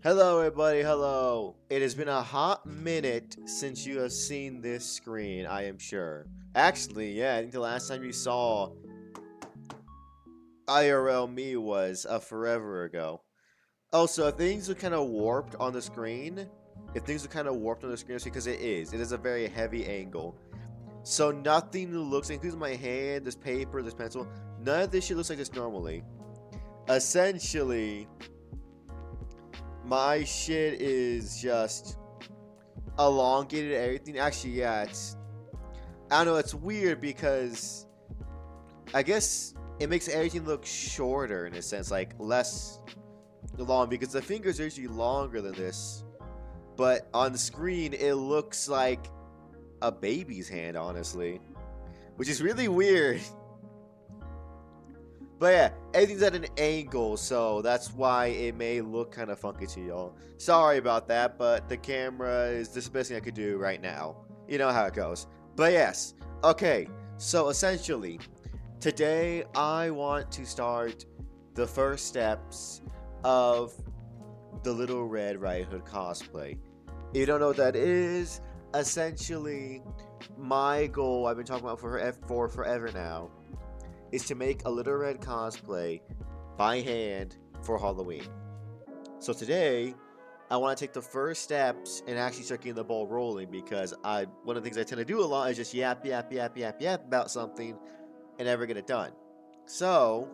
Hello everybody, hello. It has been a hot minute since you have seen this screen, I am sure. Actually, yeah, I think the last time you saw IRL me was forever ago. Also, if things are kind of warped on the screen, it's because it is. It is a very heavy angle. So nothing looks, including my hand, this paper, this pencil, none of this shit looks like this normally. Essentially, my shit is just elongated everything. Actually, yeah, I don't know, it's weird because I guess it makes everything look shorter in a sense, like less long because the fingers are usually longer than this. But on the screen it looks like a baby's hand, honestly. Which is really weird. But yeah, everything's at an angle, so that's why it may look kind of funky to y'all. Sorry about that, but the camera is the best thing I could do right now. You know how it goes. But yes, okay, so essentially, today I want to start the first steps of the Little Red Riding Hood cosplay. If you don't know what that is, essentially, my goal I've been talking about for forever now is to make a Little Red cosplay by hand for Halloween. So today, I want to take the first steps and actually start getting the ball rolling because one of the things I tend to do a lot is just yap about something and never get it done. So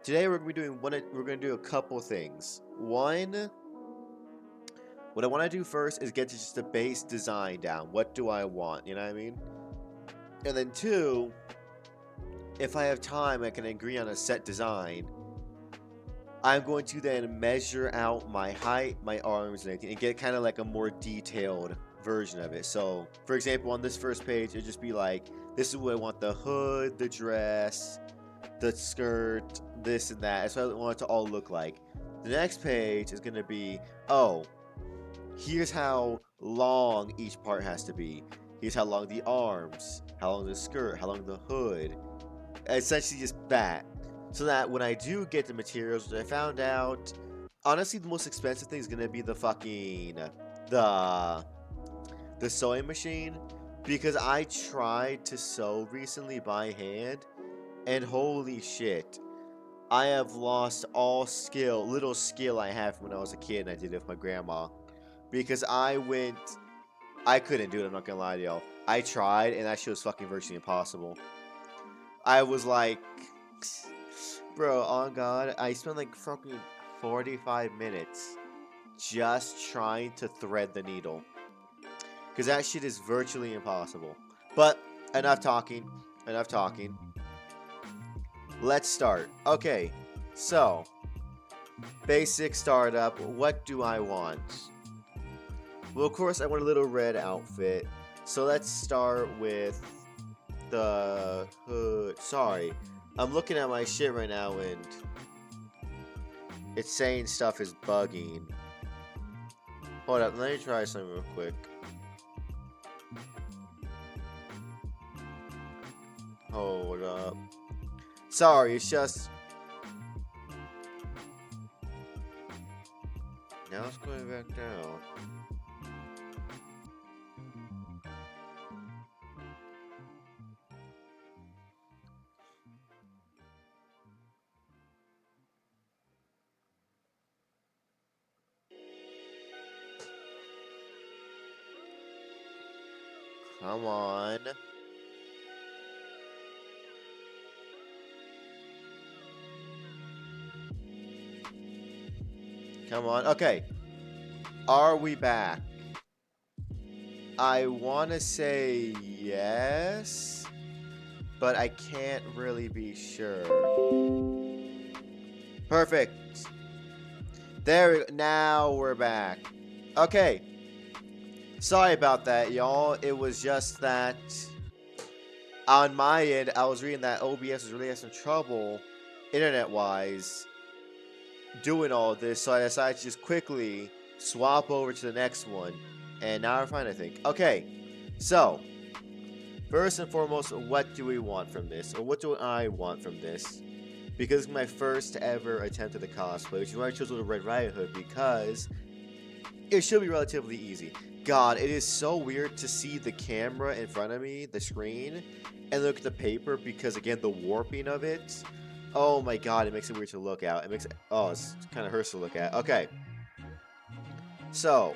today we're gonna do a couple things. One, what I want to do first is get to just the base design down. What do I want? You know what I mean? And then two, if I have time, I can agree on a set design. I'm going to then measure out my height, my arms, and everything, and get kind of like a more detailed version of it. So, for example, on this first page, it'd just be like, this is what I want: the hood, the dress, the skirt, this and that. That's what I want it to all look like. The next page is going to be, oh, here's how long each part has to be. Here's how long the arms, how long the skirt, how long the hood. Essentially just that. So that when I do get the materials, I found out, honestly, the most expensive thing is gonna be the fucking the the sewing machine, because I tried to sew recently by hand, and holy shit, I have lost all little skill I had from when I was a kid, and I did it with my grandma, because I couldn't do it. I'm not gonna lie to y'all. I tried, and that shit was fucking virtually impossible. I was like, bro, on God, I spent like fucking 45 minutes just trying to thread the needle. Because that shit is virtually impossible. But, enough talking. Enough talking. Let's start. Okay, so, basic startup. What do I want? Well, of course, I want a little red outfit. So let's start with the hood. Sorry. I'm looking at my shit right now and it's saying stuff is bugging. Hold up, let me try something real quick. Hold up. Sorry, it's just... Now it's going back down. Come on. Come on. Okay. Are we back? I want to say yes, but I can't really be sure. Perfect. There we go. Now we're back. Okay. Sorry about that, y'all. It was just that on my end, I was reading that OBS was really having some trouble internet-wise doing all of this, so I decided to just quickly swap over to the next one, and now we're fine, I think. Okay, so first and foremost, what do we want from this, or what do I want from this? because it's my first ever attempt at the cosplay, which is why I chose Little Red Riding Hood, because it should be relatively easy. God, it is so weird to see the camera in front of me, the screen, and look at the paper because, again, the warping of it. Oh my god, it makes it weird to look at. It makes it, oh, it's kind of hurts to look at. Okay. So,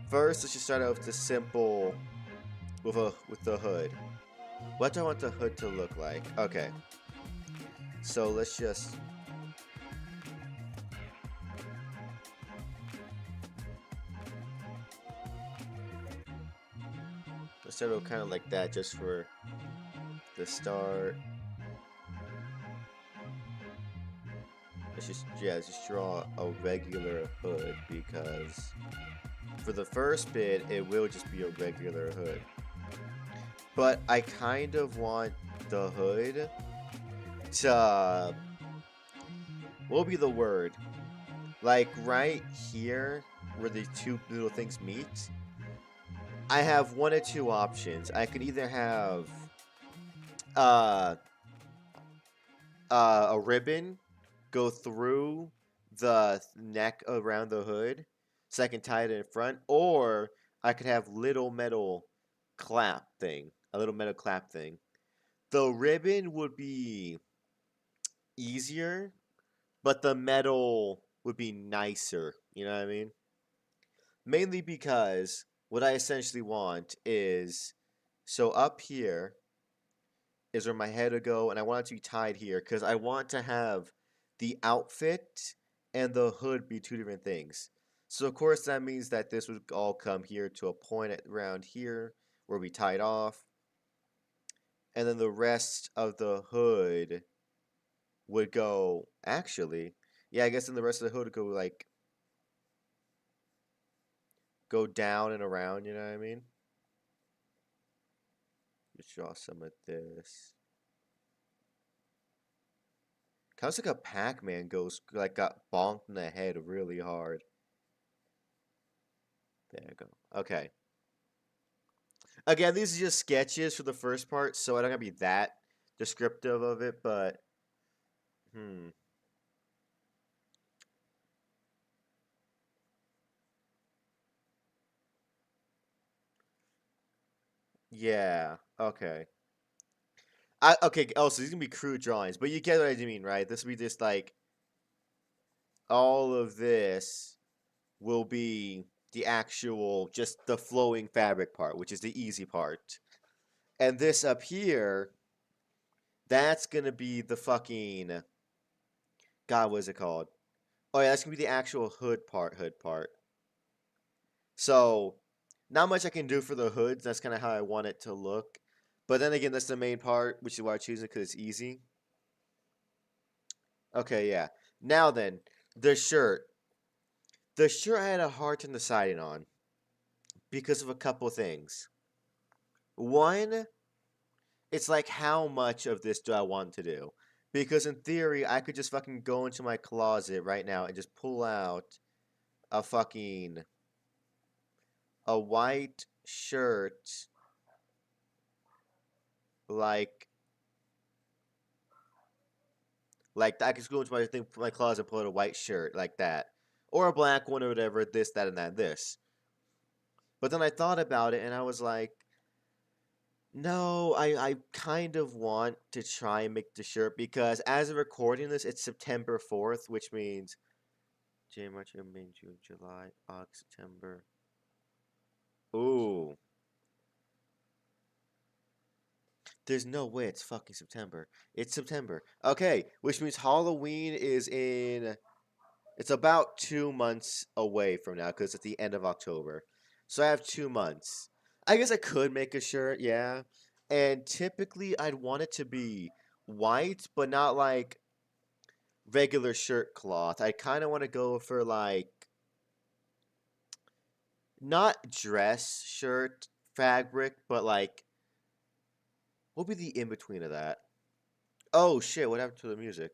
first, let's just start out with the simple, with the hood. What do I want the hood to look like? Okay. So, let's start out kind of like that just for the start. Let's just draw a regular hood because for the first bit, it will just be a regular hood. But I kind of want the hood to, what will be the word? Like right here where the two little things meet, I have one or two options. I could either have uh, a ribbon go through the neck around the hood so I can tie it in front, or I could have little metal clap thing, a little metal clap thing. The ribbon would be easier, but the metal would be nicer. You know what I mean? Mainly because what I essentially want is, so up here is where my head would go, and I want it to be tied here because I want to have the outfit and the hood be two different things. So of course that means that this would all come here to a point around here where we tied off, and then the rest of the hood would go, actually, yeah, I guess then the rest of the hood would go like go down and around, you know what I mean? Let's draw some of this. Kind of like a Pac-Man ghost, like got bonked in the head really hard. There you go. Okay. Again, these are just sketches for the first part, so I don't gotta be that descriptive of it, but hmm. Yeah. Okay. Okay. Oh, so these gonna be crude drawings, but you get what I mean, right? This will be just like all of this will be the actual, just the flowing fabric part, which is the easy part. And this up here, that's gonna be the fucking, God, what is it called? Oh yeah, that's gonna be the actual hood part, So, not much I can do for the hoods. That's kind of how I want it to look. But then again, that's the main part, which is why I choose it because it's easy. Okay, yeah. Now then, the shirt. The shirt I had a hard time deciding on because of a couple things. One, it's like how much of this do I want to do? Because in theory, I could just fucking go into my closet right now and just pull out a fucking a white shirt like I could just go into my thing, my closet, and pull out a white shirt like that, or a black one or whatever. This, that, and that, this. But then I thought about it, and I was like, no, I kind of want to try and make the shirt because as of recording this, it's September 4th, which means January, March, April, May, June, July, August, September. Ooh, there's no way it's fucking September. It's September. Okay, which means Halloween is in. It's about 2 months away from now because it's at the end of October. So I have 2 months. I guess I could make a shirt, yeah. And typically I'd want it to be white, but not like regular shirt cloth. I kind of want to go for like not dress shirt fabric, but like what would be the in between of that? Oh shit, what happened to the music?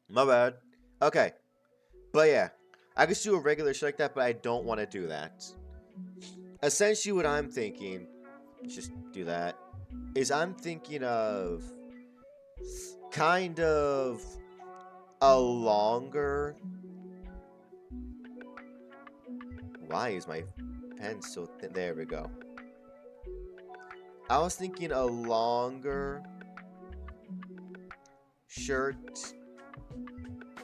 My bad. Okay. But yeah, I could do a regular shirt like that, but I don't want to do that. Essentially, what I'm thinking let's just do that. Is I'm thinking of kind of a longer. Why is my pen so thin? There we go. I was thinking a longer shirt.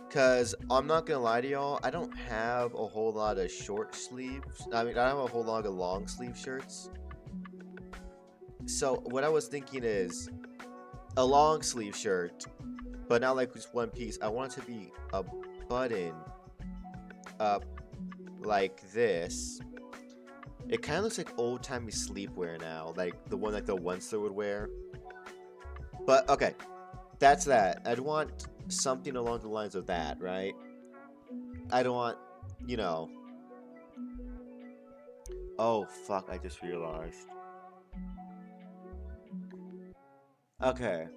Because I'm not going to lie to y'all, I don't have a whole lot of short sleeves. I mean, I have a whole lot of long sleeve shirts. So what I was thinking is a long sleeve shirt, but not like just one piece. I want it to be a button up like this. It kind of looks like old-timey sleepwear now, like the one like the Once-er would wear. But okay, that's that. I'd want something along the lines of that, right? I don't want, you know. Oh fuck! I just realized. Okay.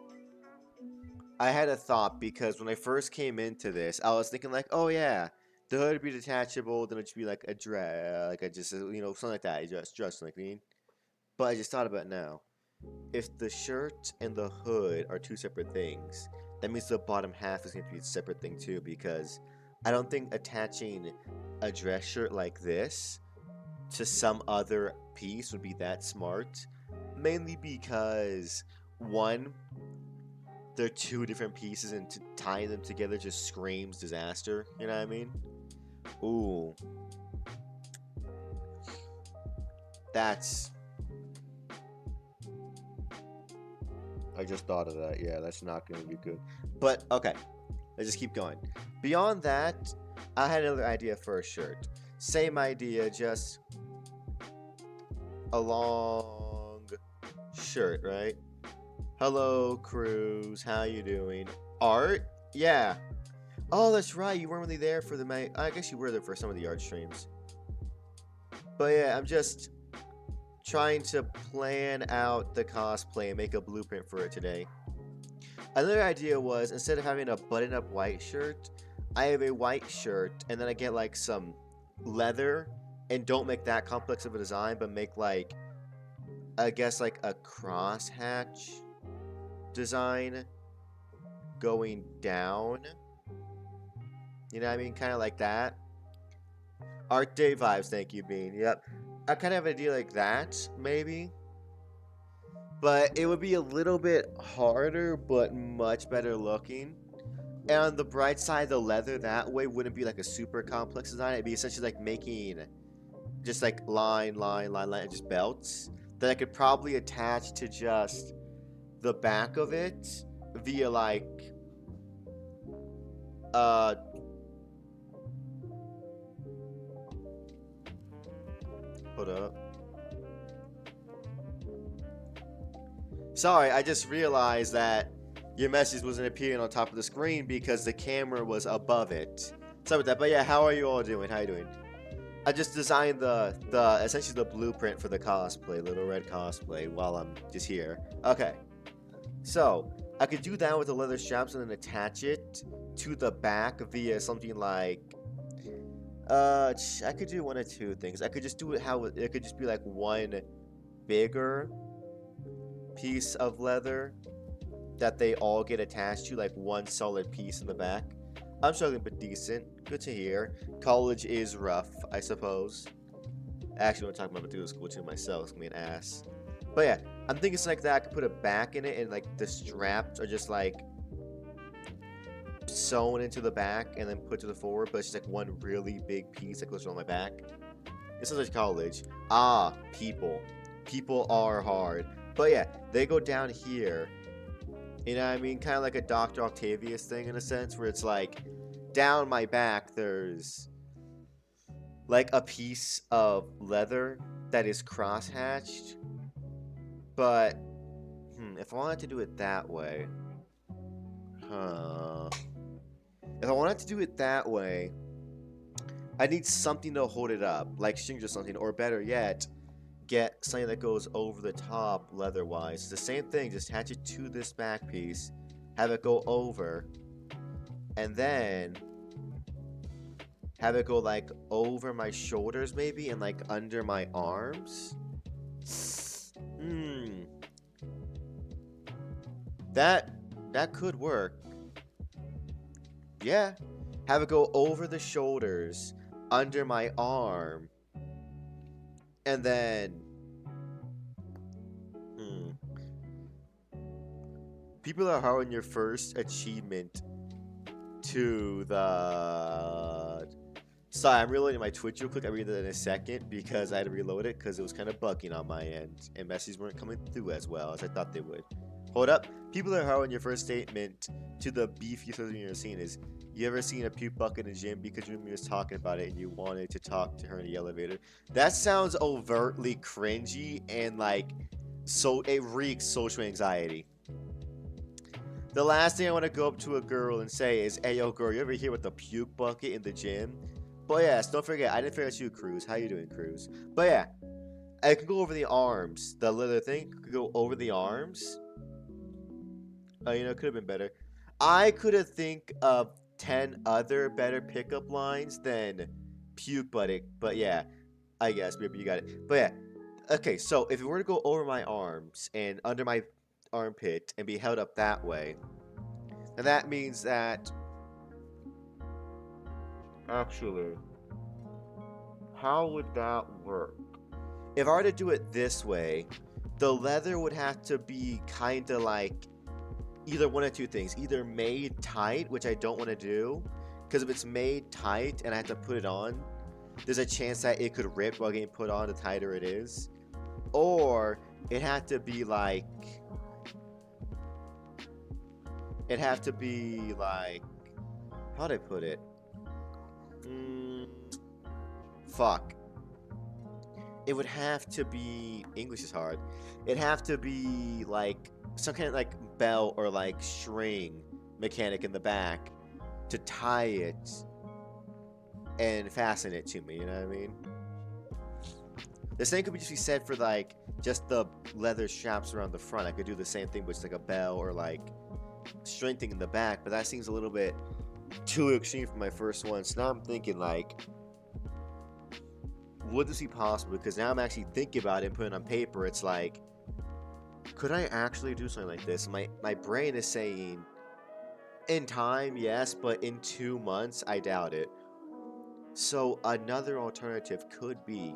I had a thought because when I first came into this, I was thinking like, oh yeah, the hood would be detachable, then it'd just be like a dress, like I just, something like that. Just like me. But I just thought about it now. If the shirt and the hood are two separate things, that means the bottom half is going to be a separate thing too. Because I don't think attaching a dress shirt like this to some other piece would be that smart. Mainly because one, they're two different pieces and tying them together just screams disaster. You know what I mean? Ooh. That's... I just thought of that. Yeah, that's not going to be good. But, okay. Let's just keep going. Beyond that, I had another idea for a shirt. Same idea, just a long shirt, right? Hello, Cruz. How you doing? Art? Yeah. Oh, that's right. You weren't really there for the... I guess you were there for some of the art streams. But yeah, I'm just trying to plan out the cosplay and make a blueprint for it today. Another idea was, instead of having a button-up white shirt, I have a white shirt, and then I get like some leather, and don't make that complex of a design, but make like, I guess like a crosshatch design going down. You know what I mean? Kind of like that. Art Day vibes, thank you, Bean. Yep. I kind of have an idea like that, maybe. But it would be a little bit harder, but much better looking. And on the bright side, the leather that way wouldn't be like a super complex design. It'd be essentially like making just like line, and just belts that I could probably attach to just the back of it via like hold up. Sorry, I just realized that your message wasn't appearing on top of the screen because the camera was above it. Sorry about that, but yeah, how are you all doing? How you doing? I just designed the essentially the blueprint for the cosplay, Little Red cosplay, while I'm just here. Okay, so I could do that with the leather straps and then attach it to the back via something like I could do one of two things. I could just do it how it could just be like one bigger piece of leather that they all get attached to, like one solid piece in the back. I'm struggling, but decent. Good to hear. College is rough, I suppose. Actually, when I'm talking about through school too myself, it's gonna be an ass. But yeah, I'm thinking something like that. I could put a back in it, and like the straps are just like sewn into the back and then put to the forward, but it's just like one really big piece that goes on my back. It sounds like college. Ah, people. People are hard. But yeah, they go down here. You know what I mean? Kind of like a Dr. Octavius thing in a sense, where it's like down my back there's like a piece of leather that is cross-hatched. But if I wanted to do it that way, if I wanted to do it that way, I need something to hold it up, like strings or something, or better yet, get something that goes over the top leather-wise. It's the same thing, just attach it to this back piece, have it go over, and then have it go like over my shoulders maybe, and like under my arms. Hmm. That could work. Yeah. Have it go over the shoulders, under my arm, and then. Hmm. People are hard on your first achievement to the. Sorry, I'm reloading my Twitch real quick. I'll read that in a second because I had to reload it because it was kind of bugging on my end and messages weren't coming through as well as I thought they would. Hold up. People are hard on your first statement to the beefy person you're seeing is, you ever seen a puke bucket in the gym because Rumi was talking about it and you wanted to talk to her in the elevator? That sounds overtly cringy and like, so it reeks social anxiety. The last thing I want to go up to a girl and say is, hey, yo, girl, you ever hear about the puke bucket in the gym? But yes, don't forget, I didn't forget you, Cruz. How you doing, Cruz? But yeah, I can go over the arms. The leather thing could go over the arms. You know, it could have been better. I could have think of 10 other better pickup lines than puke buttock. But yeah, I guess maybe you got it. But yeah, okay, so if it were to go over my arms and under my armpit and be held up that way, and that means that. Actually, how would that work? If I were to do it this way, the leather would have to be kind of like either one of two things. Either made tight, which I don't want to do, because if it's made tight and I have to put it on, there's a chance that it could rip while getting put on the tighter it is. Or it had to be like. It'd have to be like. How'd I put it? Fuck. It would have to be. English is hard. It'd have to be like some kind of like belt or like string mechanic in the back to tie it and fasten it to me, you know what I mean? The same could just be said for like just the leather straps around the front. I could do the same thing with like a bell or like string thing in the back, but that seems a little bit too extreme for my first one. So now I'm thinking like, would this be possible? Because now I'm actually thinking about it and putting it on paper. It's like, could I actually do something like this? My brain is saying, in time, yes, but in 2 months, I doubt it. So another alternative could be,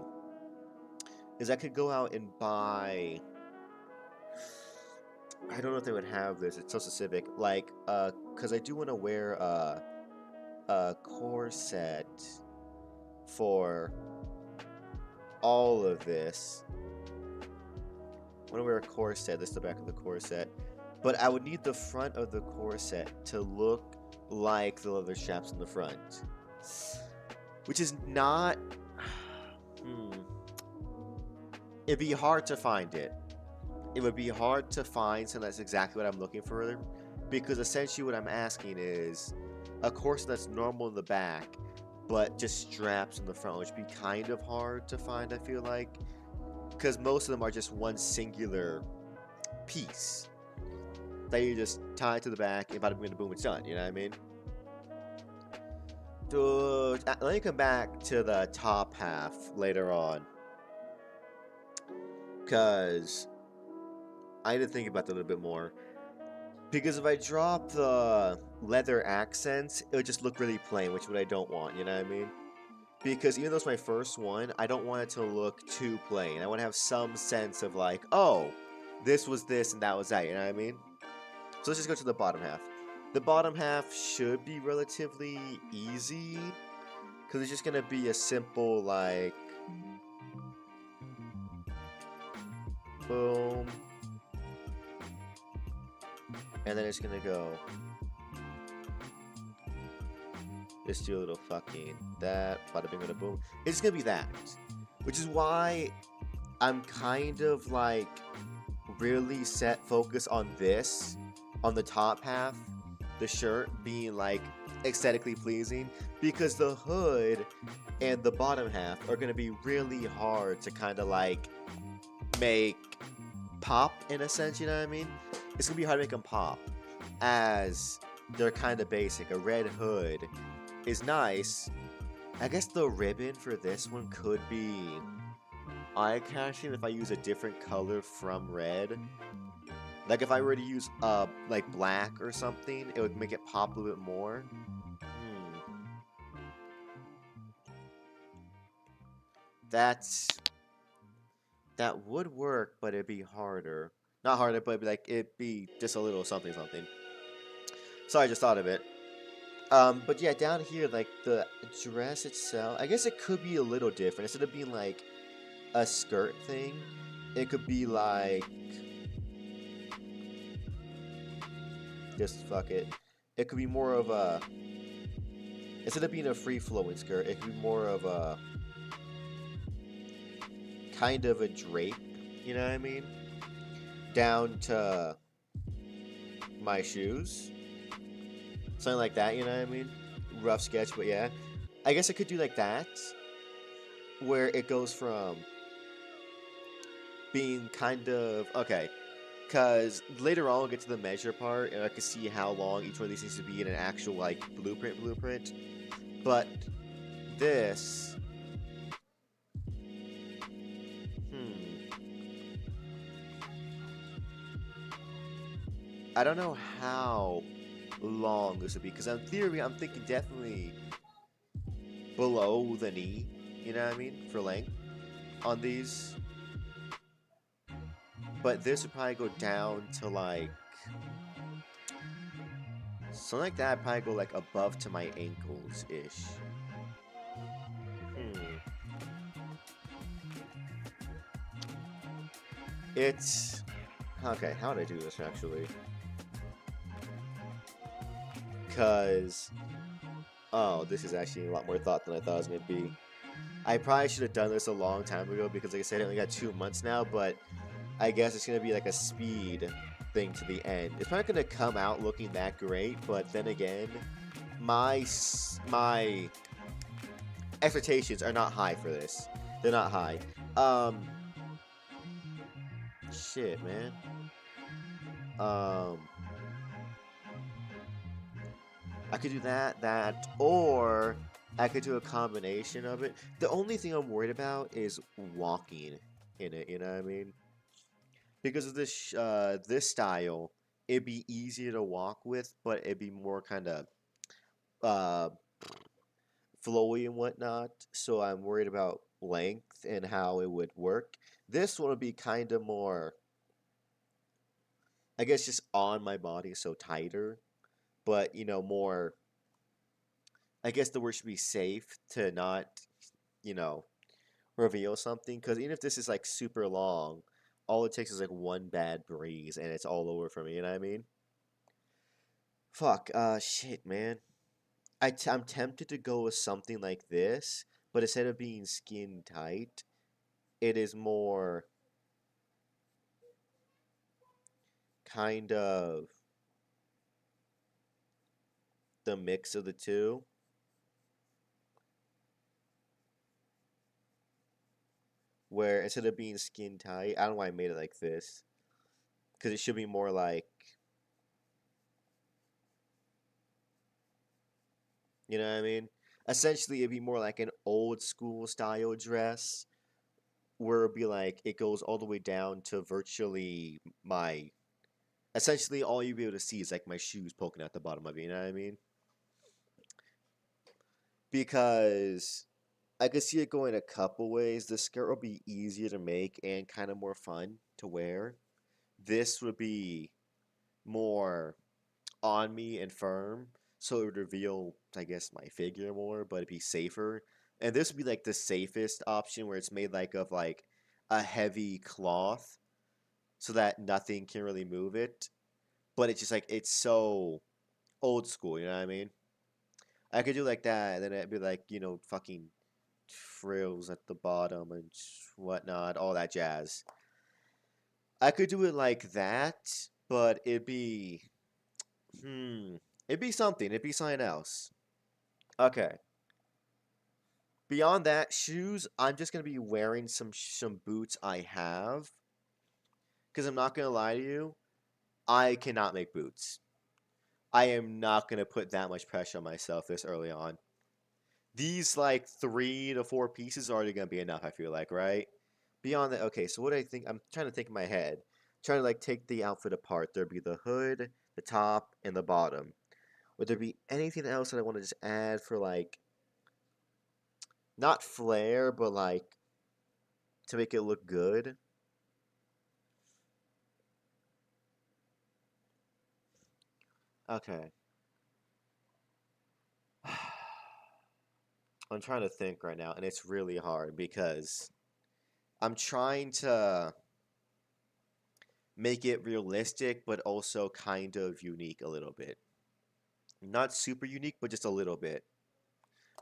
is I could go out and buy. I don't know if they would have this. It's so specific. Like, because I do want to wear a corset for all of this. I want to wear a corset. This is the back of the corset. But I would need the front of the corset to look like the leather straps in the front. Which is not. It'd be hard to find it. It would be hard to find something that's exactly what I'm looking for. Because essentially what I'm asking is a corset that's normal in the back, but just straps in the front, which would be kind of hard to find, I feel like. Because most of them are just one singular piece that you just tie to the back, and bada boom, it's done. You know what I mean? Let me come back to the top half later on, because I need to think about that a little bit more. Because if I drop the leather accents, it would just look really plain, which is what I don't want. You know what I mean? Because even though it's my first one, I don't want it to look too plain. I want to have some sense of like, oh, this was this and that was that, you know what I mean? So let's just go to the bottom half. The bottom half should be relatively easy, because it's just going to be a simple, like, boom. And then it's going to go. Just do a little fucking that, bada bing, bada boom. It's gonna be that. Which is why I'm kind of like really set focus on this, on the top half, the shirt being like aesthetically pleasing, because the hood and the bottom half are gonna be really hard to kind of like make pop in a sense, you know what I mean? It's gonna be hard to make them pop, as they're kind of basic. A red hood is nice. I guess the ribbon for this one could be eye catching if I use a different color from red. Like if I were to use like black or something, it would make it pop a little bit more. Hmm. That's that would work, but it'd be harder. Not harder, but it'd be just a little something something. So I just thought of it. But yeah, down here, like the dress itself, I guess it could be a little different. Instead of being like a skirt thing, it could be like just fuck it. It could be more of a instead of being a free flowing skirt, it could be more of a kind of a drape. You know what I mean? Down to my shoes, something like that. You know what I mean? Rough sketch, but yeah, I guess I could do like that, where it goes from being kind of okay. Because later on we'll get to the measure part, and I can see how long each one of these needs to be in an actual like blueprint. But this, hmm, I don't know how long this would be. Because in theory, I'm thinking definitely below the knee. You know what I mean for length on these. But this would probably go down to like something like that. I'd probably go like above to my ankles ish. Hmm. It's okay. How would I do this actually? Because oh, this is actually a lot more thought than I thought it was gonna be. I probably should have done this a long time ago because, like I said, I only got 2 months now. But I guess it's gonna be like a speed thing to the end. It's not gonna come out looking that great, but then again, my expectations are not high for this. They're not high. Um, shit, man. Um, I could do that, or I could do a combination of it. The only thing I'm worried about is walking in it. You know what I mean? Because of this style, it'd be easier to walk with, but it'd be more kind of uh flowy and whatnot. So I'm worried about length and how it would work. This one would be kind of more, I guess, just on my body, so tighter, but more. I guess the word should be safe to not, you know, reveal something. Because even if this is like super long, all it takes is like one bad breeze and it's all over for me. You know what I mean? Fuck. Shit, man. I'm tempted to go with something like this, but instead of being skin tight, it is more kind of the mix of the two. Where instead of being skin tight, I don't know why I made it like this, because it should be more like, you know what I mean? Essentially, it'd be more like an old school style dress, where it'd be like it goes all the way down to virtually my. Essentially, all you'd be able to see is like my shoes poking out the bottom of it. You know what I mean? Because I could see it going a couple ways. The skirt will be easier to make and kind of more fun to wear. This would be more on me and firm, so it would reveal, I guess, my figure more, but it'd be safer. And this would be like the safest option, where it's made like of like a heavy cloth, so that nothing can really move it. But it's just like it's so old school, you know what I mean? I could do like that, and then it'd be like fucking frills at the bottom and whatnot, all that jazz. I could do it like that, but it'd be something. It'd be something else. Okay. Beyond that, shoes, I'm just gonna be wearing some boots I have, because I'm not gonna lie to you, I cannot make boots. I am not gonna put that much pressure on myself this early on. These like 3 to 4 pieces are already gonna be enough, I feel like, right? Beyond that, okay, so what do I think? I'm trying to think in my head. Trying to like take the outfit apart. There'd be the hood, the top, and the bottom. Would there be anything else that I want to just add for like not flair, but like to make it look good? Okay. I'm trying to think right now, and it's really hard because I'm trying to make it realistic, but also kind of unique a little bit. Not super unique, but just a little bit.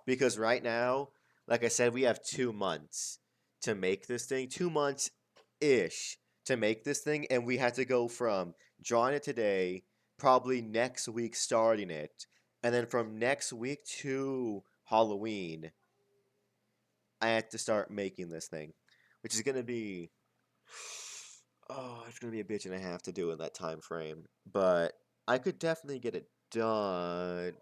Because right now, like I said, we have 2 months to make this thing, 2 months ish to make this thing, and we had to go from drawing it today, probably next week starting it, and then from next week to Halloween, I had to start making this thing, which is gonna be oh, it's gonna be a bitch and a half to do in that time frame. But I could definitely get it done.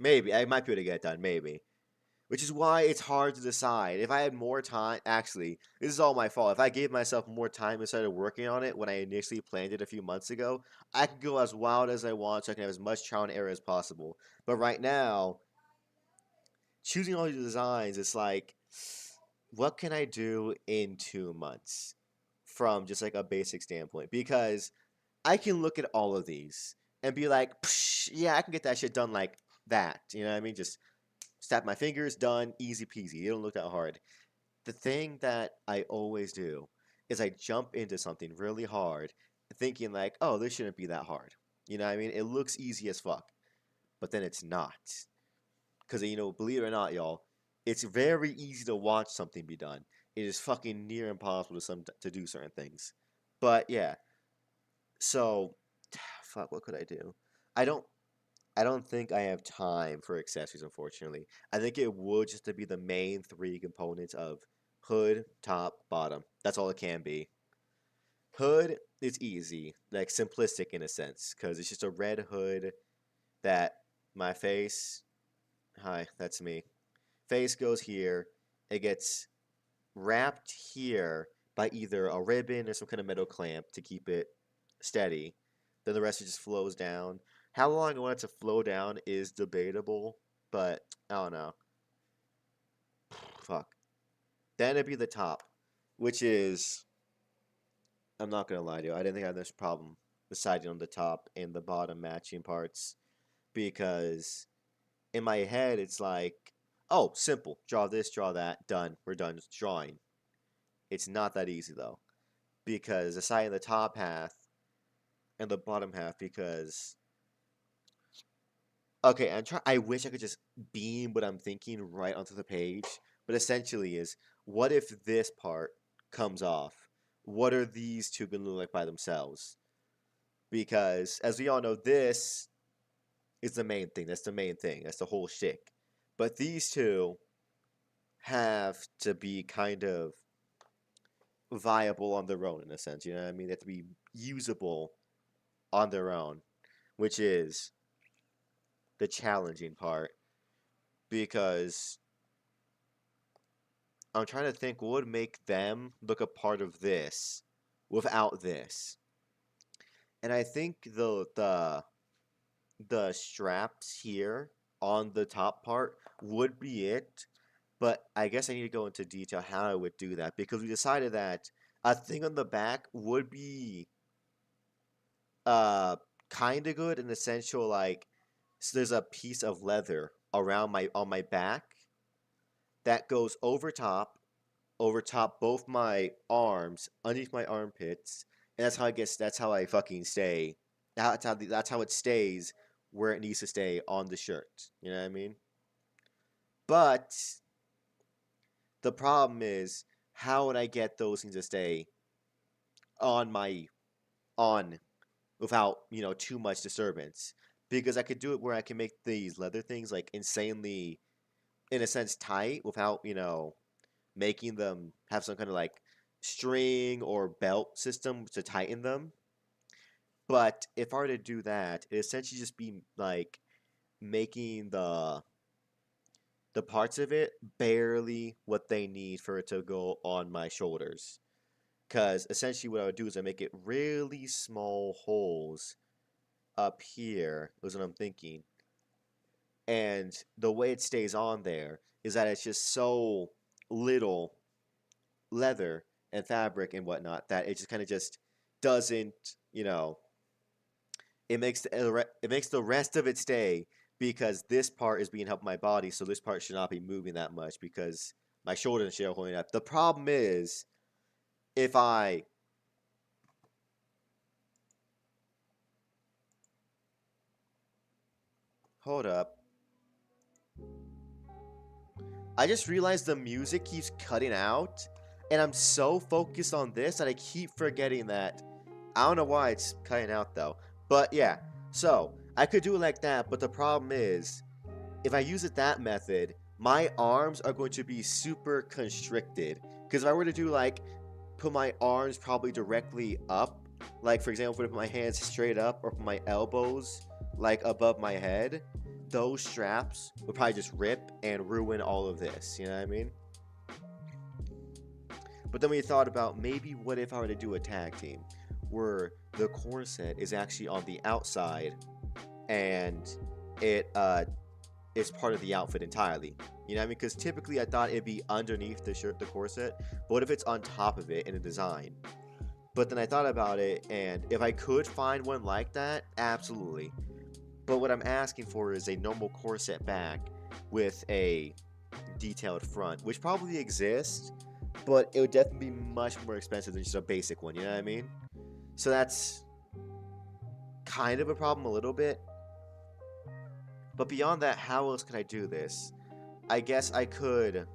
Maybe I might be able to get it done. Maybe. Which is why it's hard to decide. If I had more time, actually, this is all my fault. If I gave myself more time and started working on it when I initially planned it a few months ago, I could go as wild as I want so I can have as much trial and error as possible. But right now, choosing all these designs, it's like, what can I do in 2 months from just like a basic standpoint? Because I can look at all of these and be like, Psh, yeah, I can get that shit done like that. You know what I mean? Just snap my fingers, done, easy peasy. It don't look that hard. The thing that I always do is I jump into something really hard, thinking like, oh, this shouldn't be that hard. You know what I mean? It looks easy as fuck, but then it's not. Because, believe it or not, y'all, it's very easy to watch something be done. It is fucking near impossible to do certain things. But yeah, so fuck, what could I do? I don't I don't think I have time for accessories, unfortunately. I think it would just to be the main three components of hood, top, bottom. That's all it can be. Hood is easy, like simplistic in a sense, because it's just a red hood that my face, hi, that's me. Face goes here. It gets wrapped here by either a ribbon or some kind of metal clamp to keep it steady. Then the rest just flows down. How long I want it to flow down is debatable, but I don't know. Fuck. Then it'd be the top, which is I'm not gonna lie to you. I didn't think I had this problem deciding on the top and the bottom matching parts because in my head it's like, oh, simple. Draw this, draw that, done. We're done drawing. It's not that easy though because deciding the top half and the bottom half because okay, I wish I could just beam what I'm thinking right onto the page, but essentially is what if this part comes off? What are these two gonna look like by themselves? Because as we all know, this is the main thing. That's the main thing. That's the whole shtick. But these two have to be kind of viable on their own in a sense. You know what I mean? They have to be usable on their own, which is the challenging part because I'm trying to think what would make them look a part of this without this. And I think the straps here on the top part would be it, but I guess I need to go into detail how I would do that because we decided that a thing on the back would be uh kind of good in the essential like so there's a piece of leather around my on my back that goes over top both my arms, underneath my armpits, and that's how I fucking stay. That's how it stays where it needs to stay on the shirt. You know what I mean? But the problem is, how would I get those things to stay on my on without too much disturbance? Because I could do it where I can make these leather things like insanely, in a sense, tight without making them have some kind of like string or belt system to tighten them. But if I were to do that, it essentially just be like making the parts of it barely what they need for it to go on my shoulders. Because essentially what I would do is I make it really small holes up here, is what I'm thinking. And the way it stays on there is that it's just so little leather and fabric and whatnot that it just kind of just doesn't, you know, it makes the rest of it stay because this part is being helped by my body, so this part should not be moving that much because my shoulders are holding up. The problem is if I hold up, I just realized the music keeps cutting out, and I'm so focused on this that I keep forgetting that. I don't know why it's cutting out though, but yeah. So I could do it like that, but the problem is if I use it that method, my arms are going to be super constricted. Because if I were to do like, put my arms probably directly up, like for example, if I put my hands straight up or put my elbows like above my head, those straps would probably just rip and ruin all of this. You know what I mean? But then we thought about maybe what if I were to do a tag team where the corset is actually on the outside and it is part of the outfit entirely. You know what I mean? Because typically I thought it'd be underneath the shirt, the corset. But what if it's on top of it in a design? But then I thought about it, and if I could find one like that, absolutely. But what I'm asking for is a normal corset back with a detailed front, which probably exists, but it would definitely be much more expensive than just a basic one, you know what I mean? So that's kind of a problem a little bit. But beyond that, how else could I do this? I guess I could...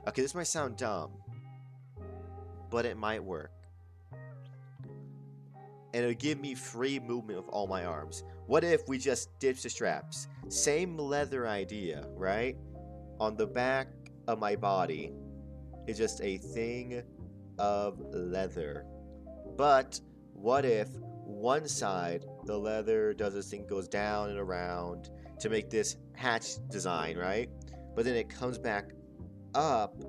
Okay, this might sound dumb, but it might work. And it would give me free movement of all my arms. What if we just ditch the straps? Same leather idea, right? On the back of my body is just a thing of leather. But what if one side, the leather does this thing, goes down and around to make this hatch design, right? But then it comes back up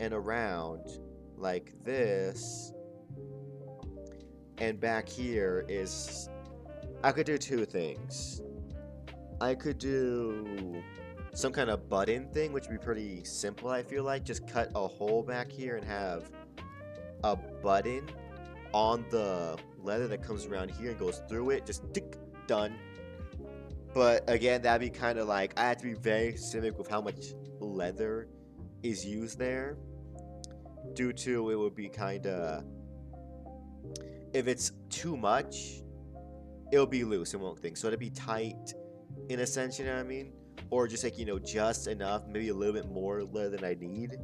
and around like this. And back here is... I could do two things. I could do some kind of button thing, which would be pretty simple, I feel like. Just cut a hole back here and have a button on the leather that comes around here and goes through it. Just tick, done. But again, that'd be kind of like... I have to be very specific with how much leather is used there. Due to it would be kind of... If it's too much, it'll be loose and won't think. So it'll be tight in a sense, you know what I mean? Or just like, you know, just enough, maybe a little bit more leather than I need.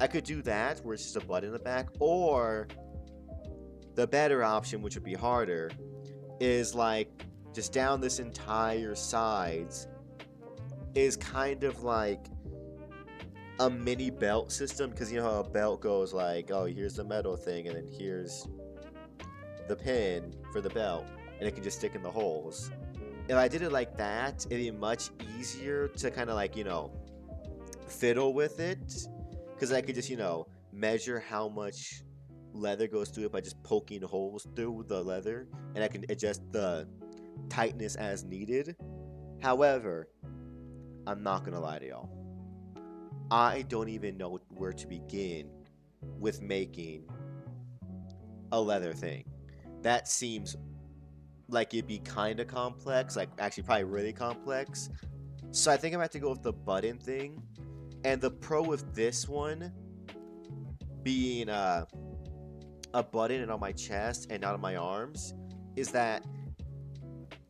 I could do that, where it's just a button in the back. Or the better option, which would be harder, is like just down this entire sides is kind of like a mini belt system. Because you know how a belt goes like, oh, here's the metal thing, and then here's the pin for the belt, and it can just stick in the holes. If I did it like that, it'd be much easier to kind of like, you know, fiddle with it, because I could just, you know, measure how much leather goes through it by just poking holes through the leather, and I can adjust the tightness as needed. However, I'm not gonna lie to y'all, I don't even know where to begin with making a leather thing. That seems like it'd be kind of complex, like actually probably really complex. So I think I'm gonna have to go with the button thing. And the pro with this one being a button and on my chest and not on my arms is that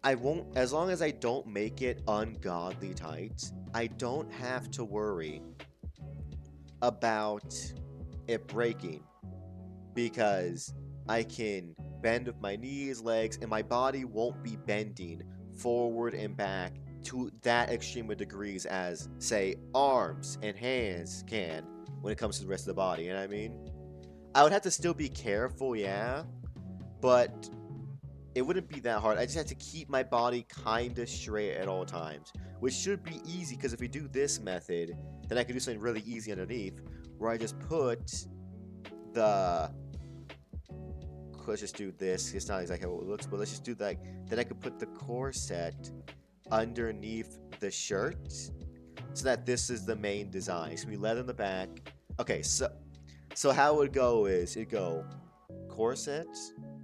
I won't, as long as I don't make it ungodly tight, I don't have to worry about it breaking, because I can bend with my knees, legs, and my body won't be bending forward and back to that extreme of degrees as, say, arms and hands can when it comes to the rest of the body, you know what I mean? I would have to still be careful, yeah, but it wouldn't be that hard. I just have to keep my body kind of straight at all times, which should be easy because if we do this method, then I can do something really easy underneath where I just put the... Let's just do this. It's not exactly how it looks, but let's just do that. Then I could put the corset underneath the shirt so that this is the main design. So we leather in the back. Okay, so how it would go is it'd go corset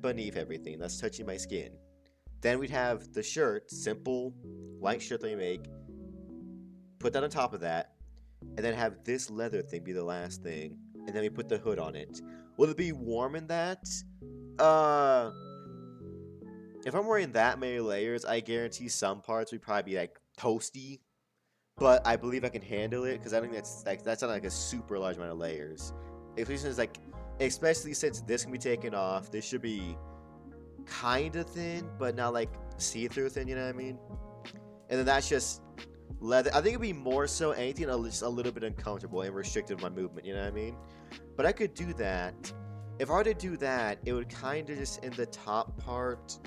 beneath everything that's touching my skin. Then we'd have the shirt, simple white shirt that we make. Put that on top of that, and then have this leather thing be the last thing, and then we put the hood on it. Will it be warm in that? If I'm wearing that many layers, I guarantee some parts would probably be like toasty. But I believe I can handle it because I think that's not like a super large amount of layers. Especially since this can be taken off, this should be kind of thin, but not like see-through thin. You know what I mean? And then that's just leather. I think it'd be more so anything just a little bit uncomfortable and restricted my movement. You know what I mean? But I could do that. If I were to do that, it would kind of just in the top part.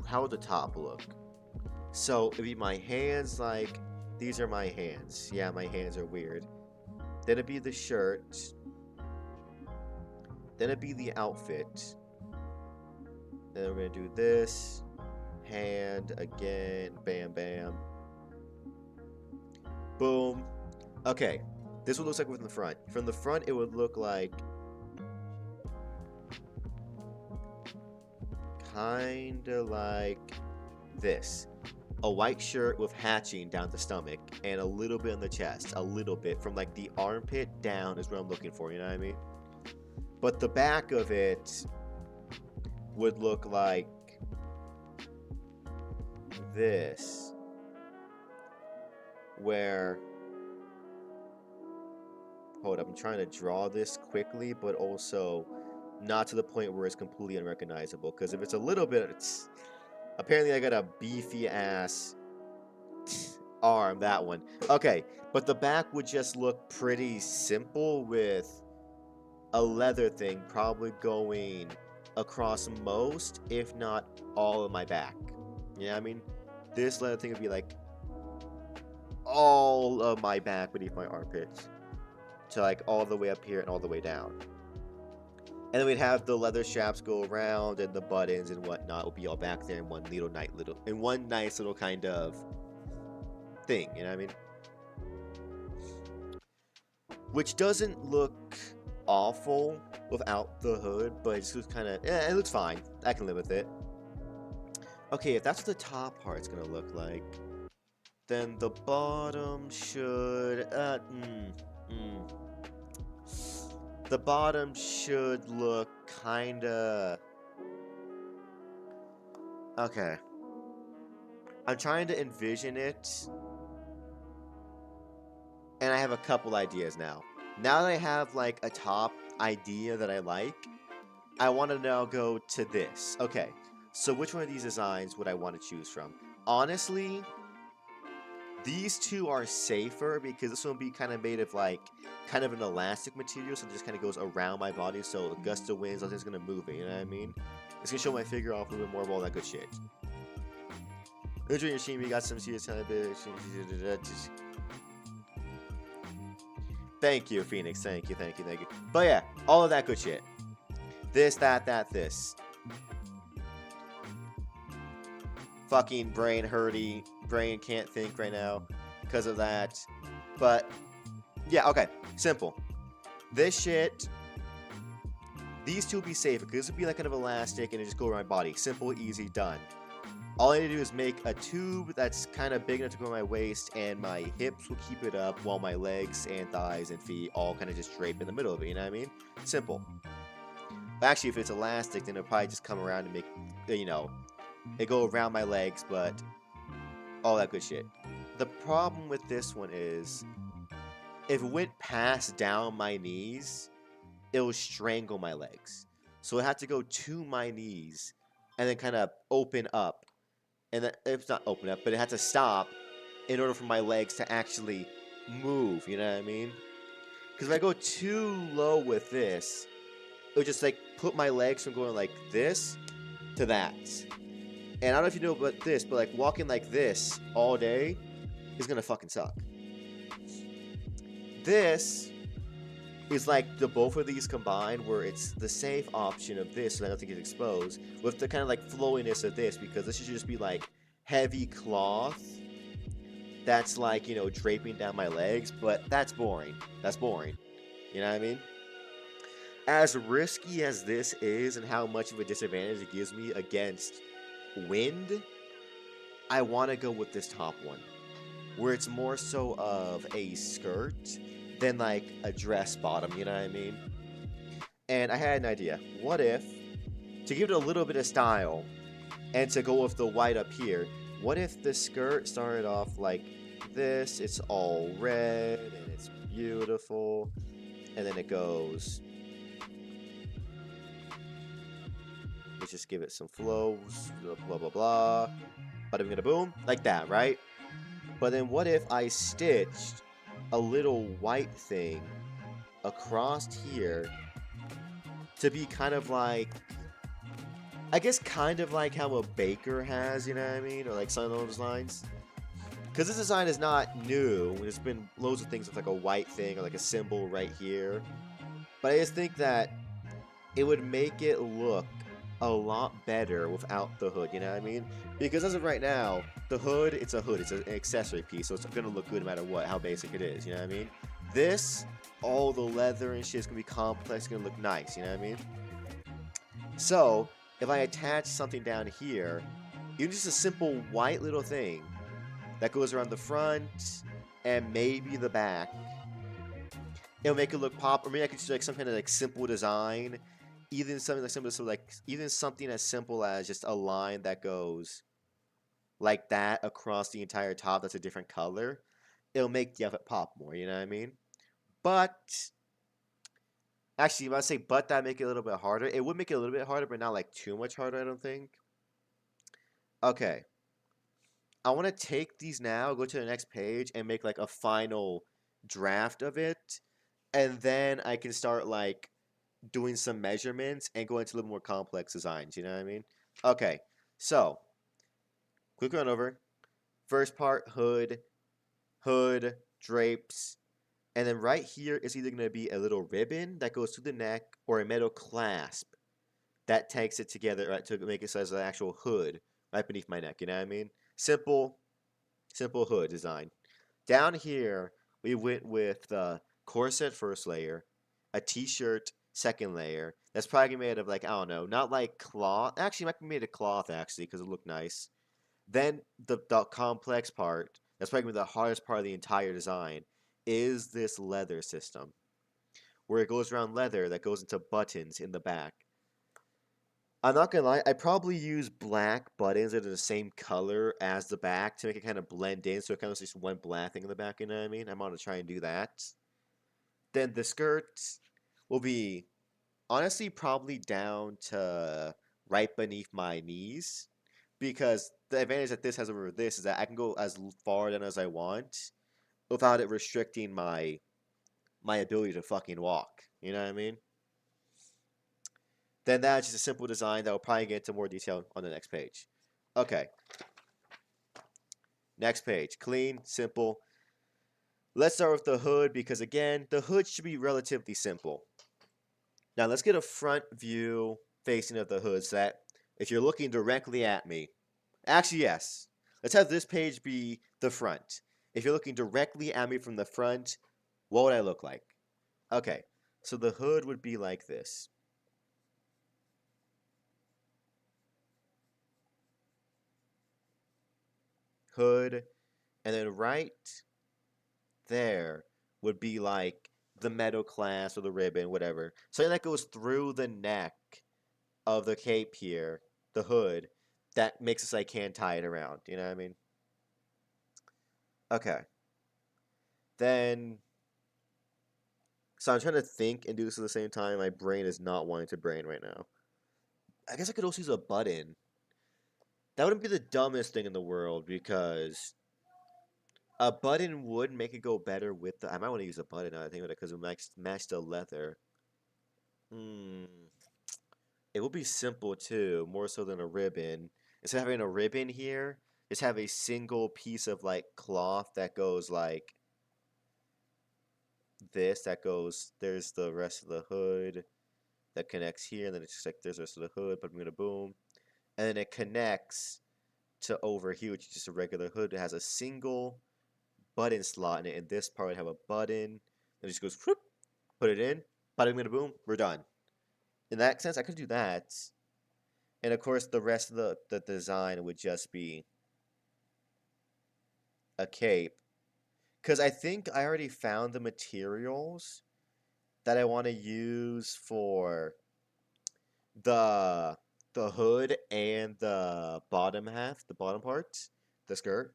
How would the top look? So it'd be my hands, like these are my hands. Yeah, my hands are weird. Then it'd be the shirt. Then it'd be the outfit. Then we're gonna do this. Hand again. Bam, bam. Boom. Okay. This is what it looks like from the front. From the front, it would look like kinda like this. A white shirt with hatching down the stomach and a little bit on the chest. A little bit. From like the armpit down is what I'm looking for, you know what I mean? But the back of it would look like this. Where... Hold up, I'm trying to draw this quickly, but also not to the point where it's completely unrecognizable. Because if it's a little bit, it's... Apparently I got a beefy ass arm, that one. Okay, but the back would just look pretty simple with a leather thing probably going across most, if not all of my back. You know what I mean? This leather thing would be like all of my back beneath my armpits. To like all the way up here and all the way down. And then we'd have the leather straps go around and the buttons and whatnot would be all back there in one nice little kind of thing, you know what I mean? Which doesn't look awful without the hood, but it just kind of, it looks fine. I can live with it. Okay, if that's what the top part's gonna look like, then the bottom should, the bottom should look kinda... Okay. I'm trying to envision it. And I have a couple ideas now. Now that I have like a top idea that I like, I want to now go to this. Okay. So which one of these designs would I want to choose from? Honestly, these two are safer because this one will be kind of made of like kind of an elastic material, so it just kind of goes around my body, so a gust of winds, nothing's gonna move it, you know what I mean? It's gonna show my figure off a little bit more of all that good shit. Enjoy your stream, we got some serious time. Thank you, Phoenix. Thank you. But yeah, all of that good shit. This, that, this. Fucking brain hurty. Brain can't think right now because of that. But yeah, okay. Simple. This shit. These two will be safer because this would be like kind of elastic and it just go around my body. Simple, easy, done. All I need to do is make a tube that's kind of big enough to go on my waist, and my hips will keep it up while my legs and thighs and feet all kind of just drape in the middle of it, you know what I mean? Simple. Actually, if it's elastic, then it'll probably just come around and make, you know, it go around my legs, but all that good shit. The problem with this one is, if it went past down my knees, it will strangle my legs. So it had to go to my knees and then kind of open up. And then, it's not open up, but it had to stop in order for my legs to actually move, you know what I mean? Because if I go too low with this, it would just like put my legs from going like this to that. And I don't know if you know about this, but like walking like this all day is gonna fucking suck. This is like the both of these combined, where it's the safe option of this, so that nothing gets exposed, with the kind of like flowiness of this, because this should just be like heavy cloth that's like, you know, draping down my legs, but that's boring. That's boring. You know what I mean? As risky as this is and how much of a disadvantage it gives me against wind, I want to go with this top one, where it's more so of a skirt than like a dress bottom, you know what I mean? And I had an idea. What if, to give it a little bit of style, and to go with the white up here, what if the skirt started off like this? It's all red and it's beautiful, and then it goes. Let's just give it some flows, blah blah blah, bada bing, boom, like that, right? But then what if I stitched a little white thing across here to be kind of like, I guess kind of like how a baker has, you know what I mean? Or like some of those lines. Because this design is not new. There's been loads of things with like a white thing or like a symbol right here. But I just think that it would make it look a lot better without the hood, you know what I mean? Because as of right now, the hood, it's a hood, it's an accessory piece, so it's gonna look good no matter what, how basic it is, you know what I mean? This, all the leather and shit is gonna be complex, it's gonna look nice, you know what I mean? So, if I attach something down here, even just a simple white little thing that goes around the front and maybe the back, it'll make it look pop. Or maybe I could do like some kind of like simple design, even something like simple, so like even something as simple as just a line that goes like that across the entire top. That's a different color. It'll make the outfit pop more. You know what I mean? But actually, if I say but, that make it a little bit harder. It would make it a little bit harder, but not like too much harder. I don't think. Okay. I want to take these now, go to the next page, and make like a final draft of it, and then I can start like doing some measurements and go into a little more complex designs. You know what I mean? Okay, so quick run over. First part, hood, drapes, and then right here is either going to be a little ribbon that goes to the neck or a metal clasp that takes it together, right, to make it so as an actual hood right beneath my neck. You know what I mean? Simple, simple hood design. Down here, we went with the corset first layer, a t-shirt second layer. That's probably made of like, I don't know, not like cloth. Actually, it might be made of cloth actually because it looked nice. Then the complex part, that's probably the hardest part of the entire design, is this leather system where it goes around leather that goes into buttons in the back. I'm not gonna lie, I probably use black buttons that are the same color as the back to make it kind of blend in, so it kind of just one black thing in the back, you know what I mean? I'm gonna try and do that. Then the skirt will be honestly probably down to right beneath my knees, because the advantage that this has over this is that I can go as far down as I want without it restricting my ability to fucking walk. You know what I mean? Then that's just a simple design that will probably get into more detail on the next page. Okay, next page. Clean, simple. Let's start with the hood because, again, the hood should be relatively simple. Now, let's get a front view facing of the hood so that if you're looking directly at me, actually, yes, let's have this page be the front. If you're looking directly at me from the front, what would I look like? Okay, so the hood would be like this. Hood, and then right there would be like the metal clasp or the ribbon, whatever. Something that goes through the neck of the cape here, the hood, that makes it so I can tie it around. You know what I mean? Okay. Then, so I'm trying to think and do this at the same time. My brain is not wanting to brain right now. I guess I could also use a button. That wouldn't be the dumbest thing in the world because a button would make it go better with the. I might want to use a button now. I think about it because it match the leather. Hmm. It will be simple too, more so than a ribbon. Instead of having a ribbon here, just have a single piece of like cloth that goes like this. That goes. There's the rest of the hood that connects here, and then it's just like there's the rest of the hood. But I'm gonna boom, and then it connects to over here, which is just a regular hood. It has a single button slot in it. And this part would have a button. It just goes whoop, put it in, bada bing, boom, we're done. In that sense, I could do that. And of course, the rest of the design would just be a cape. Because I think I already found the materials that I want to use for the the hood and the bottom half, the bottom part, the skirt.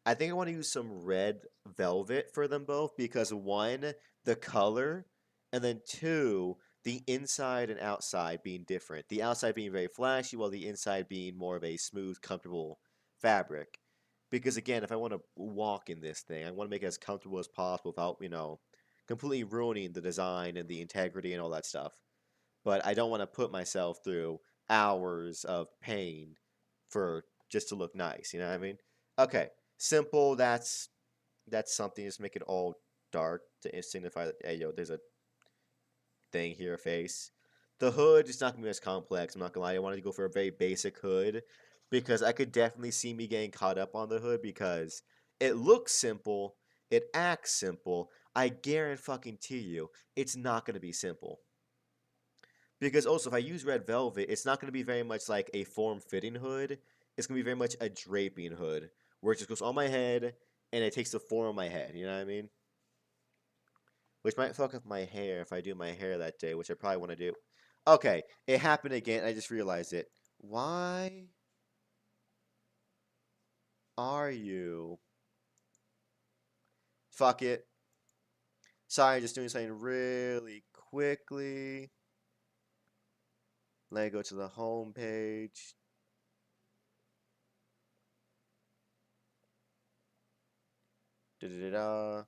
I think I want to use some red velvet for them both because one, the color, and then two, the inside and outside being different. The outside being very flashy, while the inside being more of a smooth, comfortable fabric. Because again, if I want to walk in this thing, I want to make it as comfortable as possible without, completely ruining the design and the integrity and all that stuff. But I don't want to put myself through hours of pain for just to look nice, you know what I mean? Okay, simple, that's something. Just make it all dark to signify that, hey, yo, there's a thing here, a face. The hood is not gonna be as complex. I'm not gonna lie. I wanted to go for a very basic hood because I could definitely see me getting caught up on the hood because it looks simple, it acts simple. I guarantee you, it's not gonna be simple. Because also, if I use red velvet, it's not gonna be very much like a form-fitting hood. It's gonna be very much a draping hood where it just goes on my head and it takes the form of my head. You know what I mean? Which might fuck up my hair if I do my hair that day, which I probably want to do. Okay, it happened again. I just realized it. Why are you? Fuck it. Sorry, just doing something really quickly. Let me go to the home page. Da da da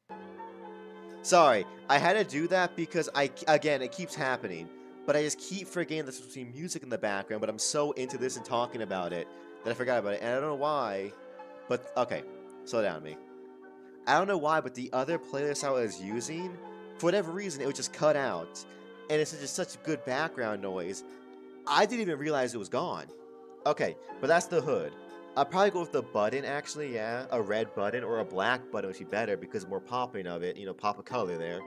da. Sorry, I had to do that because again, it keeps happening. But I just keep forgetting there's supposed to be music in the background, but I'm so into this and talking about it that I forgot about it. And I don't know why, but okay, slow down me. I don't know why, but the other playlist I was using, for whatever reason, it would just cut out. And it's just such good background noise. I didn't even realize it was gone. Okay, but that's the hood. I'll probably go with the button, actually, yeah. A red button or a black button would be better because more popping of it, pop of color there.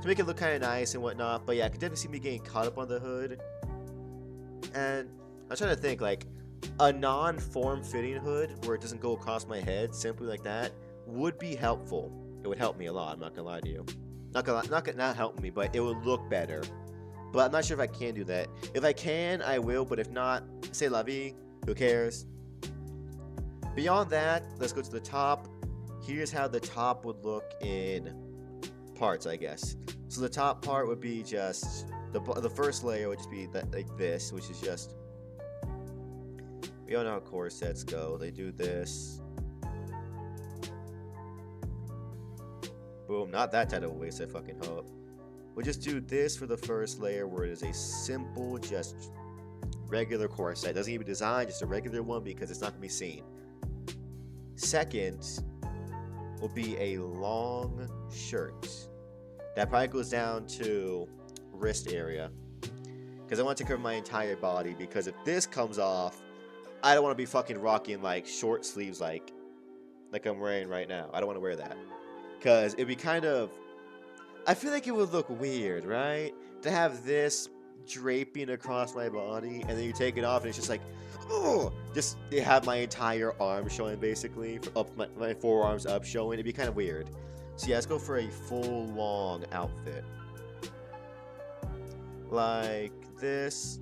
To make it look kind of nice and whatnot. But yeah, I could definitely see me getting caught up on the hood. And I'm trying to think, like, a non-form-fitting hood where it doesn't go across my head, simply like that, would be helpful. It would help me a lot, I'm not gonna lie to you. Not help me, but it would look better. But I'm not sure if I can do that. If I can, I will, but if not, say la vie, who cares? Beyond that, let's go to the top. Here's how the top would look in parts, I guess. So the top part would be just the first layer would just be that like this, which is just, we all know how corsets go. They do this. Boom, not that type of waste, I fucking hope. We'll just do this for the first layer where it is a simple, just regular corset. It doesn't even be designed, just a regular one because it's not going to be seen. Second will be a long shirt. That probably goes down to wrist area. Because I want to cover my entire body because if this comes off, I don't want to be fucking rocking like short sleeves like I'm wearing right now. I don't want to wear that. Because it'd be kind of, I feel like it would look weird, right? To have this draping across my body, and then you take it off, and it's just like, oh, just you have my entire arm showing, basically, up my forearms up showing. It'd be kind of weird. So yeah, let's go for a full long outfit, like this.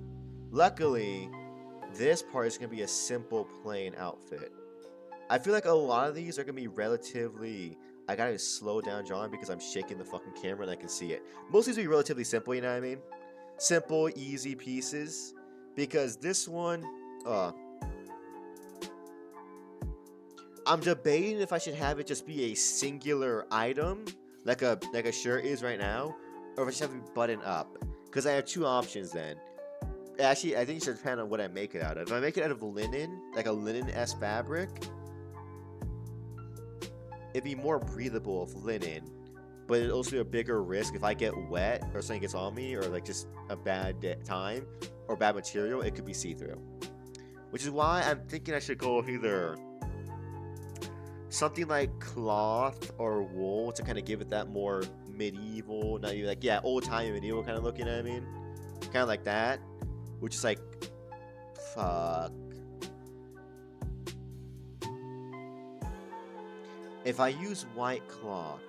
Luckily, this part is gonna be a simple, plain outfit. I feel like a lot of these are gonna be relatively. I gotta slow down drawing because I'm shaking the fucking camera and I can see it. Most of these will be relatively simple, you know what I mean? Simple, easy pieces. Because this one, I'm debating if I should have it just be a singular item, like a shirt is right now, or if I just have it button up. Because I have two options then. Actually, I think it should depend on what I make it out of. If I make it out of linen, like a linen-esque fabric, it'd be more breathable of linen, but it'd also be a bigger risk if I get wet or something gets on me, or like just a bad time or bad material, it could be see-through. Which is why I'm thinking I should go with either something like cloth or wool to kind of give it that more medieval, not even like, yeah, old-time medieval kind of look, you know what I mean? Kind of like that, which is like, fuck. If I use white cloth,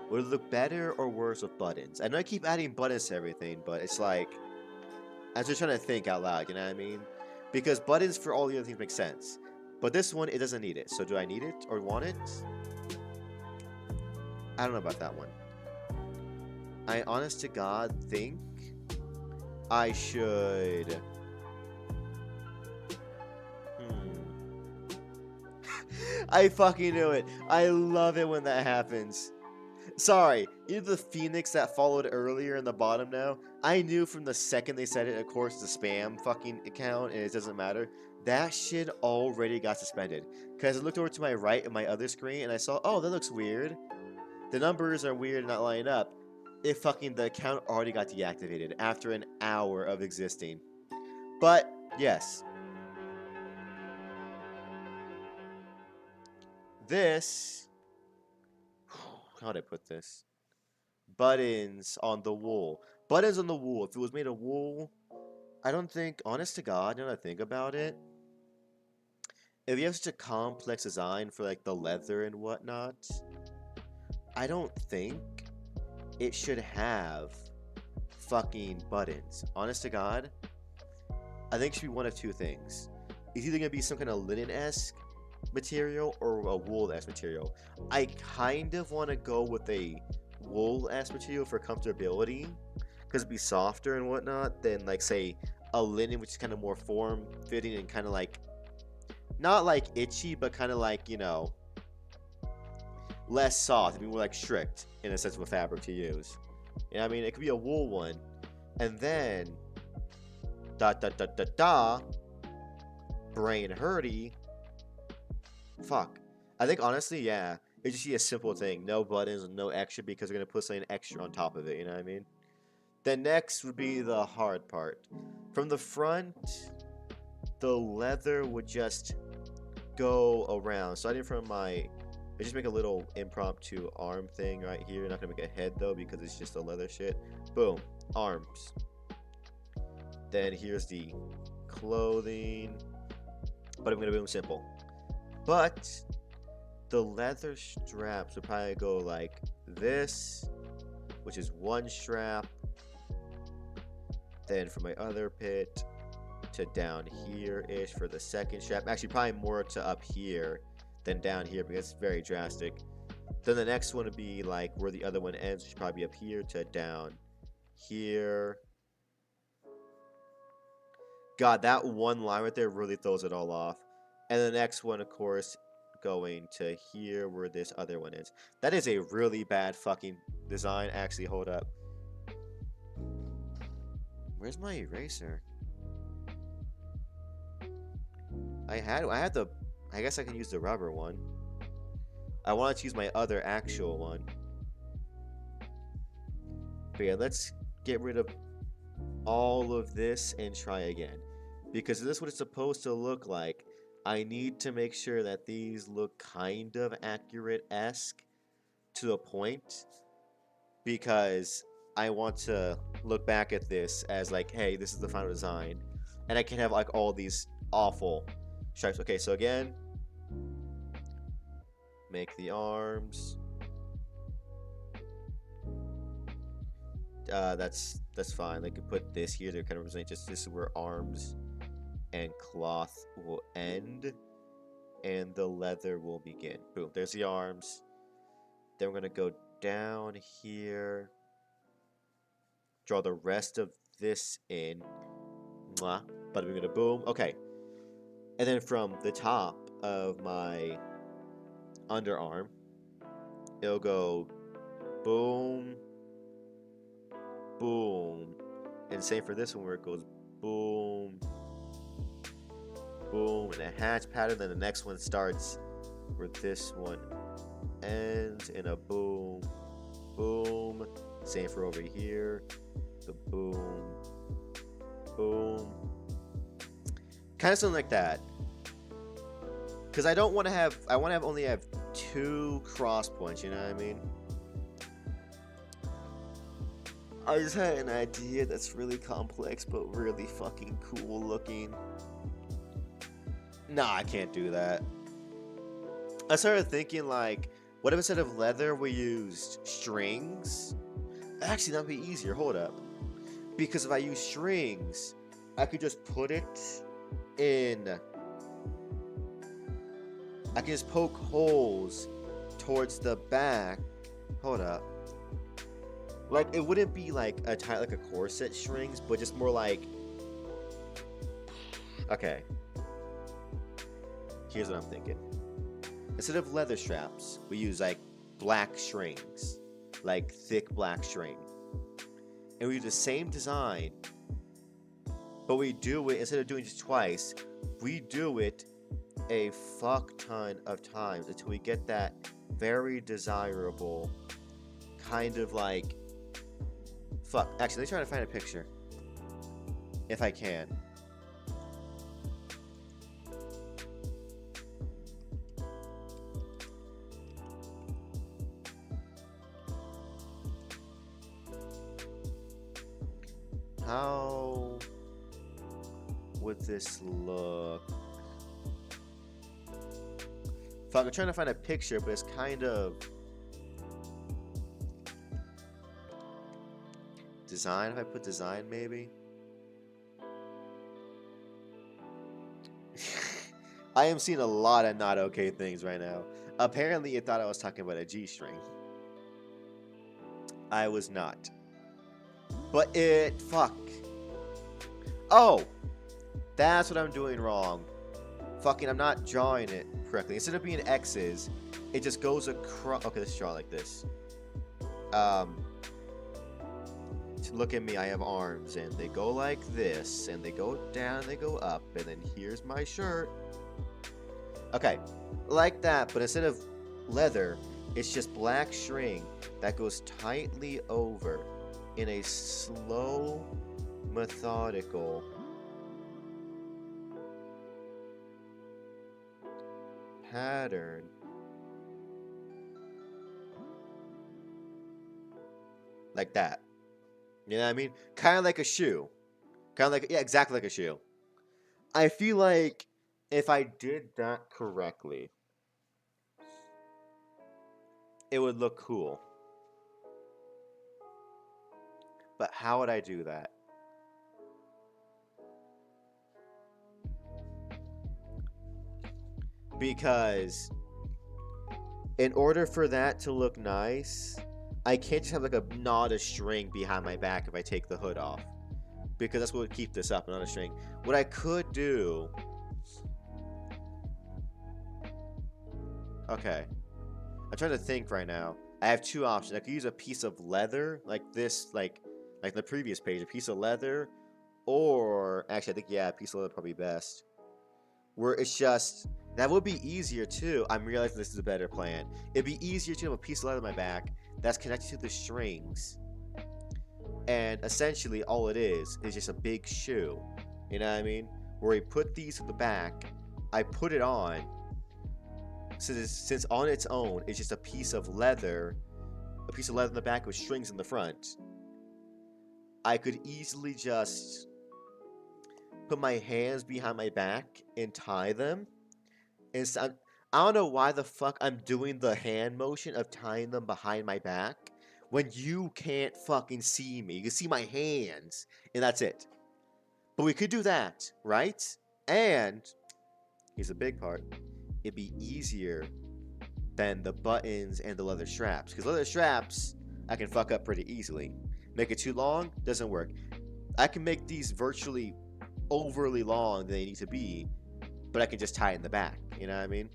would it look better or worse with buttons? I know I keep adding buttons to everything, but it's like, I'm just trying to think out loud, you know what I mean? Because buttons for all the other things make sense. But this one, it doesn't need it. So do I need it or want it? I don't know about that one. I honest to God think I should... I fucking knew it. I love it when that happens. Sorry, you know the phoenix that followed earlier in the bottom now? I knew from the second they said it, of course, it's a spam fucking account, and it doesn't matter. That shit already got suspended. Because I looked over to my right in my other screen, and I saw, oh, that looks weird. The numbers are weird and not lining up. The account already got deactivated after an hour of existing. But, yes. This... How'd I put this? Buttons on the wool. Buttons on the wool. If it was made of wool, I don't think, honest to God, now that I think about it, if you have such a complex design for like the leather and whatnot, I don't think it should have fucking buttons. Honest to God, I think it should be one of two things. It's either going to be some kind of linen-esque material or a wool-esque material. I kind of want to go with a wool-esque material for comfortability, because it'd be softer and whatnot than, like, say, a linen, which is kind of more form-fitting and kind of like, not like itchy, but kind of like, you know, less soft. It'd be more like strict in a sense of a fabric to use. You know what I mean? It could be a wool one, and then brain hurty. Fuck. I think honestly, yeah, it just be a simple thing. No buttons, no extra, because we're gonna put something extra on top of it, you know what I mean? Then next would be the hard part. From the front, the leather would just go around. So I did from I just make a little impromptu arm thing right here. Not gonna make a head though, because it's just a leather shit. Boom. Arms. Then here's the clothing. But I'm gonna do them simple. But the leather straps would probably go like this, which is one strap. Then for my other pit to down here-ish for the second strap. Actually, probably more to up here than down here, because it's very drastic. Then the next one would be like where the other one ends, which should probably be up here to down here. God, that one line right there really throws it all off. And the next one, of course, going to here where this other one is. That is a really bad fucking design. Actually, hold up. Where's my eraser? I guess I can use the rubber one. I wanted to use my other actual one. But yeah, let's get rid of all of this and try again. Because this is what it's supposed to look like. I need to make sure that these look kind of accurate-esque to a point. Because I want to look back at this as like, hey, this is the final design. And I can't have like all these awful stripes. Okay, so again, make the arms. That's fine. They could put this here to kind of represent just this is where arms and cloth will end, and the leather will begin. Boom, there's the arms. Then we're gonna go down here, draw the rest of this in. Mwah. But we're gonna boom. Okay. And then from the top of my underarm, it'll go boom, boom. And same for this one where it goes boom, boom, and a hatch pattern. Then the next one starts where this one ends in a boom, boom. Same for over here. The boom, boom. Kind of something like that. Because I don't want to have, I want to only have 2 cross points, you know what I mean? I just had an idea that's really complex, but really fucking cool looking. Nah, I can't do that. I started thinking, like, what if instead of leather we used strings? Actually, that'd be easier. Hold up. Because if I use strings, I could just put it in. I can just poke holes towards the back. Hold up. Like, it wouldn't be like a tight, like a corset strings, but just more like. Okay. Here's what I'm thinking. Instead of leather straps, we use like black strings, like thick black string. And we do the same design, but we do it, instead of doing it twice, we do it a fuck ton of times until we get that very desirable kind of like. Fuck. Actually, let me try to find a picture. If I can. How would this look? Fuck, I'm trying to find a picture, but it's kind of. Design? If I put design, maybe? I am seeing a lot of not okay things right now. Apparently, it thought I was talking about a G-string. I was not. But it... Fuck. Oh! That's what I'm doing wrong. Fucking, I'm not drawing it correctly. Instead of being X's, it just goes across... Okay, let's draw like this. Look at me, I have arms, and they go like this, and they go down, and they go up, and then here's my shirt. Okay, like that, but instead of leather, it's just black string that goes tightly over in a slow, methodical pattern. Like that. You know what I mean? Kind of like a shoe. Kind of like, yeah, exactly like a shoe. I feel like if I did that correctly, it would look cool. But how would I do that? Because in order for that to look nice, I can't just have like a knot of string behind my back if I take the hood off. Because that's what would keep this up, not a string. What I could do... Okay. I'm trying to think right now. I have 2 options. I could use a piece of leather, like this, like the previous page. A piece of leather, or... Actually, I think, yeah, a piece of leather probably best. Where it's just... That would be easier, too. I'm realizing this is a better plan. It'd be easier to have a piece of leather on my back that's connected to the strings. And essentially, all it is just a big shoe. You know what I mean? Where we put these at the back, I put it on. Since on its own, it's just a piece of leather in the back with strings in the front. I could easily just put my hands behind my back and tie them. And so I don't know why the fuck I'm doing the hand motion of tying them behind my back when you can't fucking see me. You can see my hands, and that's it. But we could do that, right? And here's a big part. It'd be easier than the buttons and the leather straps. Because leather straps, I can fuck up pretty easily. Make it too long, doesn't work. I can make these virtually overly long than they need to be, but I can just tie it in the back. You know what I mean?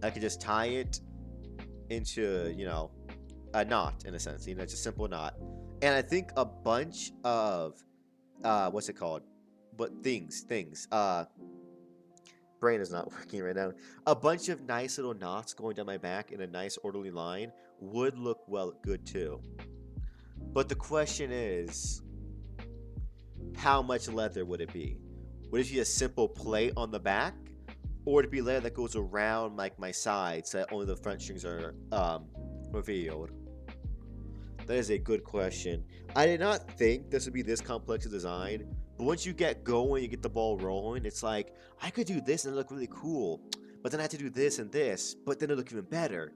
I can just tie it into, you know, a knot, in a sense. You know, it's a simple knot. And I think a bunch of what's it called? But things. Brain is not working right now. A bunch of nice little knots going down my back in a nice orderly line would look well good too. But the question is, how much leather would it be? Would it be a simple plate on the back, or would it be leather that goes around like my sides so that only the front strings are revealed? That is a good question. I did not think this would be this complex a design, but once you get going, you get the ball rolling, it's like, I could do this and it look really cool, but then I have to do this and this, but then it look even better.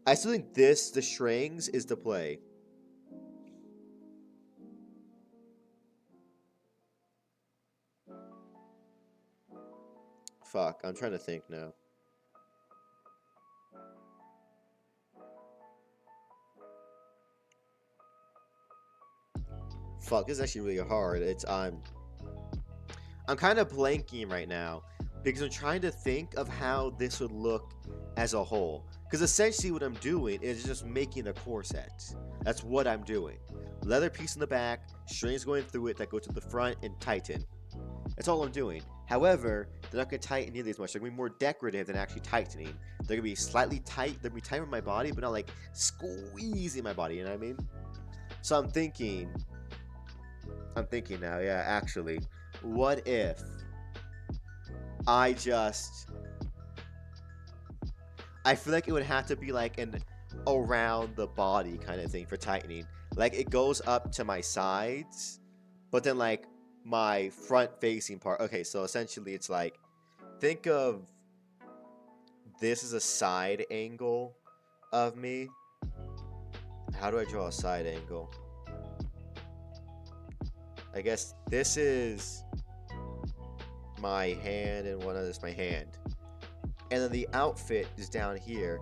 I still think this, the strings, is the play. Fuck, I'm trying to think now. Fuck, this is actually really hard. I'm kind of blanking right now because I'm trying to think of how this would look as a whole. Because essentially what I'm doing is just making a corset. That's what I'm doing. Leather piece in the back, strings going through it that go to the front and tighten. That's all I'm doing. However, they're not going to tighten nearly as much. They're going to be more decorative than actually tightening. They're going to be slightly tight. They're going to be tight on my body, but not like squeezing my body, you know what I mean? So I'm thinking now, yeah, actually, what if I just, I feel like it would have to be like an around the body kind of thing for tightening. Like it goes up to my sides, but then like my front facing part. Okay, so essentially it's like, think of this as a side angle of me. How do I draw a side angle? I guess this is my hand and one of this my hand. And then the outfit is down here.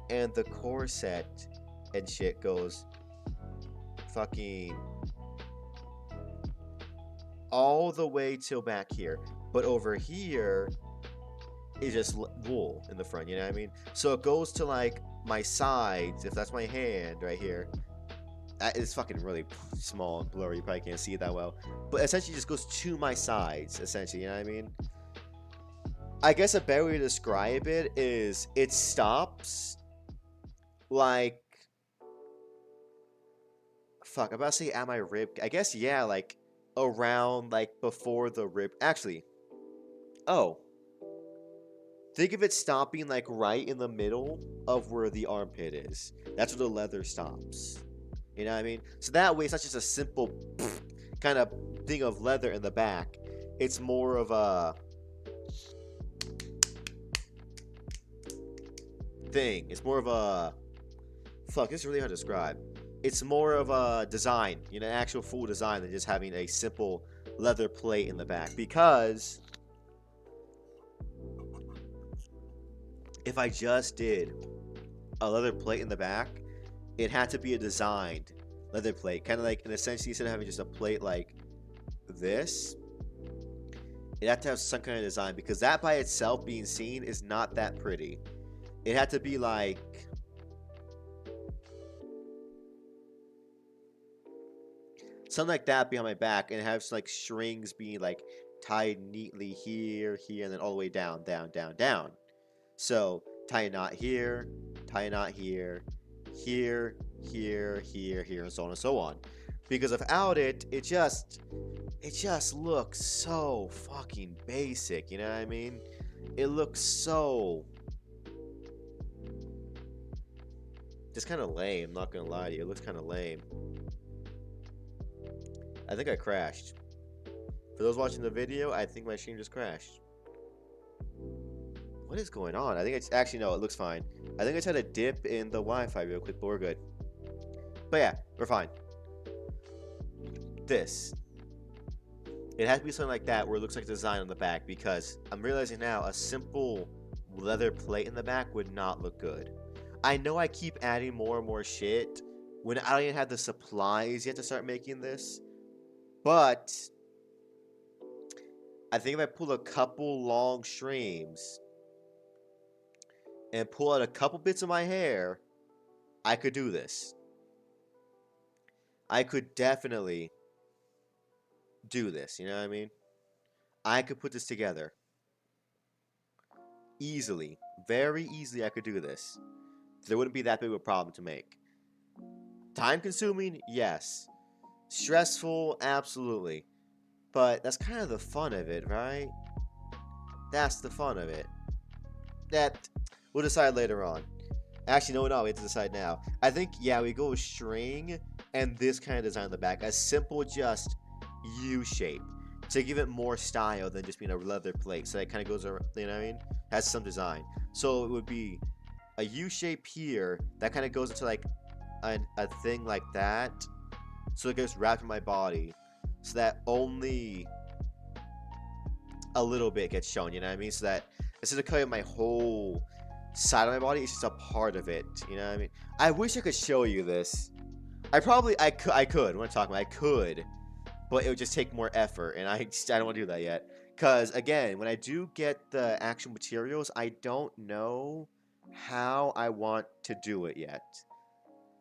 And the corset and shit goes fucking all the way till back here. But over here is just wool in the front, you know what I mean? So it goes to like my sides, if that's my hand right here. It's fucking really small and blurry. You probably can't see it that well. But essentially, it just goes to my sides, essentially. You know what I mean? I guess a better way to describe it is it stops like. Fuck, I'm about to say at my rib. I guess, yeah, like around, like before the rib. Actually, oh. Think of it stopping like right in the middle of where the armpit is. That's where the leather stops. You know what I mean? So that way, it's not just a simple kind of thing of leather in the back. It's more of a thing. It's more of a... Fuck, this is really hard to describe. It's more of a design, you know, an actual full design than just having a simple leather plate in the back. Because if I just did a leather plate in the back, it had to be a designed leather plate. Kind of like, in a sense, instead of having just a plate like this, it had to have some kind of design. Because that by itself being seen is not that pretty. It had to be like... something like that behind my back. And it has like strings being like tied neatly here, here, and then all the way down, down, down, down. So, tie a knot here, tie a knot here, here, here, here, here, and so on and so on. Because without it, it just looks so fucking basic, you know what I mean? It looks so... just kind of lame, I'm not gonna lie to you. It looks kind of lame. I think I crashed. For those watching the video, I think my stream just crashed. What is going on? I think it's actually, no, it looks fine. I think I just had a dip in the Wi-Fi real quick, but we're good. But yeah, we're fine. This. It has to be something like that where it looks like design on the back, because I'm realizing now a simple leather plate in the back would not look good. I know I keep adding more and more shit when I don't even have the supplies yet to start making this, but I think if I pull a couple long streams and pull out a couple bits of my hair, I could do this. I could definitely do this, you know what I mean? I could put this together. Easily. Very easily I could do this. There wouldn't be that big of a problem to make. Time consuming? Yes. Stressful? Absolutely. But that's kind of the fun of it, right? That's the fun of it. That we'll decide later on. Actually, no, we have to decide now. I think, yeah, we go with string and this kind of design on the back. A simple, just U shape to give it more style than just being a leather plate. So that kind of goes around, you know what I mean? Has some design. So it would be a U shape here that kind of goes into like a thing like that. So it gets wrapped in my body. So that only a little bit gets shown, you know what I mean? So that instead of cutting my whole side of my body, it's just a part of it, you know what I mean? I wish I could show you this. I could, when I'm talking about, I could, but it would just take more effort, and I don't want to do that yet. Because, again, when I do get the actual materials, I don't know how I want to do it yet.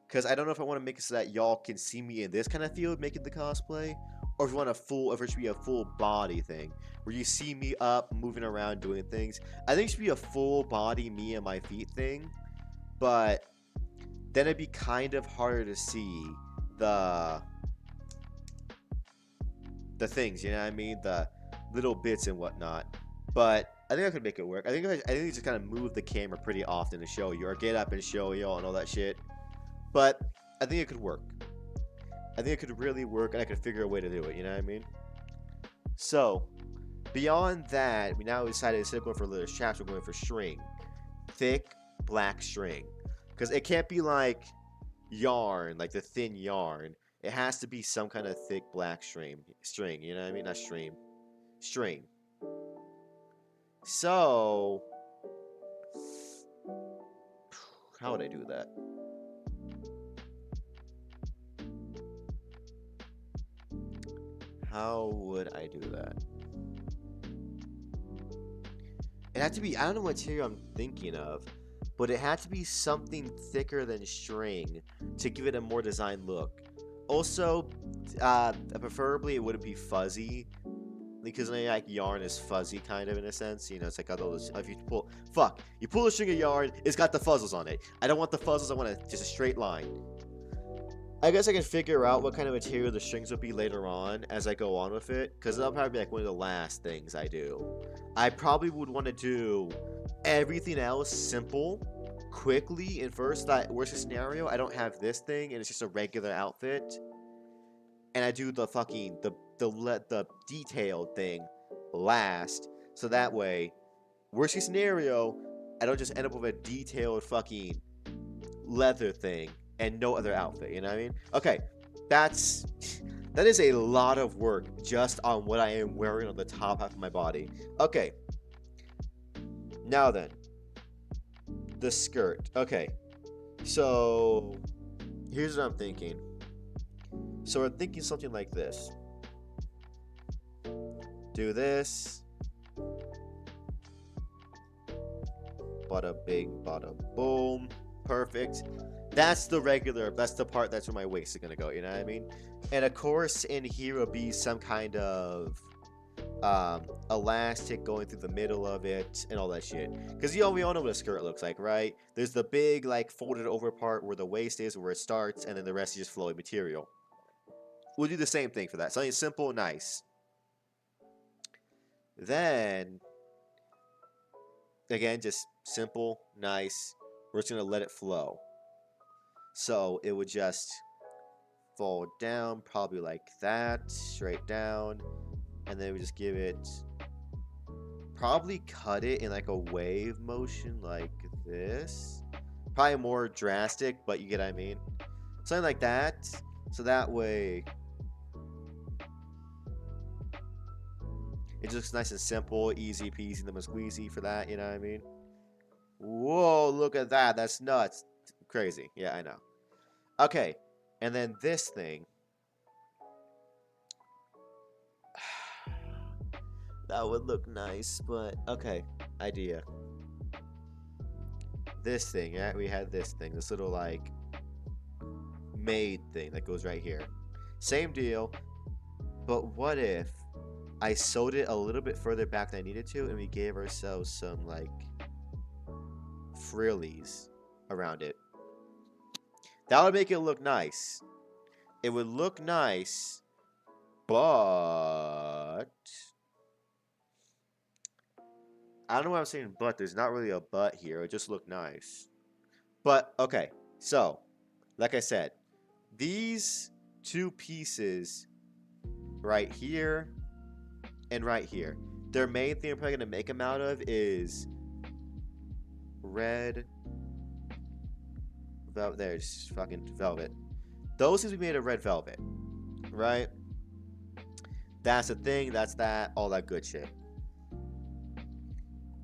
Because I don't know if I want to make it so that y'all can see me in this kind of field making the cosplay, or if you want if it should be a full body thing, where you see me up, moving around, doing things. I think it should be a full body me and my feet thing, but then it'd be kind of harder to see the things, you know what I mean? The little bits and whatnot. But I think I could make it work. I think you just kind of move the camera pretty often to show you, or get up and show you and all that shit. But I think it could work. I think it could really work, and I could figure a way to do it, you know what I mean? So, beyond that, we now decided instead of going for leather straps, we're going for string. Thick, black string. Because it can't be like yarn, like the thin yarn. It has to be some kind of thick black string, you know what I mean? Not stream. String. So, how would I do that? How would I do that? It had to be, I don't know what material I'm thinking of, but it had to be something thicker than string to give it a more designed look. Also, preferably it wouldn't be fuzzy, because like yarn is fuzzy kind of in a sense, you know, it's like all those, if you pull, you pull a string of yarn, it's got the fuzzles on it. I don't want the fuzzles, I want just a straight line. I guess I can figure out what kind of material the strings will be later on as I go on with it, because that'll probably be like one of the last things I do. I probably would want to do everything else simple, quickly, and first, that worst case scenario, I don't have this thing, and it's just a regular outfit, and I do the fucking, the detailed thing last, so that way, worst case scenario, I don't just end up with a detailed fucking leather thing and no other outfit, you know what I mean? Okay, that is a lot of work just on what I am wearing on the top half of my body. Okay, now then, the skirt. Okay, so here's what I'm thinking. So we're thinking something like this. Do this. Bada bing, bada boom. Perfect. That's the part that's where my waist is gonna go, you know what I mean? And of course, in here will be some kind of elastic going through the middle of it and all that shit. Because we all know what a skirt looks like, right? There's the big, like, folded over part where the waist is, where it starts, and then the rest is just flowing material. We'll do the same thing for that. Something simple, nice. Then, again, just simple, nice. We're just gonna let it flow. So it would just fall down, probably like that, straight down, and then we just give it, probably cut it in like a wave motion like this. Probably more drastic, but you get what I mean. Something like that, so that way it just looks nice and simple, easy peasy, lemon squeezy for that, you know what I mean? Whoa, look at that, that's nuts. Crazy. Yeah, I know. Okay, and then this thing. That would look nice, but okay. Idea. This thing, yeah, we had this thing. This little, like, maid thing that goes right here. Same deal. But what if I sewed it a little bit further back than I needed to, and we gave ourselves some, like, frillies around it? That would make it look nice. It would look nice, but... I don't know why I'm saying but. There's not really a but here. It would just look nice. But, okay. So, like I said, these two pieces right here and right here, their main thing I'm probably going to make them out of is red velvet. There's fucking velvet. Those things we made of red velvet, right? That's the thing. That's that. All that good shit.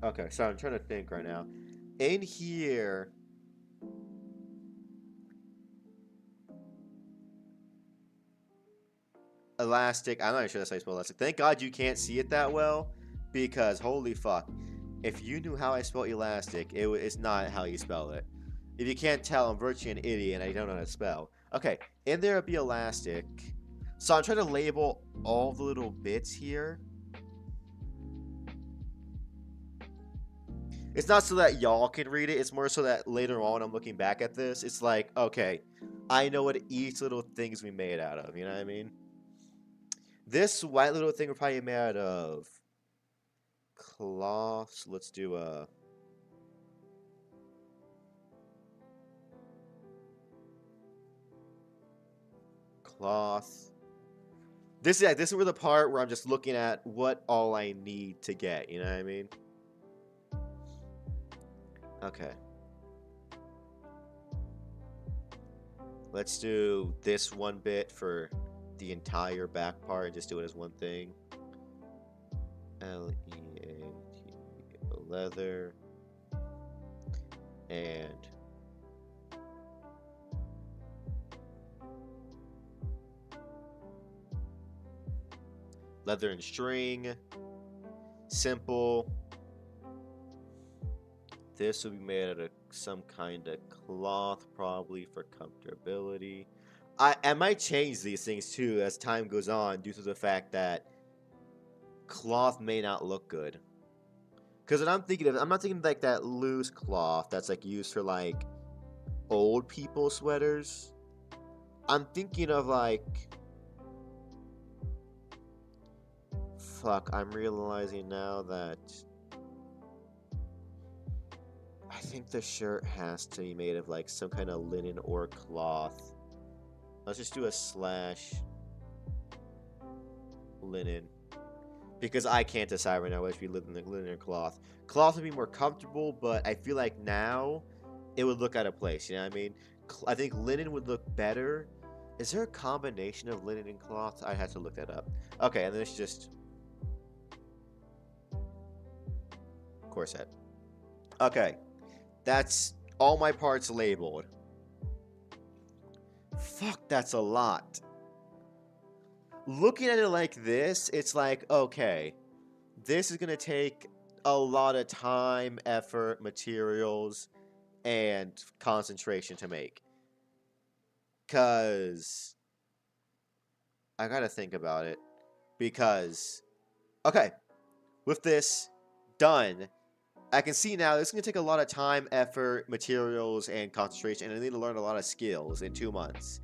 Okay, so I'm trying to think right now. In here, elastic. I'm not even sure that's how you spell elastic. Thank God you can't see it that well, because holy fuck, if you knew how I spell elastic, it's not how you spell it. If you can't tell, I'm virtually an idiot and I don't know how to spell. Okay, in there would be elastic. So I'm trying to label all the little bits here. It's not so that y'all can read it. It's more so that later on I'm looking back at this. It's like, okay, I know what each little thing's we made out of. You know what I mean? This white little thing we're probably made out of cloth. So let's do a... cloth. This is where the part where I'm just looking at what all I need to get. You know what I mean? Okay. Let's do this one bit for the entire back part and just do it as one thing. L-E-A-T, leather, and leather and string, simple. This will be made out of some kind of cloth, probably for comfortability. I might change these things too as time goes on, due to the fact that cloth may not look good. Because what I'm thinking of, I'm not thinking like that loose cloth that's like used for like old people sweaters. I'm thinking of like, fuck, I'm realizing now that I think the shirt has to be made of like some kind of linen or cloth. Let's just do a slash linen. Because I can't decide right now whether it should be linen or cloth. Cloth would be more comfortable, but I feel like now it would look out of place. You know what I mean? I think linen would look better. Is there a combination of linen and cloth? I had to look that up. Okay, and then it's just corset. Okay, that's all my parts labeled. Fuck, that's a lot. Looking at it like this, it's like, okay, this is going to take a lot of time, effort, materials, and concentration to make. Because I got to think about it. Because, okay, with this done, I can see now this is going to take a lot of time, effort, materials, and concentration, and I need to learn a lot of skills in 2 months.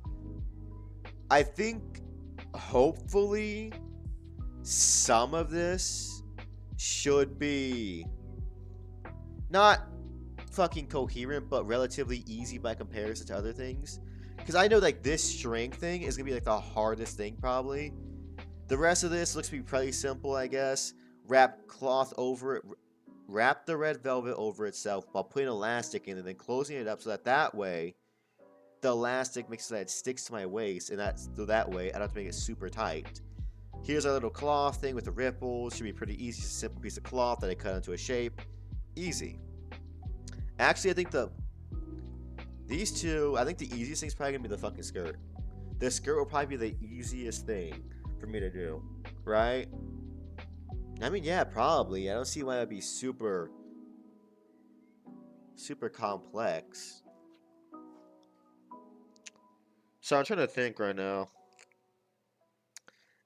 I think, hopefully, some of this should be not fucking coherent, but relatively easy by comparison to other things. Because I know, like, this string thing is going to be, like, the hardest thing, probably. The rest of this looks to be pretty simple, I guess. Wrap cloth over it. Wrap the red velvet over itself while putting elastic in it and then closing it up so that way the elastic makes it so that it sticks to my waist, and that way I don't have to make it super tight. Here's our little cloth thing with the ripples. Should be pretty easy. Just a simple piece of cloth that I cut into a shape. Easy. Actually, I think these two, I think the easiest thing is probably going to be the fucking skirt. The skirt will probably be the easiest thing for me to do. Right? I mean, yeah, probably. I don't see why it would be super complex. So I'm trying to think right now.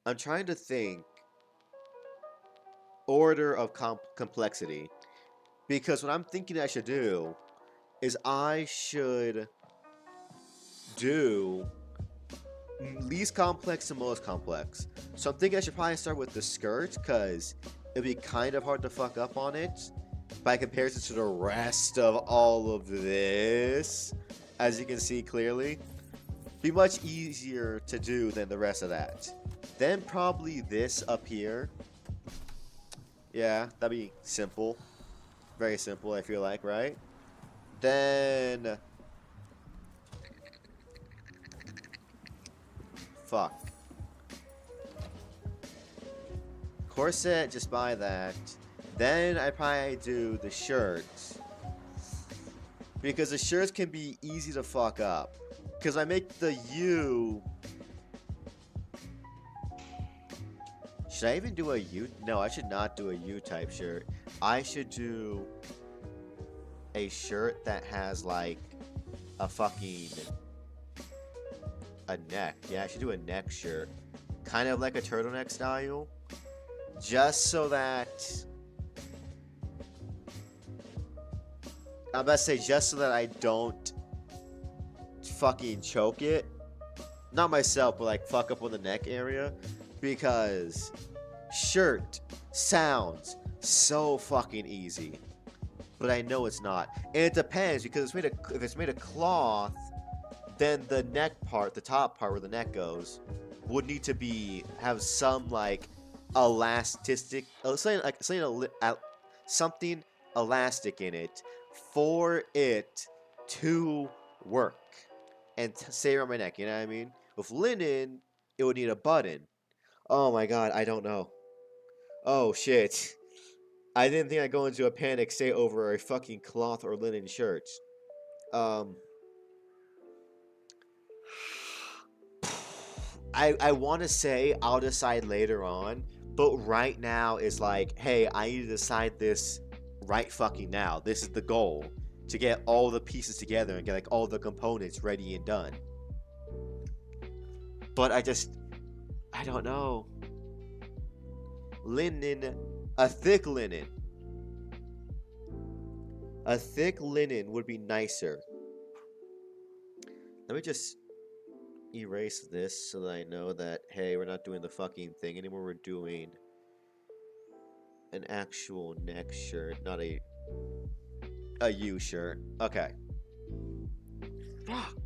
I'm trying to think order of complexity. Because what I'm thinking I should do is I should do least complex to most complex. So I'm thinking I should probably start with the skirt, because it'd be kind of hard to fuck up on it by comparison to the rest of all of this. As you can see clearly, be much easier to do than the rest of that. Then probably this up here. Yeah, that'd be simple. Very simple, I feel like, right? Then... Fuck. Corset, just buy that. Then I probably do the shirts. Because the shirts can be easy to fuck up. Because I make the U... Should I even do a U? No, I should not do a U-type shirt. I should do a shirt that has, like, a fucking... a neck. Yeah, I should do a neck shirt. Kind of like a turtleneck style. Just so that... I'm about to say, just so that I don't fucking choke it. Not myself, but like fuck up on the neck area. Because shirt sounds so fucking easy. But I know it's not. And it depends, because if it's made of cloth, then the neck part, the top part where the neck goes, would need to have some like elastic, something elastic in it for it to work and stay around my neck. You know what I mean? With linen, it would need a button. Oh my god, I don't know. Oh shit. I didn't think I'd go into a panic state over a fucking cloth or linen shirt. I want to say I'll decide later on, but right now is like, hey, I need to decide this right fucking now. This is the goal, to get all the pieces together and get like all the components ready and done. But I don't know. Linen, a thick linen. A thick linen would be nicer. Let me just erase this so that I know that, hey, we're not doing the fucking thing anymore. We're doing an actual neck shirt, not a U shirt. Okay. Fuck.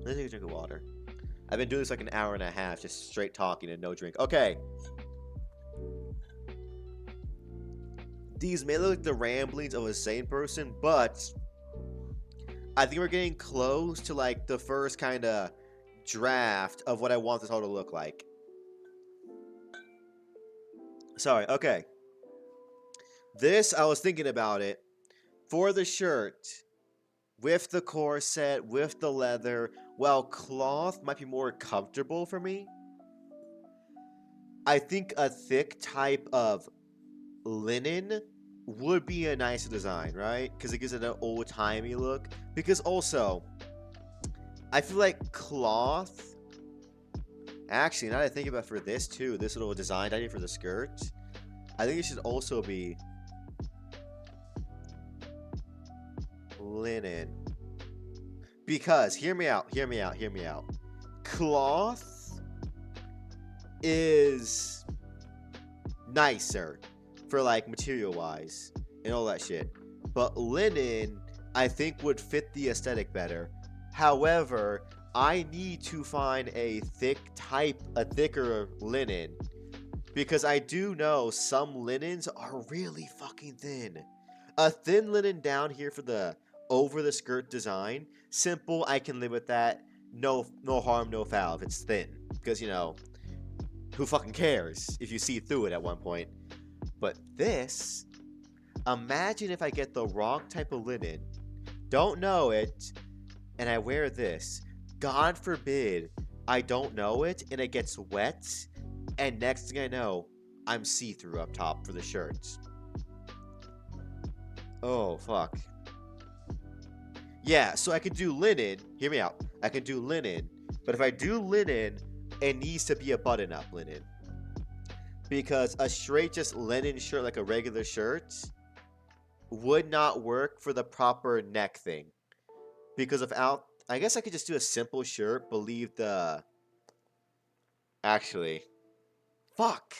Let's take a drink of water. I've been doing this like an hour and a half, just straight talking and no drink. Okay. These may look like the ramblings of a sane person, but I think we're getting close to like the first kind of draft of what I want this all to look like. Sorry, okay. This, I was thinking about it. For the shirt, with the corset, with the leather, well, cloth might be more comfortable for me. I think a thick type of linen would be a nicer design, right? Because it gives it an old-timey look. Because also, I feel like cloth... Actually, now that I think about it, for this too, this little design idea for the skirt, I think it should also be linen. Because, hear me out. Cloth is nicer for like material wise and all that shit, but linen I think would fit the aesthetic better. However, I need to find a thicker linen, because I do know some linens are really fucking thin. A thin linen down here for the over the skirt design, simple, I can live with that. No harm, no foul if it's thin, because you know, who fucking cares if you see through it at one point. But this, imagine if I get the wrong type of linen, don't know it, and I wear this. God forbid I don't know it and it gets wet, and next thing I know, I'm see-through up top for the shirts. Oh, fuck. Yeah, so I could do linen. Hear me out. I could do linen. But if I do linen, it needs to be a button-up linen. Because a straight just linen shirt like a regular shirt would not work for the proper neck thing. Because without, I guess I could just do a simple shirt, actually, fuck.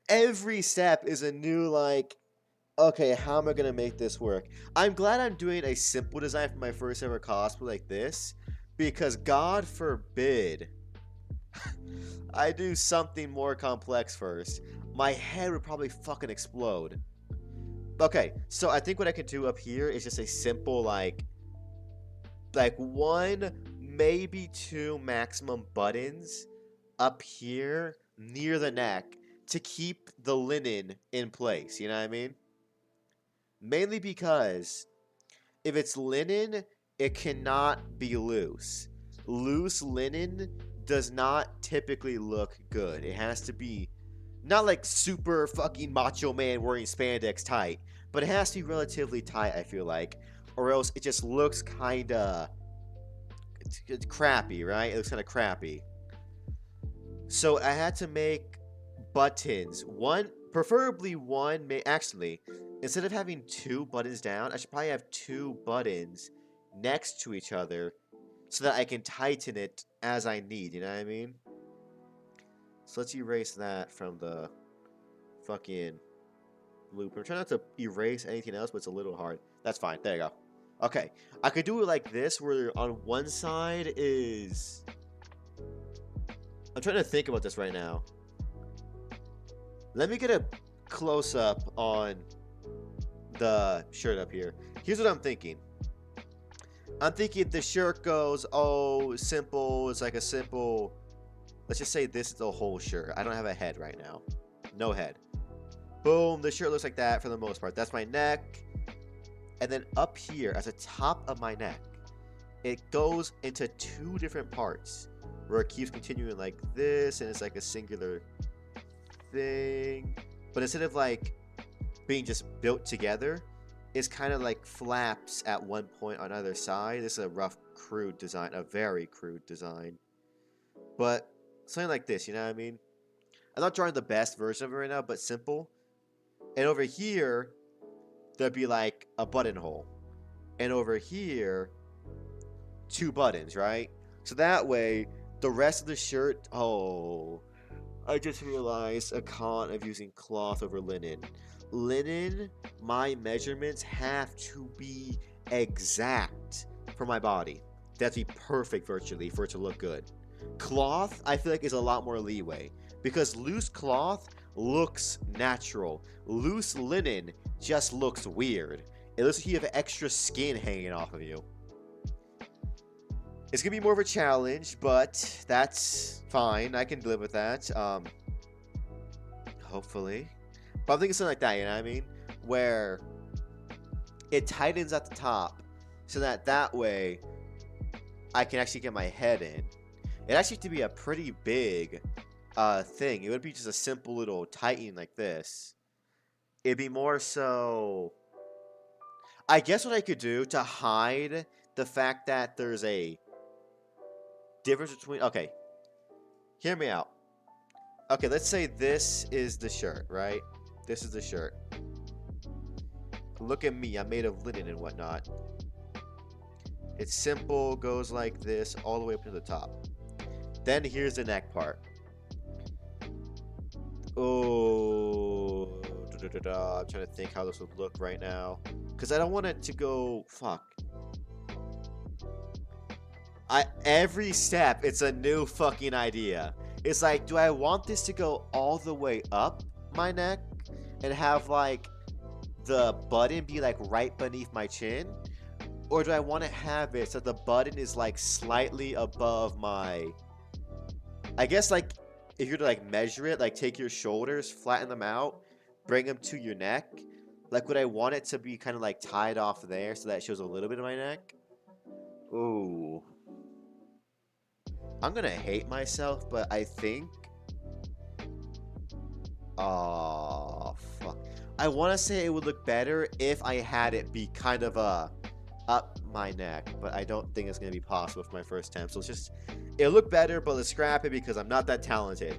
Every step is a new, like, okay, how am I gonna make this work? I'm glad I'm doing a simple design for my first ever cosplay like this, because God forbid I do something more complex first. My head would probably fucking explode. Okay, so I think what I could do up here is just a simple, like one, maybe two maximum buttons up here near the neck to keep the linen in place, you know what I mean? Mainly because if it's linen, it cannot be loose. Loose linen does not typically look good. It has to be not like super fucking macho man wearing spandex tight, but it has to be relatively tight, I feel like, or else it just looks kinda crappy, right? It looks kinda crappy. So I had to make buttons. One, preferably one, actually, instead of having two buttons down, I should probably have two buttons next to each other so that I can tighten it as I need, you know what I mean? So let's erase that from the fucking loop. I'm trying not to erase anything else, but it's a little hard. That's fine. There you go. Okay. I could do it like this, where on one side is... I'm trying to think about this right now. Let me get a close-up on the shirt up here. Here's what I'm thinking. I'm thinking the shirt goes, oh, simple. It's like a simple... Let's just say this is the whole shirt. I don't have a head right now. No head. Boom. The shirt looks like that for the most part. That's my neck. And then up here, at the top of my neck, it goes into two different parts, where it keeps continuing like this, and it's like a singular thing. But instead of like being just built together, it's kind of like flaps at one point on either side. This is a rough, crude design, a very crude design. But something like this, you know what I mean? I'm not drawing the best version of it right now, but simple. And over here, there'd be like a buttonhole. And over here, two buttons, right? So that way, the rest of the shirt... Oh, I just realized a con of using cloth over linen. Linen, my measurements have to be exact for my body. They have to be perfect virtually for it to look good. Cloth, I feel like, is a lot more leeway, because loose cloth looks natural. Loose linen just looks weird. It looks like you have extra skin hanging off of you. It's gonna be more of a challenge, but that's fine. I can live with that. Hopefully. But I'm thinking something like that, you know what I mean? Where it tightens at the top, so that way I can actually get my head in. It actually have to be a pretty big thing. It would be just a simple little tighten like this. It'd be more so... I guess what I could do to hide the fact that there's a difference between... Okay. Hear me out. Okay, let's say this is the shirt, right? This is the shirt. Look at me. I'm made of linen and whatnot. It's simple. Goes like this all the way up to the top. Then here's the neck part. Oh, I'm trying to think how this would look right now, because I don't want it to go. Fuck. Every step, it's a new fucking idea. It's like, do I want this to go all the way up my neck and have like the button be like right beneath my chin, or do I want to have it so the button is like slightly above my... I guess, like, if you're to, like, measure it, like, take your shoulders, flatten them out, bring them to your neck. Like, would I want it to be kind of, like, tied off there so that it shows a little bit of my neck? Ooh. I'm gonna hate myself, but I think... Oh, fuck. I want to say it would look better if I had it be kind of a up my neck, but I don't think it's going to be possible for my first attempt. So it'll look better, but let's scrap it because I'm not that talented.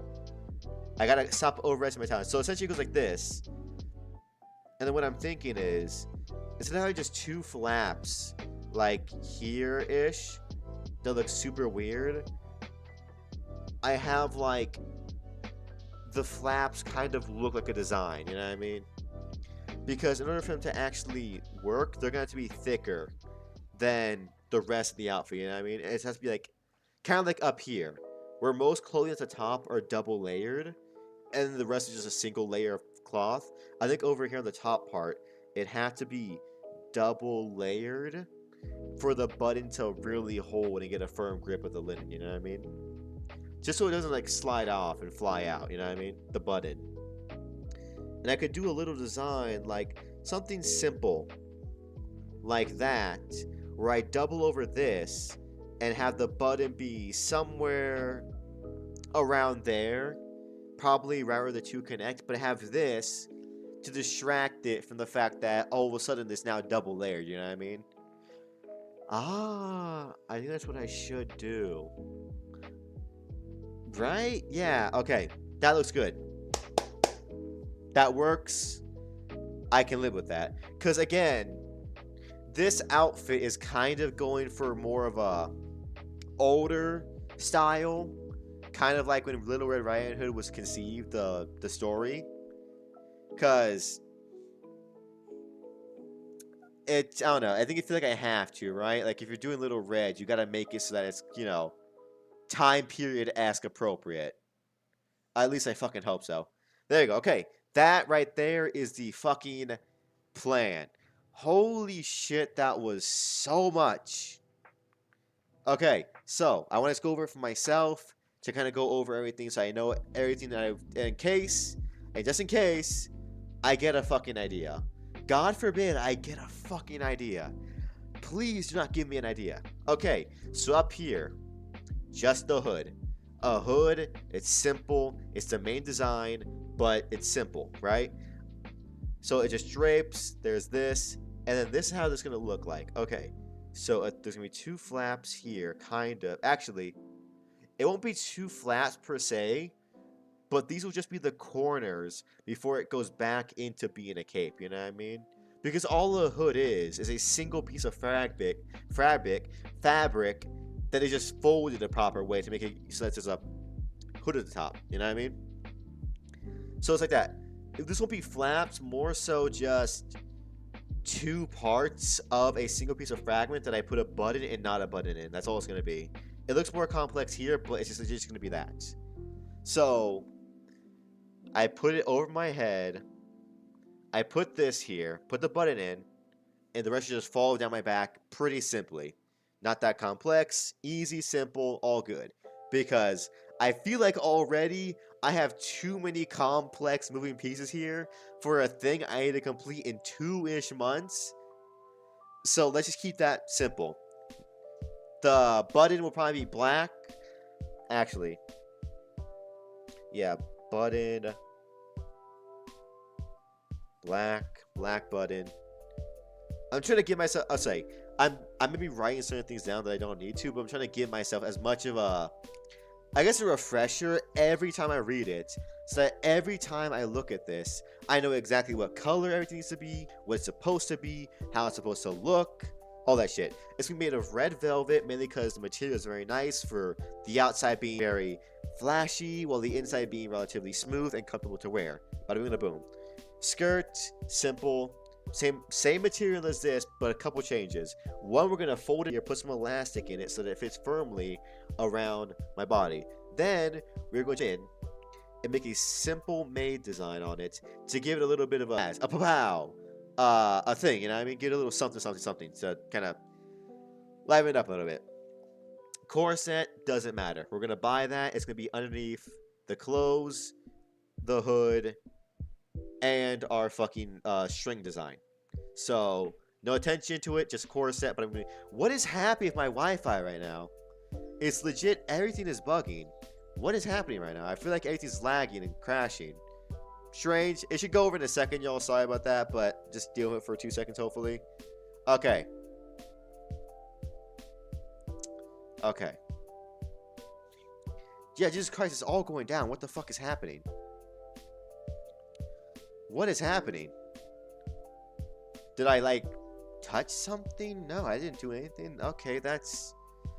I gotta stop overestimating my talent. So essentially it goes like this. And then what I'm thinking is, instead of having just 2 flaps, like here-ish, that looks super weird, I have like the flaps kind of look like a design, you know what I mean? Because in order for them to actually work, they're going to have to be thicker than the rest of the outfit, you know what I mean? It has to be like, kind of like up here, where most clothing at the top are double layered, and the rest is just a single layer of cloth. I think over here on the top part, it had to be double layered for the button to really hold and get a firm grip of the linen, you know what I mean? Just so it doesn't like slide off and fly out, you know what I mean? The button. And I could do a little design like something simple like that, where I double over this and have the button be somewhere around there, probably right where the 2 connect, but have this to distract it from the fact that all of a sudden it's now double layered, you know what I mean? I think that's what I should do. Right? Yeah, okay. That looks good. That works. I can live with that. Because again, this outfit is kind of going for more of a older style. Kind of like when Little Red Riding Hood was conceived, the story. Because I don't know. I think I feel like I have to, right? Like if you're doing Little Red, you gotta make it so that it's, you know, time period-esque appropriate. At least I fucking hope so. There you go. Okay. That right there is the fucking plan. Holy shit, that was so much. Okay, so I want to go over it for myself to kind of go over everything so I know everything that just in case, I get a fucking idea. God forbid I get a fucking idea. Please do not give me an idea. Okay, so up here, just the hood. A hood, it's simple, it's the main design, but it's simple, right? So it just drapes, there's this, and then this is how this is going to look like. Okay, so there's going to be 2 flaps here, kind of. Actually, it won't be 2 flaps per se, but these will just be the corners before it goes back into being a cape, you know what I mean? Because all the hood is a single piece of fabric that is just folded the proper way to make it so that there's a hood at the top, you know what I mean? So it's like that. This won't be flaps, more so just 2 parts of a single piece of fragment that I put a button and not a button in. That's all it's going to be. It looks more complex here, but it's just going to be that. So I put it over my head. I put this here, put the button in, and the rest should just fall down my back pretty simply. Not that complex, easy, simple, all good. Because I feel like already I have too many complex moving pieces here for a thing I need to complete in 2-ish months. So let's just keep that simple. The button will probably be black. Actually, yeah, button, black button. I'm trying to give myself, I'll say, I may be writing certain things down that I don't need to, but I'm trying to give myself as much of a, I guess, a refresher every time I read it, so that every time I look at this, I know exactly what color everything needs to be, what it's supposed to be, how it's supposed to look, all that shit. It's going to be made of red velvet, mainly because the material is very nice for the outside being very flashy, while the inside being relatively smooth and comfortable to wear. Bada bing, boom. Skirt, simple. Same material as this, but a couple changes. One, we're going to fold it here, put some elastic in it so that it fits firmly around my body. Then, we're going to and make a simple made design on it to give it a little bit of a thing, you know what I mean? Get a little something to kind of liven it up a little bit. Corset, doesn't matter. We're going to buy that. It's going to be underneath the clothes, the hood, and our fucking string design. So no attention to it, just corset. But what is happening with my Wi-Fi right now? It's legit, everything is bugging. What is happening right now? I feel like everything's lagging and crashing. Strange. It should go over in a second, y'all. Sorry about that, but just deal with it for 2 seconds, hopefully. Okay. Okay. Yeah, Jesus Christ, it's all going down. What the fuck is happening? What is happening? Did I, like, touch something? No, I didn't do anything. Okay, that's...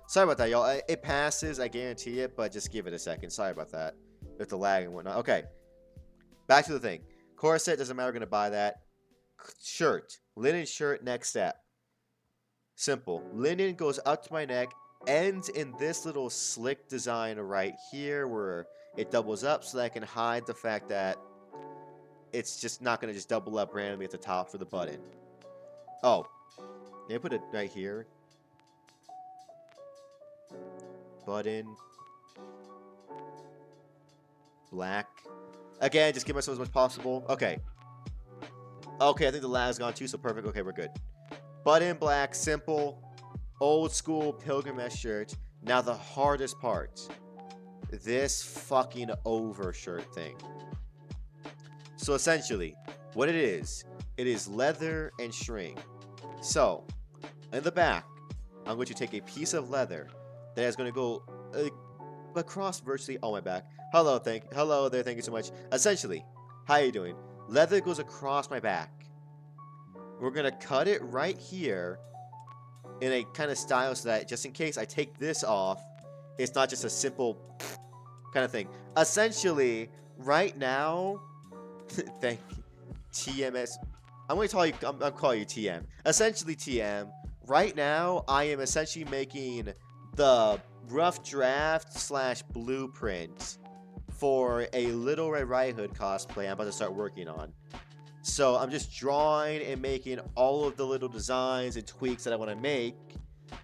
Sorry about that, y'all. It passes, I guarantee it, but just give it a second. Sorry about that. With the lag and whatnot. Okay. Back to the thing. Corset, doesn't matter, we're going to buy that. Shirt. Linen shirt, next step. Simple. Linen goes up to my neck, ends in this little slick design right here where it doubles up so that I can hide the fact that it's just not going to just double up randomly at the top for the button. Oh. Can I put it right here? Button. Black. Again, just give myself as much possible. Okay. Okay, I think the lag's gone too, so perfect. Okay, we're good. Button black, simple, old school pilgrim mesh shirt. Now the hardest part. This fucking over shirt thing. So essentially, what it is leather and string. So, in the back, I'm going to take a piece of leather that is going to go across virtually all my back. Hello there, thank you so much. Essentially, how you doing? Leather goes across my back. We're going to cut it right here in a kind of style so that just in case I take this off, it's not just a simple kind of thing. Essentially, right now, thank you, TMS. I'm going to call you, I'm calling you TM. Essentially, TM, right now, I am essentially making the rough draft / blueprint for a Little Red Riding Hood cosplay I'm about to start working on. So I'm just drawing and making all of the little designs and tweaks that I want to make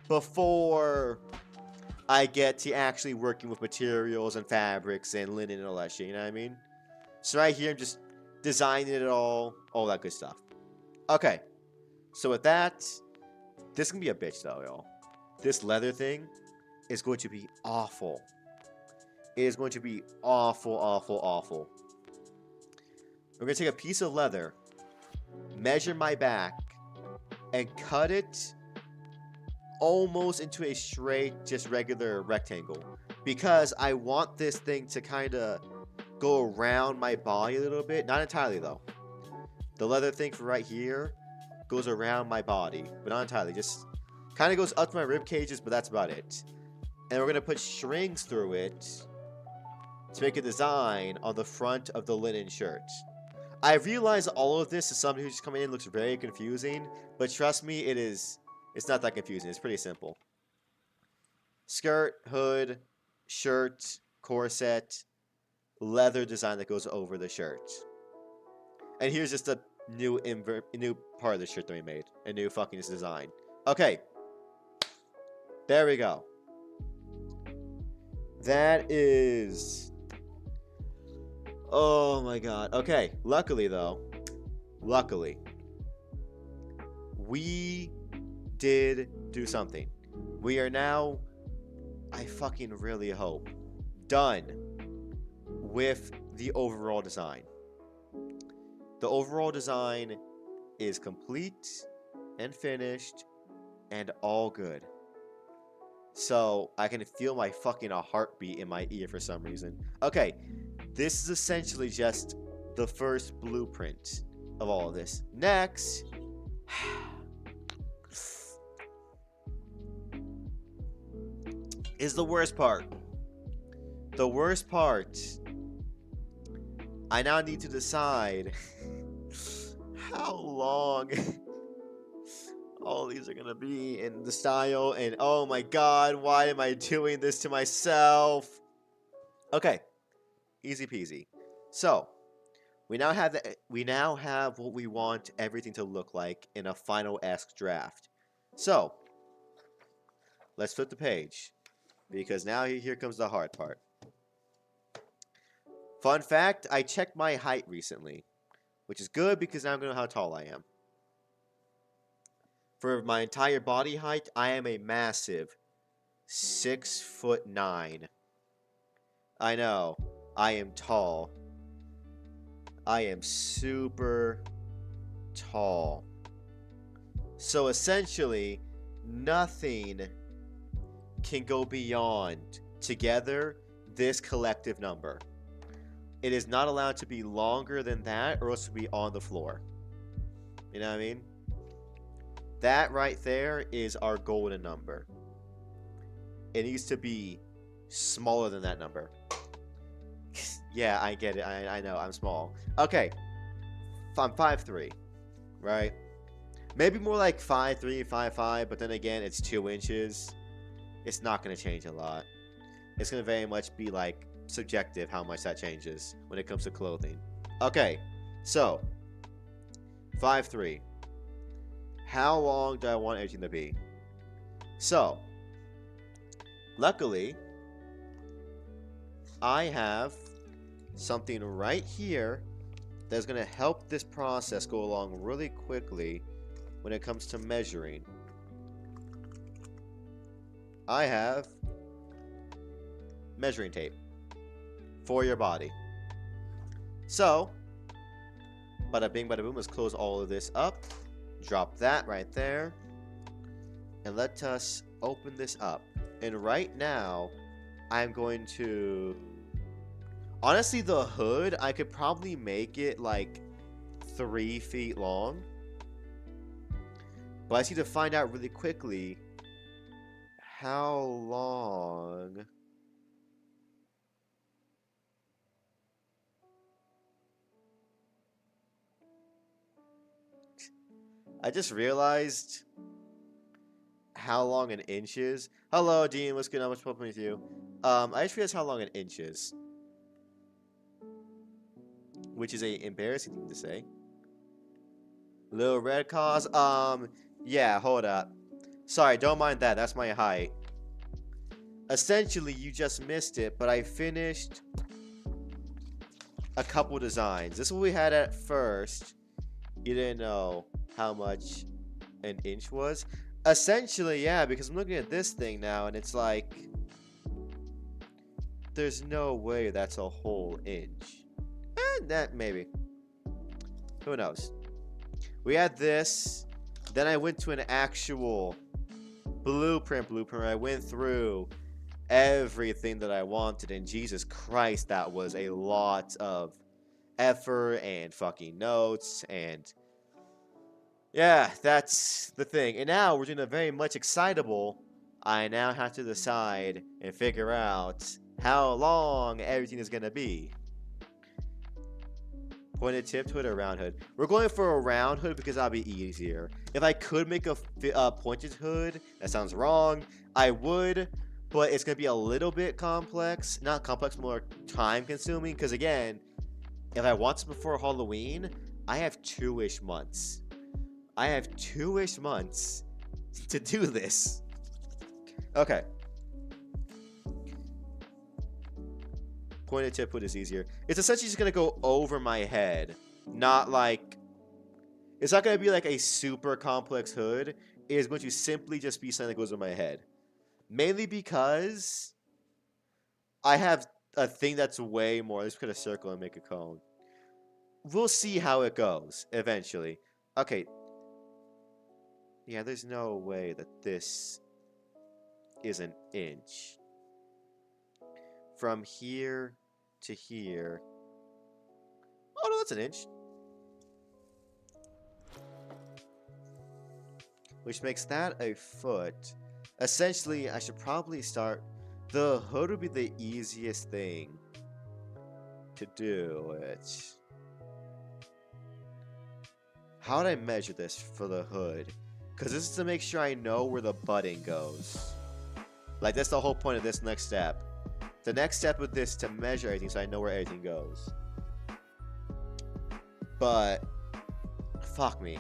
before I get to actually working with materials and fabrics and linen and all that shit, you know what I mean? So right here, I'm just designing it all that good stuff. Okay, so with that, this can be a bitch though, y'all. This leather thing is going to be awful. It is going to be awful, awful, awful. We're going to take a piece of leather, measure my back, and cut it almost into a straight, just regular rectangle. Because I want this thing to kind of go around my body a little bit. Not entirely, though. The leather thing for right here goes around my body, but not entirely. Just kind of goes up to my rib cages, but that's about it. And we're going to put strings through it to make a design on the front of the linen shirt. I realize all of this to somebody who's just coming in looks very confusing, but trust me, it's not that confusing. It's pretty simple. Skirt, hood, shirt, corset, leather design that goes over the shirt. And here's just a new part of the shirt that we made. A new fucking design. Okay. There we go. That is... Oh my god. Okay. Luckily, though. Luckily. We did do something. We are now, I fucking really hope, done with the overall design. The overall design is complete and finished and all good. So I can feel my fucking heartbeat in my ear for some reason. Okay, this is essentially just the first blueprint of all of this. Next, is the worst part. The worst part, I now need to decide how long all these are gonna be in the style, and oh my god, why am I doing this to myself? Okay, easy peasy. So we now have what we want everything to look like in a final-esque draft. So let's flip the page, because now here comes the hard part. Fun fact, I checked my height recently, which is good because now I'm going to know how tall I am. For my entire body height, I am a massive 6'9". I know, I am tall. I am super tall. So essentially, nothing can go beyond, together, this collective number. It is not allowed to be longer than that, or else it'll be on the floor. You know what I mean? That right there is our golden number. It needs to be smaller than that number. Yeah, I get it. I know, I'm small. Okay. I'm 5'3", right? Maybe more like 5'3", 5'5", but then again, it's 2 inches. It's not going to change a lot. It's going to very much be, like, subjective how much that changes when it comes to clothing. Okay, so, 5'3". How long do I want everything to be? So, luckily, I have something right here that's going to help this process go along really quickly when it comes to measuring. I have measuring tape for your body. So, bada bing, bada boom, let's close all of this up. Drop that right there. And let us open this up. And right now, I'm going to... Honestly, the hood, I could probably make it like 3 feet long. But I just need to find out really quickly how long... I just realized how long an inch is. Hello, Dean. What's good? How much fun with you? I just realized how long an inch is. Which is a embarrassing thing to say. Little red cause. Yeah, hold up. Sorry, don't mind that. That's my height. Essentially, you just missed it, but I finished a couple designs. This is what we had at first. You didn't know how much an inch was. Essentially, yeah, because I'm looking at this thing now, and it's like... There's no way that's a whole inch. That maybe. Who knows? We had this. Then I went to an actual blueprint. I went through everything that I wanted, and Jesus Christ, that was a lot of effort and fucking notes, and yeah, that's the thing. And now we're doing a very much excitable. I now have to decide and figure out how long everything is gonna be. Pointed tip hood or round hood? We're going for a round hood because that'll be easier. If I could make a pointed hood, that sounds wrong, I would, but it's going to be a little bit complex. Not complex, more time consuming, because again, if I want it before Halloween, I have 2-ish months. I have 2-ish months to do this. Okay. Pointed tip hood is easier. It's essentially just going to go over my head. Not like... It's not going to be like a super complex hood. It is going to simply just be something that goes over my head. Mainly because I have a thing that's way more... Let's put a circle and make a cone. We'll see how it goes eventually. Okay. Yeah, there's no way that this is an inch. From here to here. Oh, no, that's an inch. Which makes that a foot. Essentially, I should probably start... The hood would be the easiest thing to do it. How would I measure this for the hood? Because this is to make sure I know where the button goes. Like, that's the whole point of this next step. The next step with this is to measure everything so I know where everything goes. But, fuck me.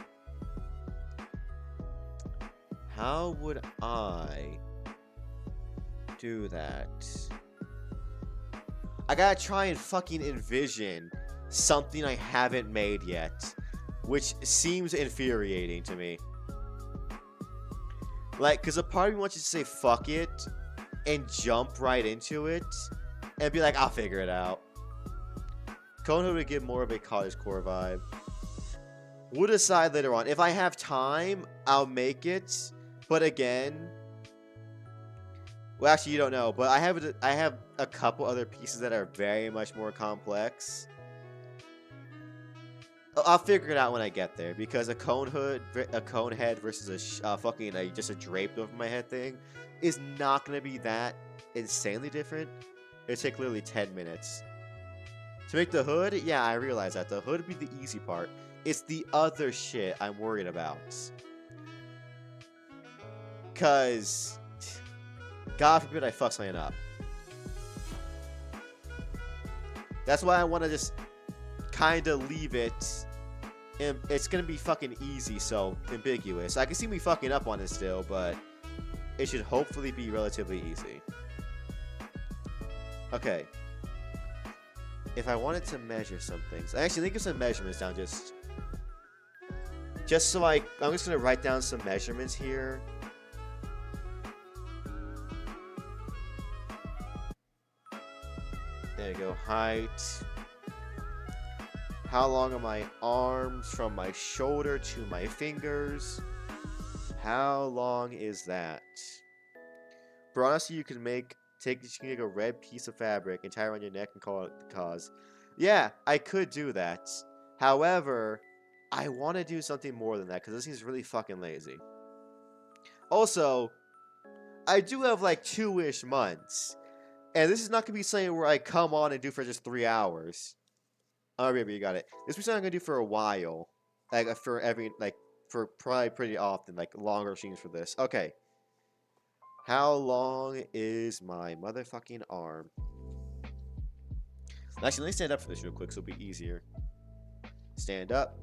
How would I do that? I gotta try and fucking envision something I haven't made yet. Which seems infuriating to me. Like, because a part of me wants you to say fuck it and jump right into it and be like, I'll figure it out. Cone hood would give more of a cottagecore vibe. We'll decide later on. If I have time, I'll make it. But again, Well, actually, you don't know, but I have a couple other pieces that are very much more complex. I'll figure it out when I get there, because a cone head versus fucking just a draped over my head thing is not gonna be that insanely different. It'll take literally 10 minutes. To make the hood, yeah, I realize that. The hood would be the easy part. It's the other shit I'm worried about. Cause, God forbid I fuck something up. That's why I want to just kind of leave it. It's gonna be fucking easy, so ambiguous. I can see me fucking up on it still, but it should hopefully be relatively easy. Okay. If I wanted to measure some things, actually, let me get some measurements down. Just so I'm just gonna write down some measurements here. There you go. Height. How long are my arms from my shoulder to my fingers? How long is that? For honestly, you can take a red piece of fabric and tie it around your neck and call it the cause. Yeah, I could do that. However, I want to do something more than that because this seems really fucking lazy. Also, I do have like 2-ish months. And this is not going to be something where I come on and do for just 3 hours. Oh, baby, you got it. This is something I'm going to do for a while. For probably pretty often. Like, longer streams for this. Okay. How long is my motherfucking arm? Actually, let me stand up for this real quick so it'll be easier. Stand up.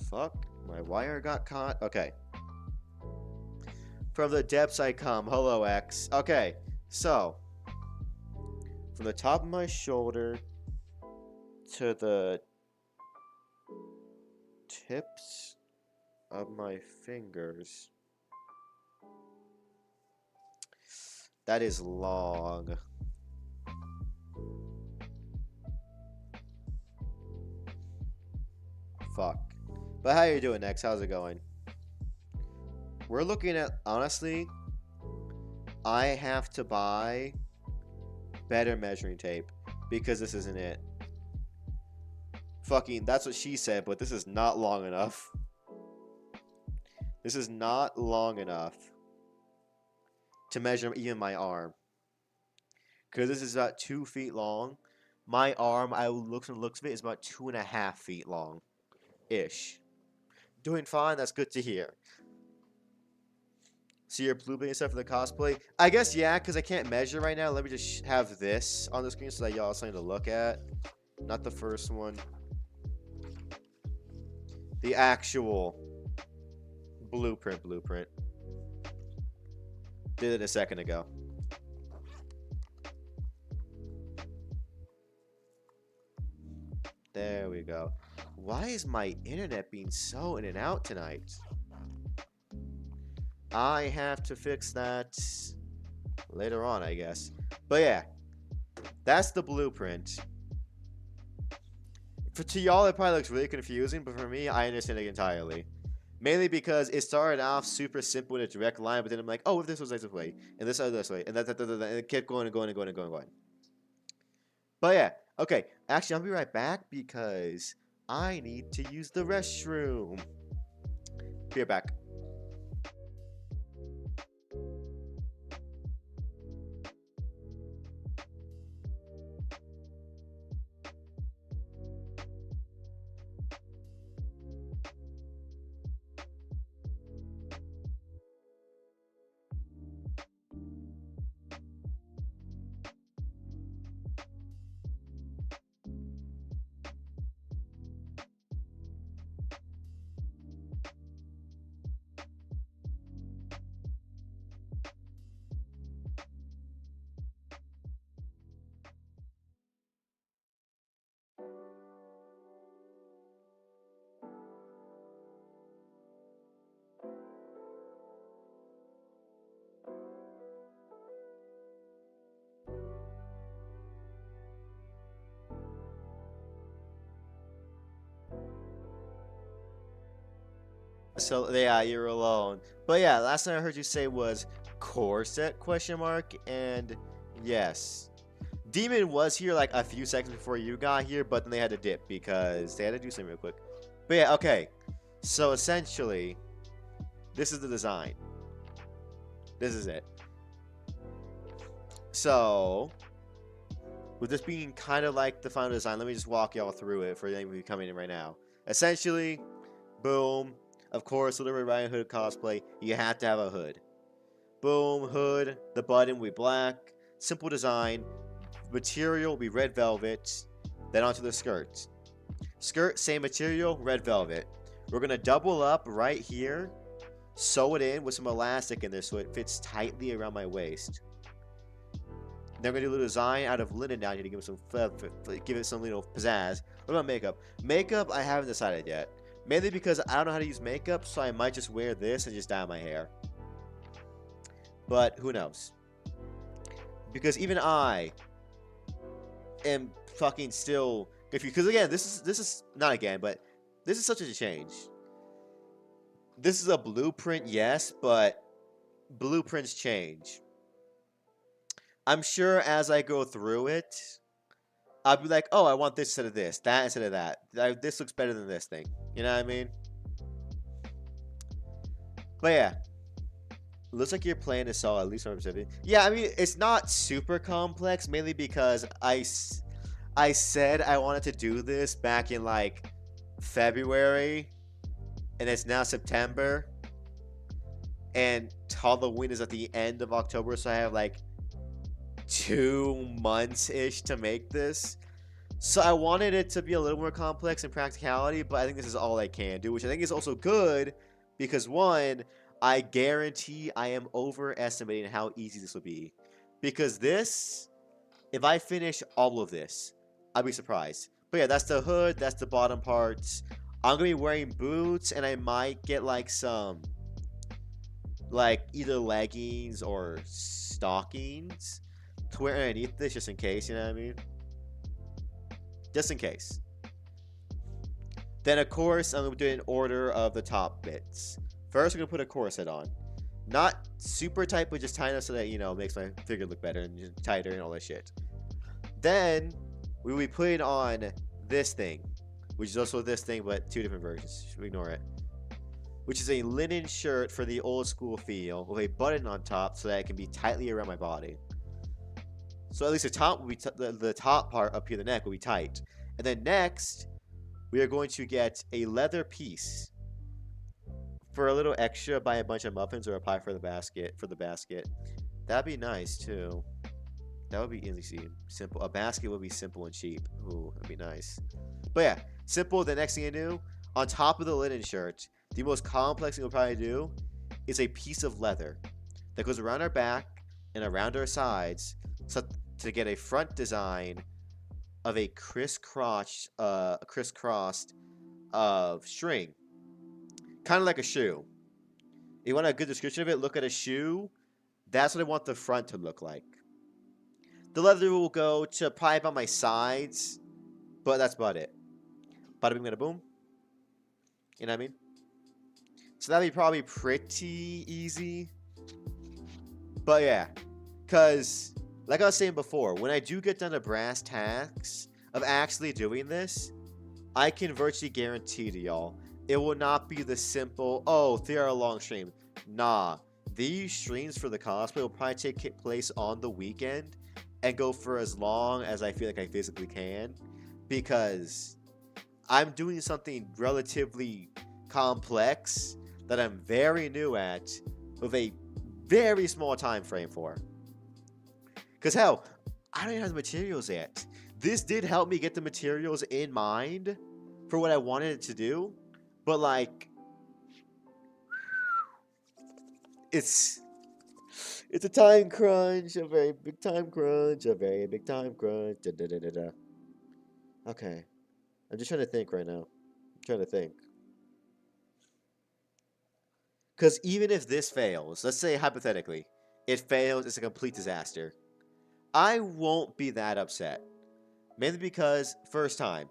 Fuck. My wire got caught. Okay. From the depths I come. Hello, X. Okay. So. From the top of my shoulder to the tips of my fingers. That is long. Fuck. But how you doing, X? How's it going? We're looking at, honestly, I have to buy better measuring tape because this isn't it. Fucking, that's what she said, but this is not long enough. This is not long enough to measure even my arm. Because this is about 2 feet long. My arm, I look from the looks of it, is about 2.5 feet long. Ish. Doing fine, that's good to hear. See your blue and stuff for the cosplay? I guess, yeah, because I can't measure right now. Let me just have this on the screen so that y'all have something to look at. Not the first one. The actual blueprint. Did it a second ago. There we go. Why is my internet being so in and out tonight? I have to fix that later on, I guess. But yeah, that's the blueprint. To y'all, it probably looks really confusing, but for me, I understand it entirely. Mainly because it started off super simple in a direct line, but then I'm like, oh, if this was like this way, and this other this way, and and it kept going and going and going and going. But yeah, okay. Actually, I'll be right back because I need to use the restroom. Be right back. So yeah, you're alone. But yeah, last time I heard you say was corset question mark, and yes. Demon was here like a few seconds before you got here, but then they had to dip because they had to do something real quick. But yeah, okay. So essentially, this is the design. This is it. So, with this being kind of like the final design, let me just walk y'all through it for anybody coming in right now. Essentially, boom. Of course, Little Red Riding Hood cosplay, you have to have a hood. Boom, hood. The button will be black. Simple design. Material will be red velvet. Then onto the skirt. Skirt, same material, red velvet. We're going to double up right here. Sew it in with some elastic in there so it fits tightly around my waist. Then we're gonna do a little design out of linen down here to give it some little pizzazz. What about makeup? Makeup, I haven't decided yet. Mainly because I don't know how to use makeup, so I might just wear this and just dye my hair. But who knows? Because even I am fucking still confused. Because again, this is not again, but this is such a change. This is a blueprint, yes, but blueprints change. I'm sure as I go through it, I'll be like, oh, I want this instead of this, that instead of that. This looks better than this thing. You know what I mean? But yeah. Looks like your plan is solid, at least 100%. Yeah, I mean, it's not super complex, mainly because I said I wanted to do this back in, like, February, and it's now September, and Halloween is at the end of October, so I have, like, 2 months-ish to make this. So I wanted it to be a little more complex in practicality, but I think this is all I can do, which I think is also good, because one, I guarantee I am overestimating how easy this will be. Because this, if I finish all of this, I'll be surprised. But yeah, that's the hood, that's the bottom parts. I'm going to be wearing boots, and I might get like some, like either leggings or stockings to wear underneath this just in case, you know what I mean? Just in case. Then of course, I'm going to do it in order of the top bits. First, we're going to put a corset on. Not super tight, but just tight enough so that, you know, makes my figure look better and tighter and all that shit. Then, we will be putting on this thing, which is also this thing, but 2 different versions. Should we ignore it? Which is a linen shirt for the old school feel with a button on top so that it can be tightly around my body. So at least the top will be the top part up here, the neck will be tight. And then next, we are going to get a leather piece. For a little extra, buy a bunch of muffins or a pie for the basket. That'd be nice too. That would be easy, simple. A basket would be simple and cheap. Ooh, that'd be nice. But yeah, simple. The next thing I do, on top of the linen shirt, the most complex thing we'll probably do is a piece of leather that goes around our back and around our sides, so to get a front design of a crisscrossed of string. Kind of like a shoe. If you want a good description of it, look at a shoe. That's what I want the front to look like. The leather will go to probably about my sides, but that's about it. Bada bing, bada boom. You know what I mean? So that'd be probably pretty easy. But yeah, because like I was saying before, when I do get done to brass tacks of actually doing this, I can virtually guarantee to y'all, it will not be the simple, oh, 3-hour long stream. Nah, these streams for the cosplay will probably take place on the weekend and go for as long as I feel like I physically can, because I'm doing something relatively complex that I'm very new at with a very small time frame for. Because hell, I don't even have the materials yet. This did help me get the materials in mind for what I wanted it to do. But like, it's a time crunch, a very big time crunch, a very big time crunch. Da, da, da, da, da. Okay, I'm just trying to think right now. I'm trying to think. Because even if this fails, let's say hypothetically, it fails, it's a complete disaster. I won't be that upset. Mainly because, first time,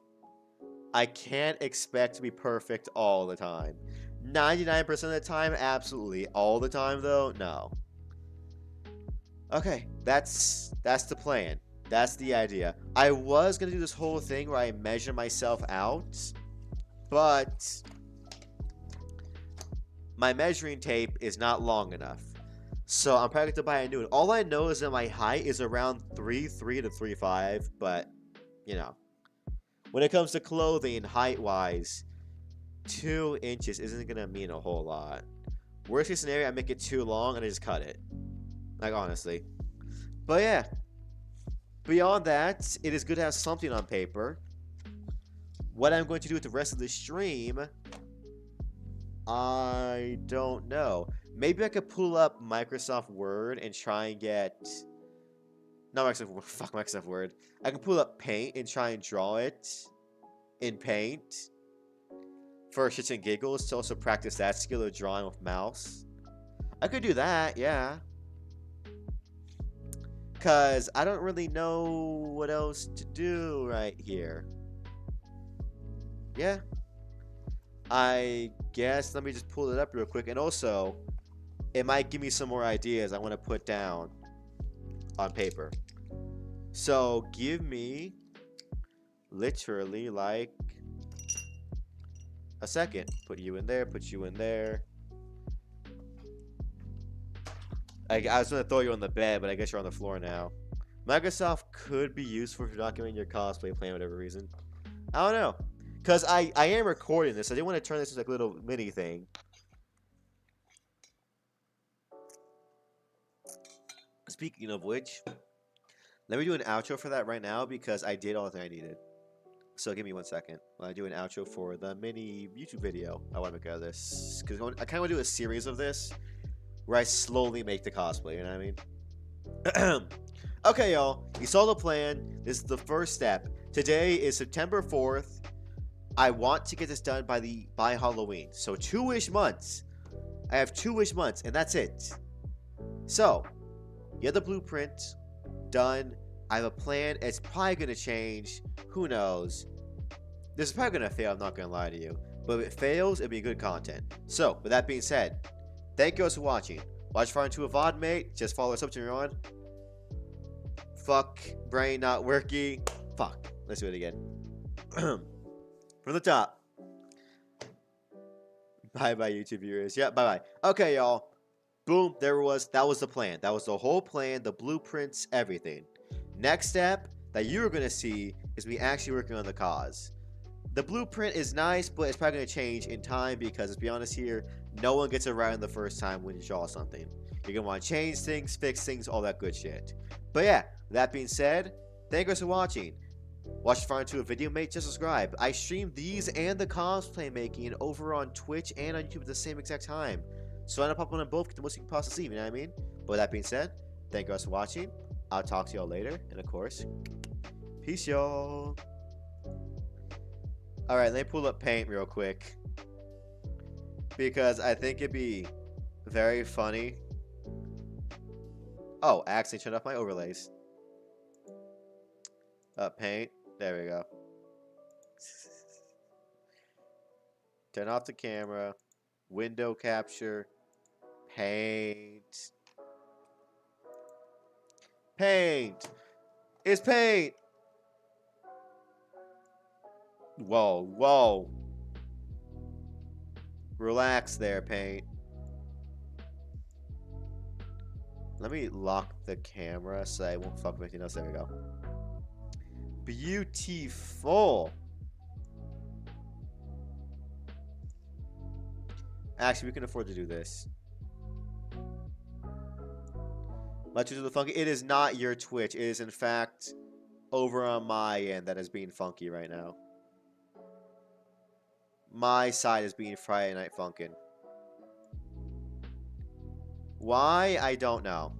I can't expect to be perfect all the time. 99% of the time, absolutely. All the time, though, no. Okay, that's the plan. That's the idea. I was gonna do this whole thing where I measure myself out, but my measuring tape is not long enough. So I'm probably going to buy a new one. All I know is that my height is around 3'3" to 3'5", but, you know. When it comes to clothing, height-wise, 2 inches isn't going to mean a whole lot. Worst case scenario, I make it too long and I just cut it. Like, honestly. But yeah. Beyond that, it is good to have something on paper. What I'm going to do with the rest of the stream, I don't know. Maybe I could pull up Microsoft Word and try and get... Not Microsoft Word. Fuck Microsoft Word. I can pull up Paint and try and draw it in Paint for shits and giggles to also practice that skill of drawing with mouse. I could do that, yeah. Because I don't really know what else to do right here. Yeah. I guess let me just pull it up real quick. And also, it might give me some more ideas I want to put down on paper. So, give me literally like a second. Put you in there, put you in there. I was going to throw you on the bed, but I guess you're on the floor now. Microsoft could be useful for documenting your cosplay plan for whatever reason. I don't know. Because I am recording this. I didn't want to turn this into like a little mini thing. Speaking of which, let me do an outro for that right now because I did all the thing I needed. So give me 1 second while I do an outro for the mini YouTube video I want to make out of this. Because I kind of want to do a series of this where I slowly make the cosplay, you know what I mean? Okay, y'all. You saw the plan. This is the first step. Today is September 4th. I want to get this done by Halloween. So 2-ish months. I have 2-ish months, and that's it. So, you have the blueprint done. I have a plan. It's probably going to change. Who knows? This is probably going to fail. I'm not going to lie to you. But if it fails, it'll be good content. So, with that being said, thank you guys for watching. Watch Far Into a VOD, mate. Just follow us up to your on. Fuck. Brain not working. Fuck. Let's do it again. From the top. Bye-bye, YouTube viewers. Yeah, bye-bye. Okay, y'all. Boom. There it was. That was the plan. That was the whole plan. The blueprints, everything. Next step that you're going to see is me actually working on the cause. The blueprint is nice, but it's probably going to change in time because, let's be honest here, no one gets it right on the first time when you draw something. You're going to want to change things, fix things, all that good shit. But yeah, that being said, thank you guys for watching. Watch Far Into a Video, mate. Just subscribe. I stream these and the cosplay making over on Twitch and on YouTube at the same exact time. So I'm gonna pop on both, get the most you can possibly see, you know what I mean? But with that being said, thank you guys for watching. I'll talk to y'all later. And of course, peace, y'all. Alright, let me pull up Paint real quick. Because I think it'd be very funny. Oh, I accidentally turned off my overlays. Paint. There we go. Turn off the camera. Window capture. Paint. Paint. It's Paint. Whoa, whoa. Relax there, Paint. Let me lock the camera so I won't fuck with anything else. There we go. Beautiful. Actually, we can afford to do this. My Twitch is funky. It is not your Twitch. It is, in fact, over on my end that is being funky right now. My side is being Friday Night Funkin'. Why? I don't know.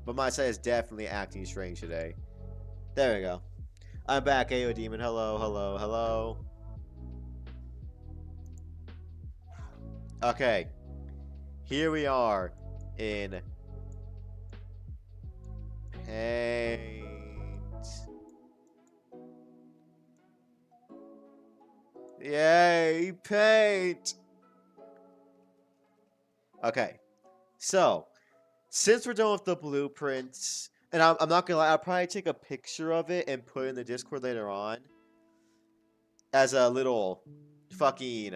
But my side is definitely acting strange today. There we go. I'm back, AO Demon. Hello, hello, hello. Okay. Here we are in Paint. Yay, Paint. Okay, so since we're done with the blueprints, and I'm not gonna lie, I'll probably take a picture of it and put it in the Discord later on as a little fucking.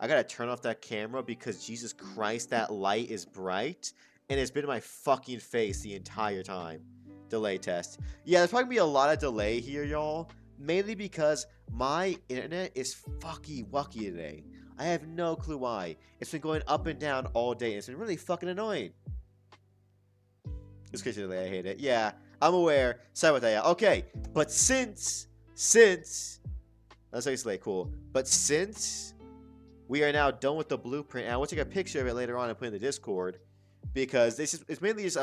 I gotta turn off that camera because Jesus Christ, that light is bright, and it's been in my fucking face the entire time. Delay test. Yeah, there's probably gonna be a lot of delay here, y'all. Mainly because my internet is fucky wucky today. I have no clue why. It's been going up and down all day, and it's been really fucking annoying. It's crazy delay, I hate it. Yeah, I'm aware. Sorry about that, yeah. Okay, but since, that's actually cool. But since we are now done with the blueprint, and I will take a picture of it later on and put it in the Discord, because it's mainly just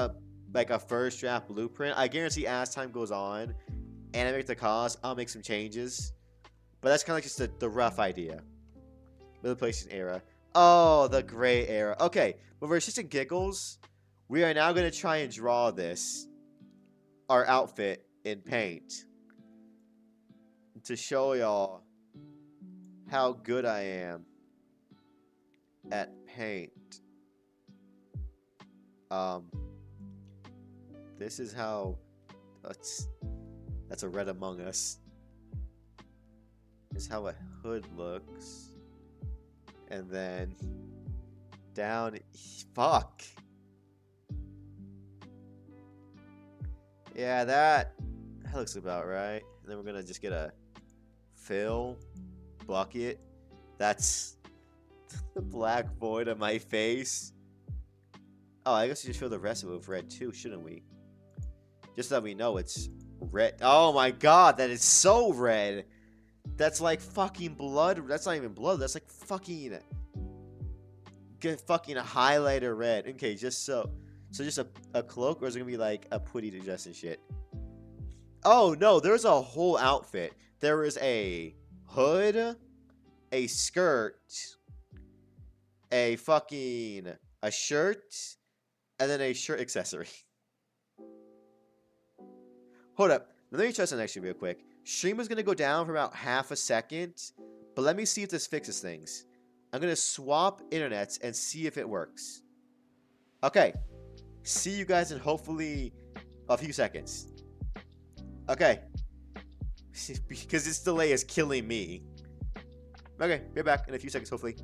like a first draft blueprint. I guarantee as time goes on and I make the cost, I'll make some changes. But that's kind of like just the rough idea. Middle PlayStation era. Oh, the gray era. Okay, but for shits and giggles, we are now going to try and draw this, our outfit, in paint. To show y'all how good I am at paint. This is how that's a red Among Us. This is how a hood looks. And then down, fuck. Yeah, that looks about right. And then we're gonna just get a fill bucket. That's the black void on my face. Oh, I guess we should show the rest of it with red too, shouldn't we? Just so that we know it's red. Oh my god, that is so red. That's like fucking blood. That's not even blood. That's like fucking fucking highlighter red. Okay, just so just a cloak, or is it gonna be like a putty to dress and shit? Oh no, there's a whole outfit. There is a hood, a skirt, a shirt, and then a shirt accessory. Hold up. Let me try something actually real quick. Stream is going to go down for about half a second, but let me see if this fixes things. I'm going to swap internets and see if it works. Okay. See you guys in hopefully a few seconds. Okay. Because this delay is killing me. Okay, be back in a few seconds hopefully.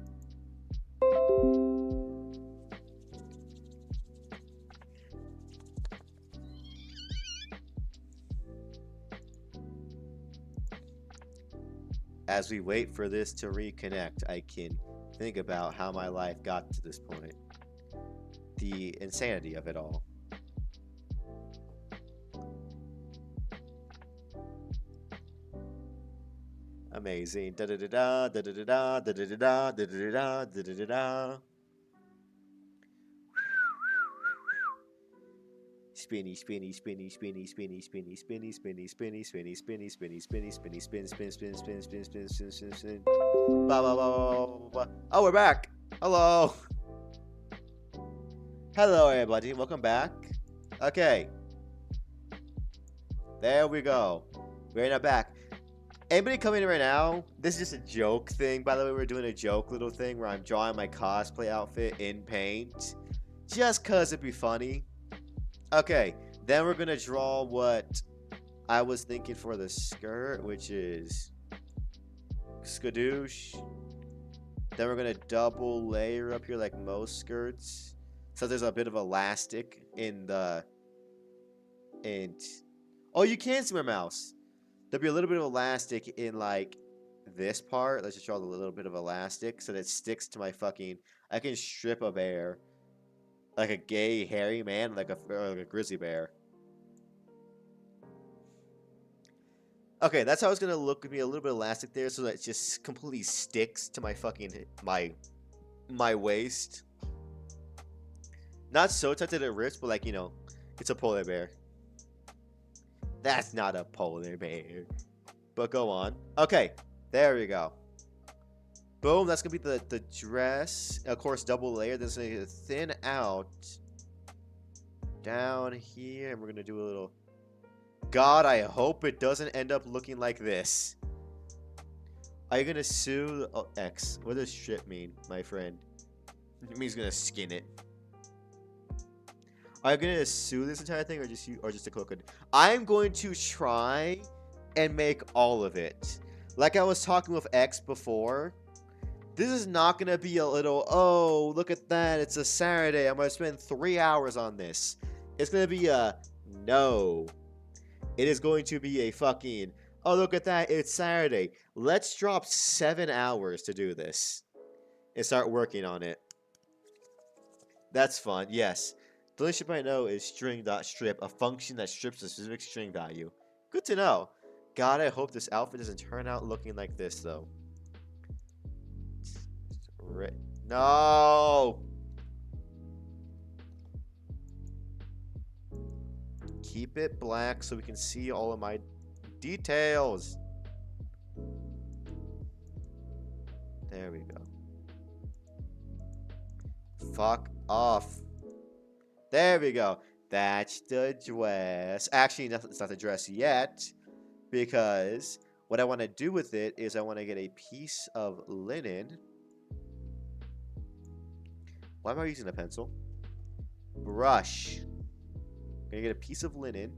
As we wait for this to reconnect, I can think about how my life got to this point. The insanity of it all. Amazing. Da da da da da da da da da da da da da da da da. Spinny, spinny, spinny, spinny, spinny, spinny, spinny, spinny, spinny, spinny, spinny, spinny, spinny, spinny, spin, spin, spin, spin, spin, spin, spin, spin, spin. Ba ba ba ba ba. Oh, we're back. Hello. Hello, everybody. Welcome back. Okay. There we go. We're now back. Anybody coming in right now? This is just a joke thing. By the way, we're doing a joke little thing where I'm drawing my cosplay outfit in paint. Just cause it'd be funny. Okay, then we're gonna draw what I was thinking for the skirt, which is skadoosh. Then we're gonna double layer up here like most skirts, so there's a bit of elastic in the oh, you can see my mouse. There'll be a little bit of elastic in like this part. Let's just draw a little bit of elastic so that it sticks to my fucking. I can strip a bear. Like a gay, hairy man, like a grizzly bear. Okay, that's how it's gonna look with me. A little bit of elastic there, so that it just completely sticks to my fucking my waist. Not so tight to the wrist, but like, you know, it's a polar bear. That's not a polar bear. But go on. Okay, there we go. Boom, that's going to be the dress. Of course, double layer. This is going to thin out down here. And we're going to do a little... God, I hope it doesn't end up looking like this. Are you going to sue... Oh, X. What does shit mean, my friend? I mean, he's gonna skin it. Are you gonna sue this entire thing, or just a cloak? I'm going to try and make all of it. Like I was talking with X before, this is not gonna be a little, oh, look at that, it's a Saturday, I'm gonna spend 3 hours on this. It's gonna be a, no. It is going to be a fucking, oh, look at that, it's Saturday. Let's drop 7 hours to do this and start working on it. That's fun, yes. The only strip I know is string.strip, a function that strips a specific string value. Good to know. God, I hope this outfit doesn't turn out looking like this, though. No! Keep it black so we can see all of my details. There we go. Fuck off. There we go. That's the dress. Actually, it's not the dress yet, because what I want to do with it is I want to get a piece of linen. Why am I using a pencil? Brush. I'm going to get a piece of linen.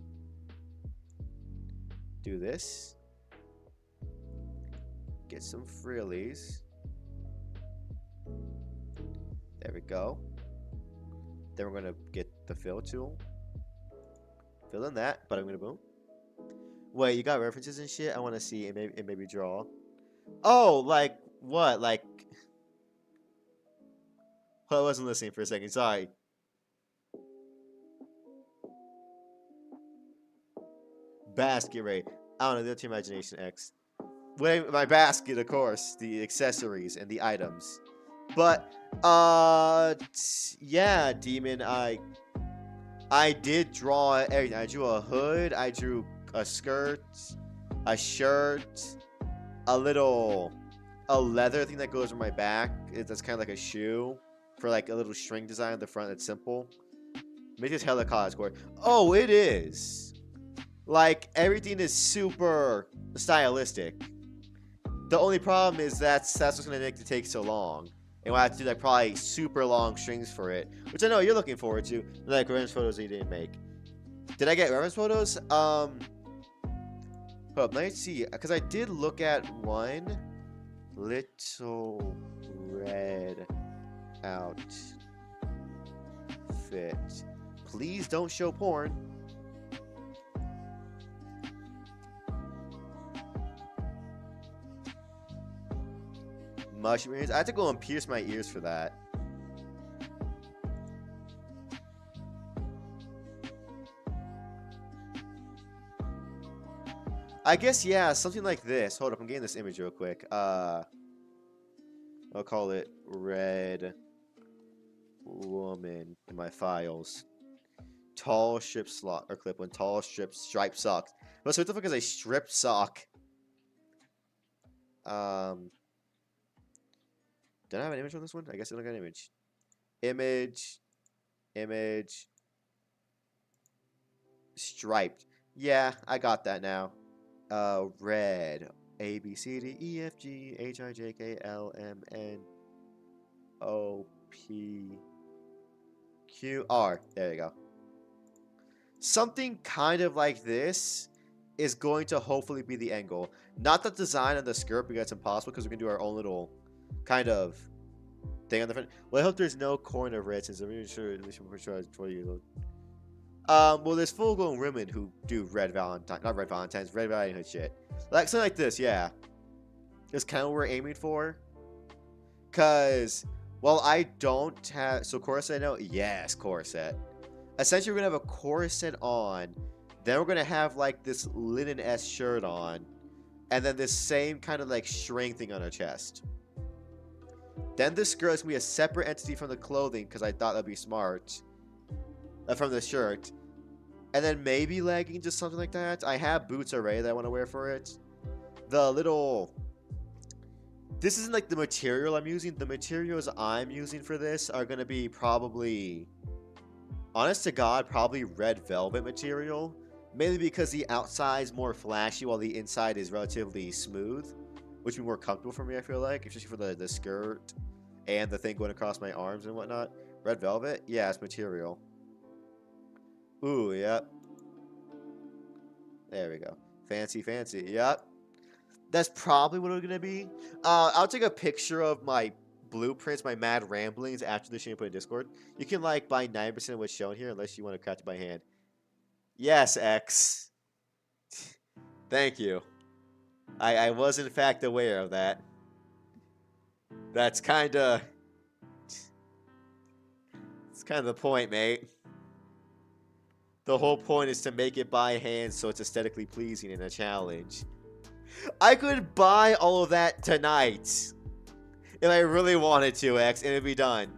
Do this. Get some frillies. There we go. Then we're going to get the fill tool. Fill in that, but I'm going to boom. Wait, you got references and shit? I want to see and maybe draw. Oh, like what? Like, well, I wasn't listening for a second. Sorry. Basket rate. I don't know. That's your imagination, X. Wait, my basket, of course. The accessories and the items. But, yeah, Demon, I did draw everything. I drew a hood. I drew a skirt, a shirt, a leather thing that goes on my back. That's kind of like a shoe for like a little string design on the front that's simple. Make this hella college score. Oh, it is. Like, everything is super stylistic. The only problem is that's what's going to make it take so long. And we'll have to do like probably super long strings for it, which I know you're looking forward to. Like reference photos that you didn't make. Did I get reference photos? Hold up, let's see, because I did look at one. Little red outfit. Please don't show porn. Mushroom ears. I have to go and pierce my ears for that. I guess, yeah, something like this. Hold up, I'm getting this image real quick. I'll call it Red Woman in my files. Tall strip slot or clip one. Tall strip striped socks. But so what the fuck is a strip sock? Did I have an image on this one? I guess I don't got an image. Image. Striped. Yeah, I got that now. Red. A, B, C, D, E, F, G, H, I, J, K, L, M, N, O, P, Q, R. There you go. Something kind of like this is going to hopefully be the angle. Not the design of the skirt, because it's impossible, because we can do our own little kind of thing on the front. Well, I hope there's no corner red, since I'm really sure, at least I'm sure for you. Well, there's full-grown women who do red Valentine, not red Valentines, red Valentine shit. Like something like this, yeah. It's kind of what we're aiming for. Cause, well, I don't have, so corset, no, yes, corset. Essentially, we're gonna have a corset on, then we're gonna have like this linen-esque shirt on, and then this same kind of like string thing on our chest. Then this skirt is gonna be a separate entity from the clothing, because I thought that'd be smart. From the shirt. And then maybe leggings, just something like that. I have boots already that I want to wear for it. The little... This isn't like the material I'm using. The materials I'm using for this are going to be probably... Honest to God, probably red velvet material. Mainly because the outside is more flashy while the inside is relatively smooth. Which would be more comfortable for me, I feel like. Especially for the skirt and the thing going across my arms and whatnot. Red velvet? Yeah, it's material. Ooh, yep. There we go. Fancy, fancy. Yep. That's probably what it's gonna be. I'll take a picture of my blueprints, my mad ramblings after the stream and put in Discord. You can like buy 9% of what's shown here unless you want to craft it by hand. Yes, X. Thank you. I was in fact aware of that. That's kinda... It's kinda the point, mate. The whole point is to make it by hand so it's aesthetically pleasing in a challenge. I could buy all of that tonight. If I really wanted to, X, and it'd be done.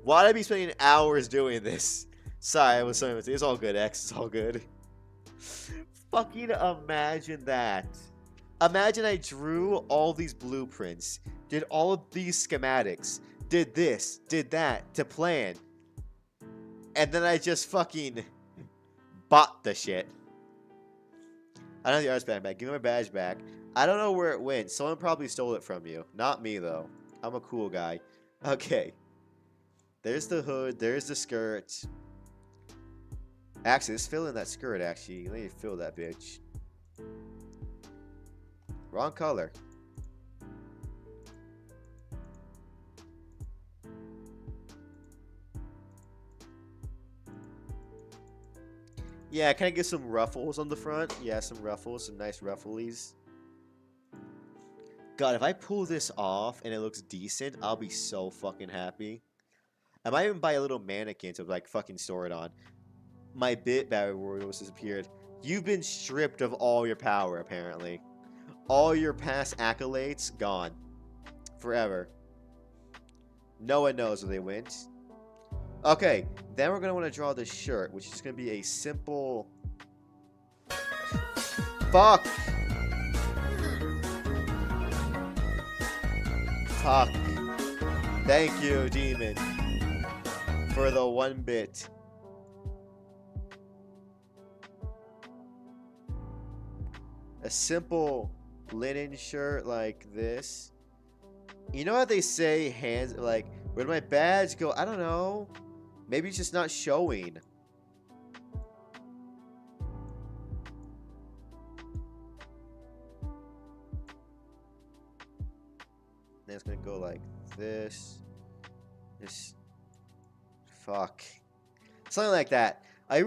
Why'd I be spending hours doing this? Sorry, I was saying it's all good, X. It's all good. Fucking imagine that. Imagine I drew all these blueprints, did all of these schematics, did this, did that to plan, and then I just fucking bought the shit. I don't have the artist badge back. Give me my badge back. I don't know where it went. Someone probably stole it from you. Not me, though. I'm a cool guy. Okay. There's the hood. There's the skirt. Actually, let's fill in that skirt, actually. Let me fill that bitch. Wrong color. Yeah, can I get some ruffles on the front? Yeah, some ruffles, some nice rufflies. God, if I pull this off and it looks decent, I'll be so fucking happy. I might even buy a little mannequin to like fucking store it on. My bit battery warrior was disappeared. You've been stripped of all your power, apparently. All your past accolades, gone. Forever. No one knows where they went. Okay, then we're going to want to draw this shirt, which is going to be a simple... Fuck! Fuck. Thank you, demon, for the 1 bit. A simple linen shirt like this. You know how they say hands, like, where did my badge go? I don't know. Maybe it's just not showing. Then it's gonna go like this. This. Fuck. Something like that. You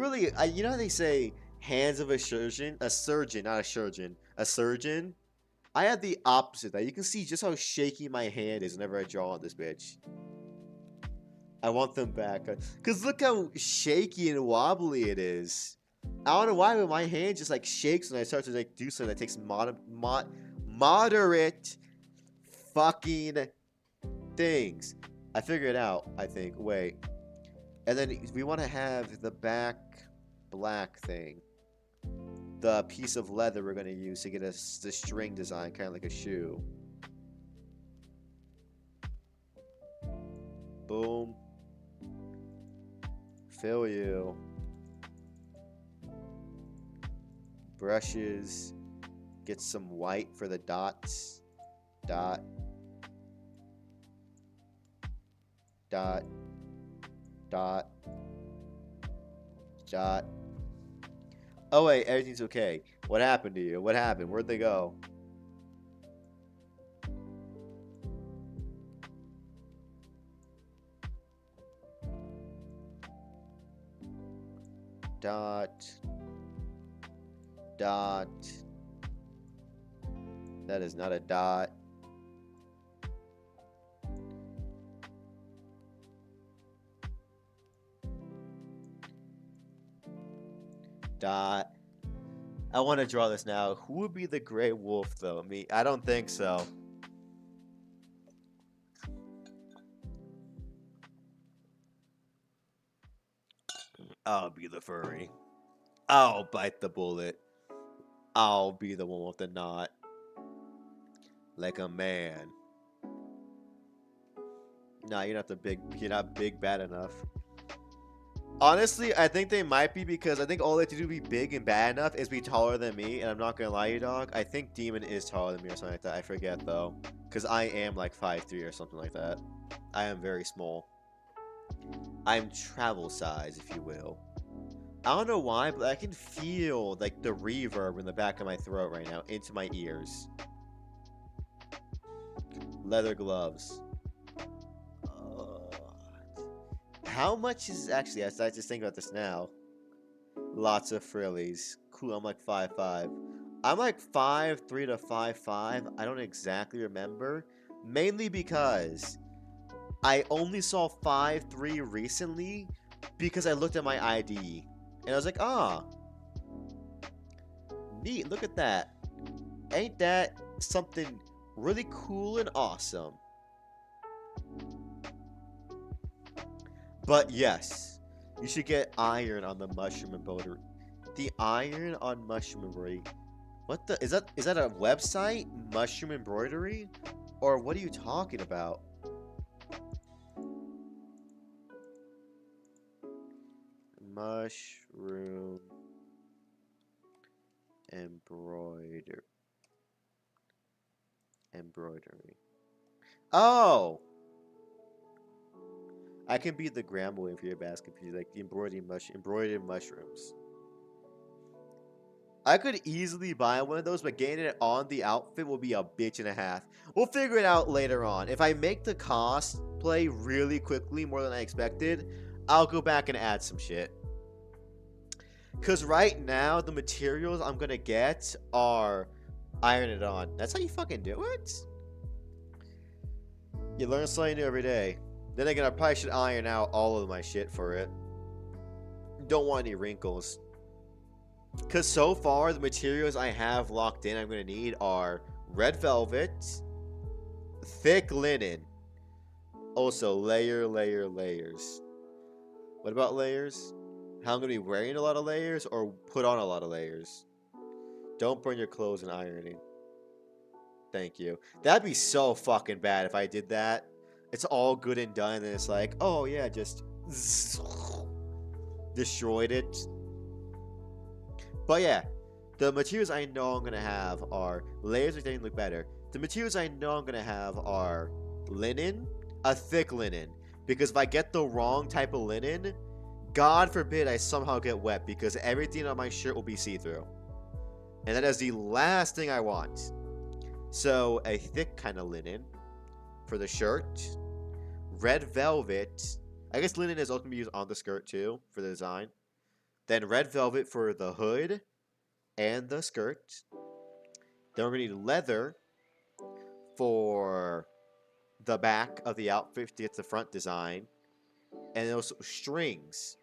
know how they say hands of a surgeon? A surgeon, not a surgeon. A surgeon? I have the opposite of that. You can see just how shaky my hand is whenever I draw on this bitch. I want them back. Because look how shaky and wobbly it is. I don't know why, but my hand just like shakes when I start to like do something that takes moderate fucking things. I figured it out, I think. Wait. And then we want to have the back black thing. The piece of leather we're going to use to get us the string design, kind of like a shoe. Boom. Fill you. Brushes. Get some white for the dots. Dot. Dot. Dot. Dot. Oh wait, everything's okay. What happened to you? What happened? Where'd they go? Dot. Dot. That is not a dot. Dot. I want to draw this now. Who would be the gray wolf, though? Me? I don't think so. I'll be the furry. I'll bite the bullet. I'll be the one with the knot. Like a man. Nah, you're not big bad enough. Honestly, I think they might be, because I think all they have to do to be big and bad enough is be taller than me, and I'm not gonna lie to you, dog. I think Demon is taller than me or something like that. I forget, though. Because I am like 5'3" or something like that. I am very small. I'm travel size, if you will. I don't know why, but I can feel like the reverb in the back of my throat right now into my ears. Leather gloves. How much is actually? I just think about this now. Lots of frillies. Cool. I'm like 5'5". I'm like 5'3" to 5'5". I don't exactly remember. Mainly because I only saw 5'3" recently because I looked at my ID and I was like, ah, neat. Look at that. Ain't that something really cool and awesome? But yes, you should get iron on the mushroom embroidery. The iron on mushroom embroidery. What the is that a website? Mushroom embroidery? Or what are you talking about? Mushroom embroidery. Oh! I can be the grandma if you're basket if you like the embroidered mushrooms. I could easily buy one of those, but getting it on the outfit will be a bitch and a half. We'll figure it out later on. If I make the cosplay really quickly, more than I expected, I'll go back and add some shit. Because right now, the materials I'm going to get are iron it on. That's how you fucking do it? You learn something new every day. Then again, I probably should iron out all of my shit for it. Don't want any wrinkles. Because so far, the materials I have locked in I'm going to need are red velvet, thick linen, also layers. What about layers? How I'm going to be wearing a lot of layers or put on a lot of layers? Don't burn your clothes in ironing. Thank you. That'd be so fucking bad if I did that. It's all good and done and it's like, oh yeah, just destroyed it. But yeah, the materials I know I'm going to have are layers which didn't look better. The materials I know I'm going to have are linen, a thick linen. Because if I get the wrong type of linen, God forbid I somehow get wet because everything on my shirt will be see-through. And that is the last thing I want. So a thick kind of linen for the shirt. Red velvet. I guess linen is also going to be used on the skirt too for the design. Then red velvet for the hood and the skirt. Then we're going to need leather for the back of the outfit to get the front design. And also strings.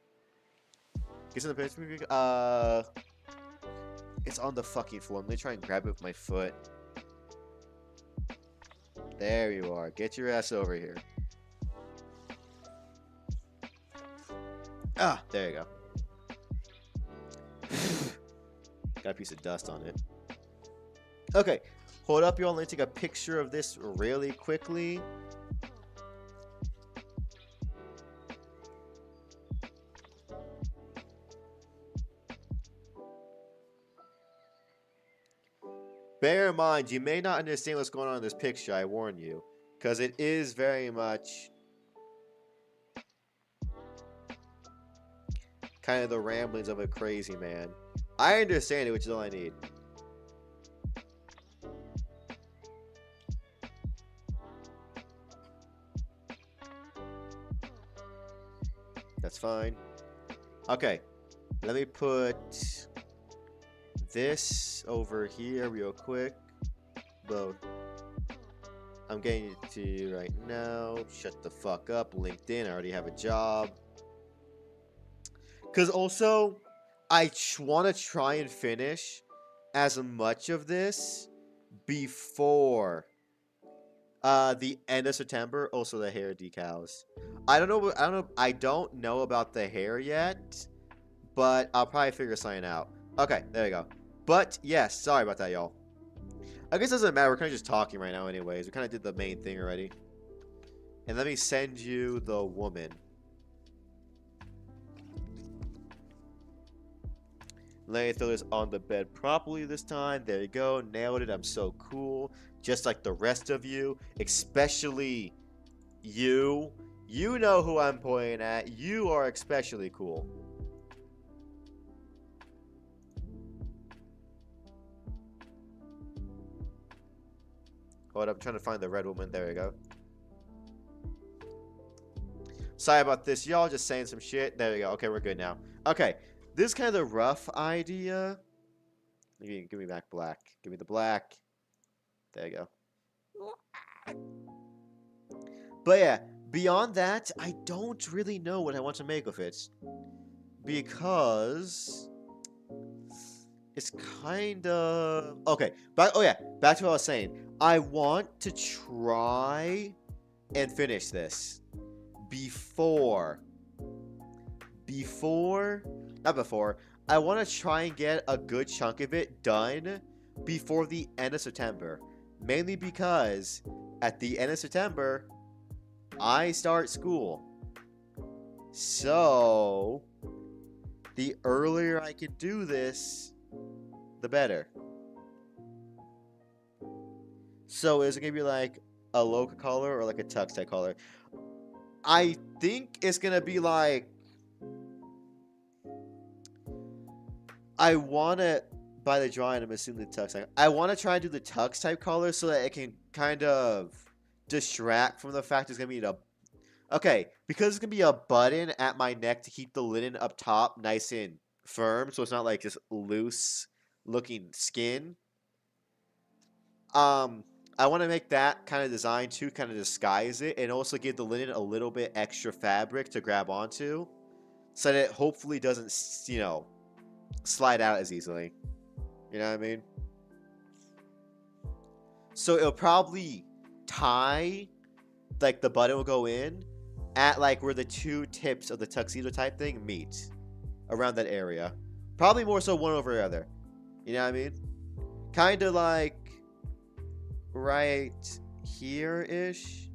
It's in the picture. It's on the fucking floor. Let me try and grab it with my foot. There you are. Get your ass over here. Ah, there you go. Got a piece of dust on it. Okay, hold up, y'all. Let me take a picture of this really quickly. Bear in mind, you may not understand what's going on in this picture, I warn you. Because it is very much kind of the ramblings of a crazy man. I understand it, which is all I need. That's fine. Okay, let me put this over here real quick. Both. I'm getting it to you right now. Shut the fuck up, LinkedIn. I already have a job. Because also, I want to try and finish as much of this before the end of September. Also, the hair decals. I don't know about the hair yet, but I'll probably figure something out. Okay, there you go. But yes, sorry about that, y'all. I guess it doesn't matter. We're kind of just talking right now, anyways. We kind of did the main thing already. And let me send you the woman. Let me throw this on the bed properly this time. There you go. Nailed it. I'm so cool. Just like the rest of you. Especially You. You know who I'm pointing at. You are especially cool. Hold up, I'm trying to find the red woman. There we go. Sorry about this, y'all. Just saying some shit. There we go. Okay, we're good now. Okay, this is kind of the rough idea. Give me back black. Give me the black. There you go. But yeah, beyond that, I don't really know what I want to make of it. Because it's kind of okay. Oh yeah, back to what I was saying. I want to try and finish this before, not before. I want to try and get a good chunk of it done before the end of September. Mainly because at the end of September, I start school. So, the earlier I can do this, the better. So, is it going to be like a local color or like a tux type color? I think it's going to be like... I want to... By the drawing, I'm assuming the tux type. I want to try and do the tux type color so that it can kind of distract from the fact it's going to be okay, because it's going to be a button at my neck to keep the linen up top nice and firm, so it's not like just loose looking skin. I want to make that kind of design to kind of disguise it and also give the linen a little bit extra fabric to grab onto so that it hopefully doesn't, slide out as easily. You know what I mean? So it'll probably tie, like the button will go in at like where the two tips of the tuxedo type thing meet. Around that area. Probably more so one over the other. You know what I mean? Kind of like right here-ish.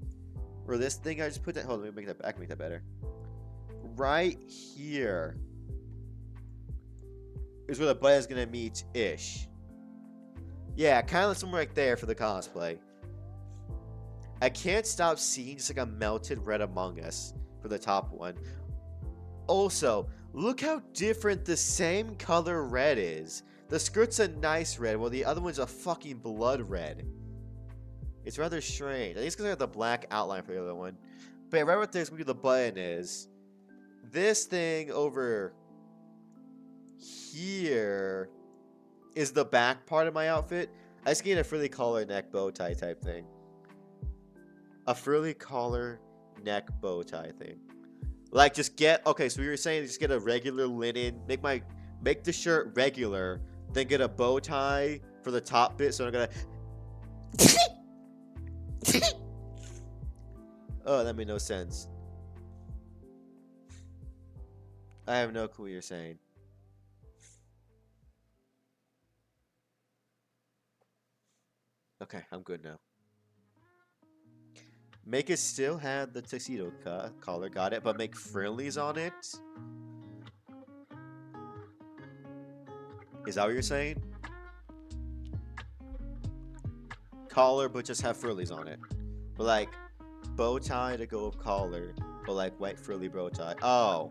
Or this thing I just put that. Hold on, let me make that. I can make that better. Right here is where the button is gonna meet-ish. Yeah, kind of somewhere right there for the cosplay. I can't stop seeing just like a melted red Among Us for the top one. Also, look how different the same color red is. The skirt's a nice red, while the other one's a fucking blood red. It's rather strange. I think it's because I have the black outline for the other one. But right where there's where the button is, this thing over here is the back part of my outfit. I just get a frilly collar neck bow tie type thing. A frilly collar neck bow tie thing. Like, just get... Okay, so we were saying just get a regular linen. Make the shirt regular. Then get a bow tie for the top bit. So I'm gonna... Oh, that made no sense. I have no clue what you're saying. Okay, I'm good now. Make it still have the tuxedo collar, got it, but make frillies on it? Is that what you're saying? Collar, but just have frillies on it. But like, bow tie to go with collar, but like white frilly bow tie. Oh.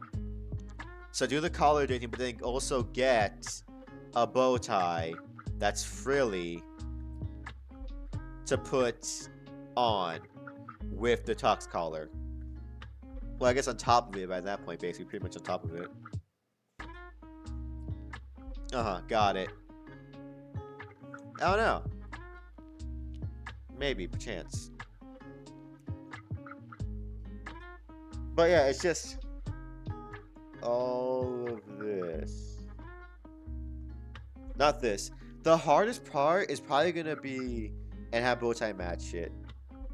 So do the collar thing, but then also get a bow tie that's frilly to put on with the tux collar. Well, I guess on top of it by that point, basically, pretty much on top of it. Got it. I don't know. Maybe, perchance. But yeah, it's just all of this. Not this. The hardest part is probably gonna be and have bow tie match shit.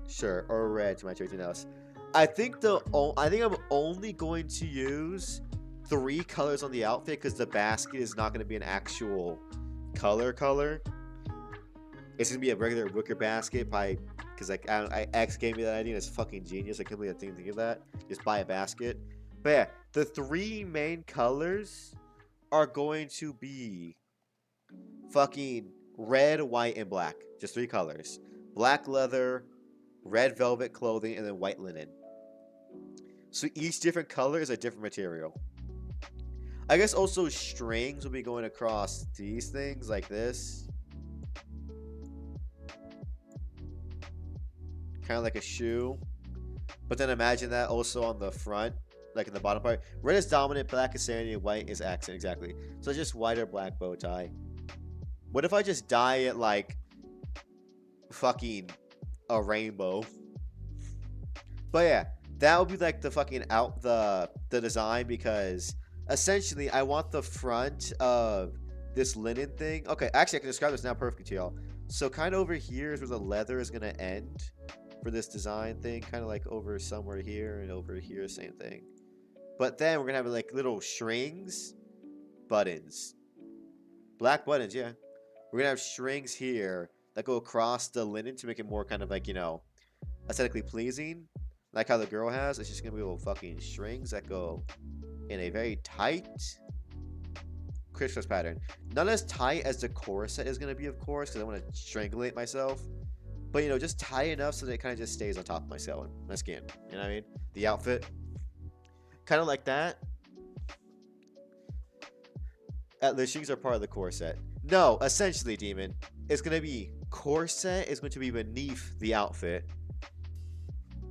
Sure, or red to match everything else. I think I'm only going to use 3 colors on the outfit because the basket is not going to be an actual color. It's going to be a regular wicker basket because like X gave me that idea and it's fucking genius. I can't believe I didn't think of that. Just buy a basket. But yeah, the 3 main colors are going to be fucking red, white, and black. Just 3 colors. Black leather, red velvet clothing, and then white linen. So each different color is a different material. I guess also strings will be going across these things like this. Kind of like a shoe. But then imagine that also on the front, like in the bottom part. Red is dominant, black is sanity, and white is accent, exactly. So just white or black bow tie. What if I just dye it like fucking a rainbow? But yeah, that would be like the fucking the design, because essentially I want the front of this linen thing. Okay, actually I can describe this now perfectly to y'all. So kind of over here is where the leather is gonna end for this design thing, kind of like over somewhere here and over here, same thing. But then we're gonna have like little strings, buttons, black buttons, yeah. We're gonna have strings here that go across the linen to make it more kind of like, you know, aesthetically pleasing, like how the girl has. It's just gonna be little fucking strings that go in a very tight crisscross pattern. Not as tight as the corset is gonna be, of course, because I want to strangulate myself. But, you know, just tight enough so that it kind of just stays on top of my skin. You know what I mean? The outfit. Kind of like that. The strings are part of the corset. No, essentially, Demon. It's going to be corset is going to be beneath the outfit.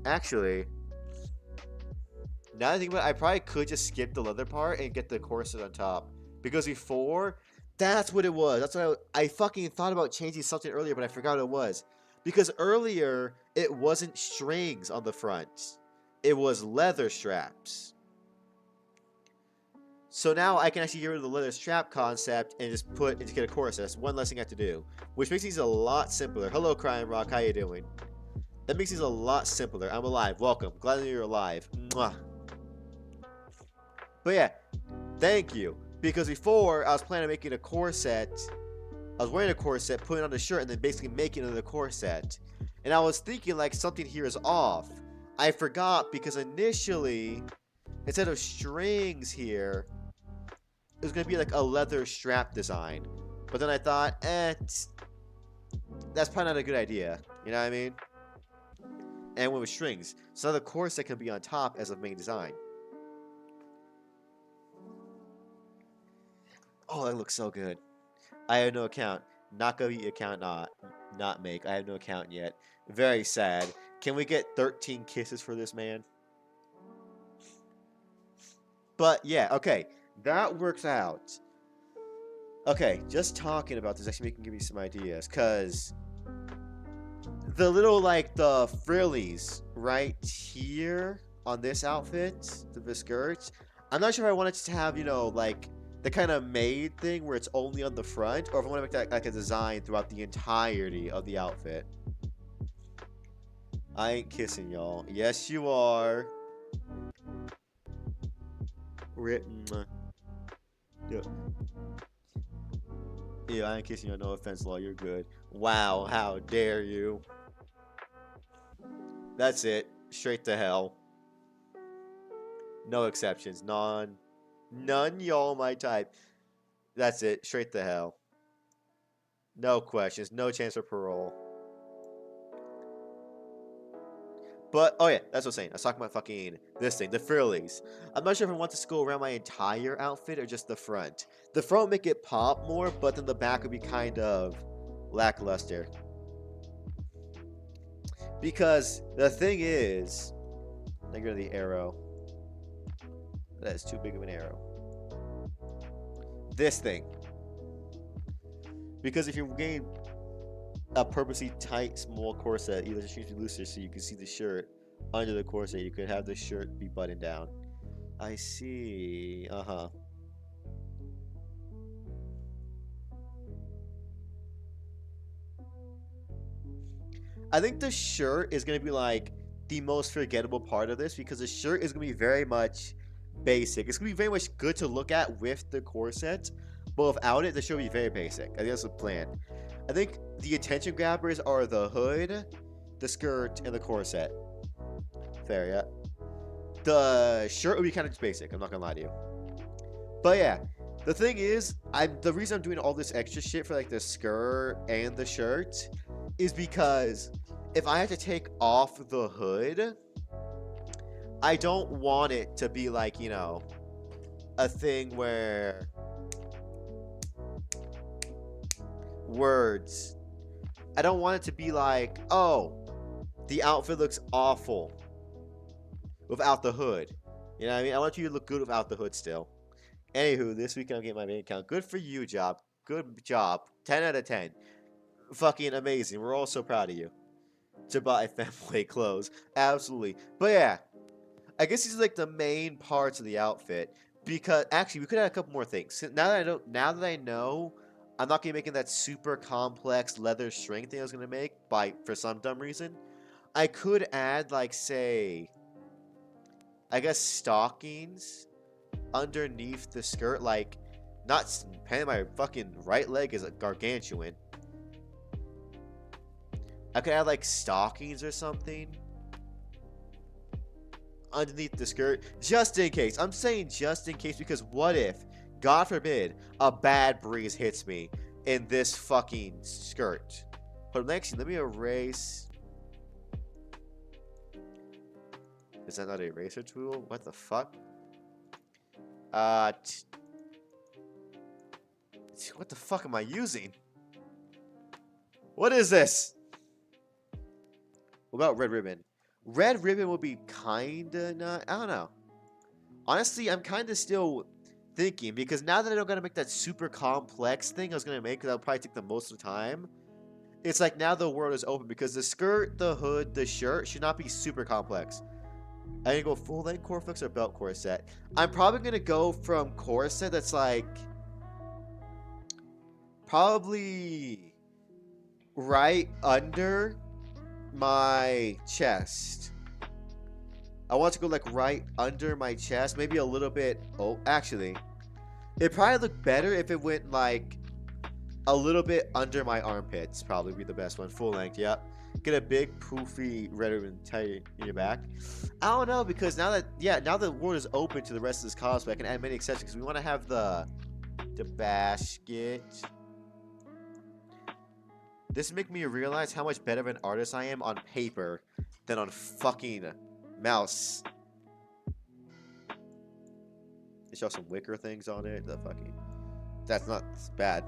Actually, now that I think about it, I probably could just skip the leather part and get the corset on top. Because before, that's what it was. That's what I fucking thought about changing something earlier, but I forgot what it was. Because earlier, it wasn't strings on the front. It was leather straps. So now I can actually get rid of the leather strap concept and just get a corset. That's one less thing I have to do. Which makes these a lot simpler. Hello, Crying Rock. How you doing? That makes these a lot simpler. I'm alive. Welcome. Glad that you're alive. Mwah. But yeah, thank you. Because before, I was planning on making a corset. I was wearing a corset, putting on a shirt, and then basically making it a corset. And I was thinking like something here is off. I forgot because initially, instead of strings here, it was going to be like a leather strap design. But then I thought, that's probably not a good idea. You know what I mean? And went with strings. So now the corset can be on top as a main design. Oh, that looks so good. I have no account. Not gonna be account not make. I have no account yet. Very sad. Can we get 13 kisses for this man? But yeah, okay. That works out. Okay, just talking about this actually can give me some ideas. Cause the little like the frillies right here on this outfit, the skirts. I'm not sure if I want it to have, you know, like the kind of made thing where it's only on the front, or if I want to make that like a design throughout the entirety of the outfit. I ain't kissing y'all. Yes, you are. Yeah. Yeah, I ain't kissing you. No offense, law. You're good. Wow, how dare you? That's it. Straight to hell. No exceptions. None, y'all my type. That's it. Straight to hell. No questions. No chance for parole. But, oh yeah, that's what I was saying. I was talking about fucking this thing, the frillies. I'm not sure if I want this to go around my entire outfit or just the front. The front would make it pop more, but then the back would be kind of lackluster. Because the thing is, let me go to the arrow. That is too big of an arrow. This thing. Because if you're getting a purposely tight, small corset, either the shoes be looser so you can see the shirt under the corset, you could have the shirt be buttoned down. I see. Uh-huh. I think the shirt is going to be like the most forgettable part of this, because the shirt is going to be very much basic. It's going to be very much good to look at with the corset, but without it, the shirt will be very basic. I think that's the plan. I think the attention grabbers are the hood, the skirt, and the corset. Fair, yeah. The shirt will be kind of just basic, I'm not going to lie to you. But yeah, the thing is, the reason I'm doing all this extra shit for like the skirt and the shirt is because if I have to take off the hood, I don't want it to be like, you know, a thing where words. I don't want it to be like, oh, the outfit looks awful without the hood. You know what I mean? I want you to look good without the hood still. Anywho, this week I'm getting my main account. Good for you, Job. Good job. 10 out of 10. Fucking amazing. We're all so proud of you. To buy family clothes. Absolutely. But yeah, I guess these are like the main parts of the outfit. Because actually, we could add a couple more things. Now that I know, I'm not gonna be making that super complex leather string thing I was gonna make for some dumb reason. I could add like, say, I guess stockings underneath the skirt, like not my fucking right leg is a gargantuan. I could add like stockings or something underneath the skirt, just in case. I'm saying just in case because what if, God forbid, a bad breeze hits me in this fucking skirt? But actually, let me erase. Is that not an eraser tool? What the fuck? What the fuck am I using? What is this? What about red ribbon? Red ribbon would be kinda not. I don't know. Honestly, I'm kinda still thinking because now that I don't gotta make that super complex thing I was gonna make, because that'll probably take the most of the time. It's like now the world is open because the skirt, the hood, the shirt should not be super complex. I can go full length corset or belt corset. I'm probably gonna go from corset that's like probably right under my chest. I want to go like right under my chest, maybe a little bit. Oh, actually, it'd probably look better if it went like a little bit under my armpits. Probably be the best one. Full length, yep. Get a big poofy red ribbon tie in your back. I don't know because now that the world is open to the rest of this cosplay, I can add many accessories because we want to have the basket. This make me realize how much better of an artist I am on paper than on fucking mouse. They show some wicker things on it. The fucking that's not bad.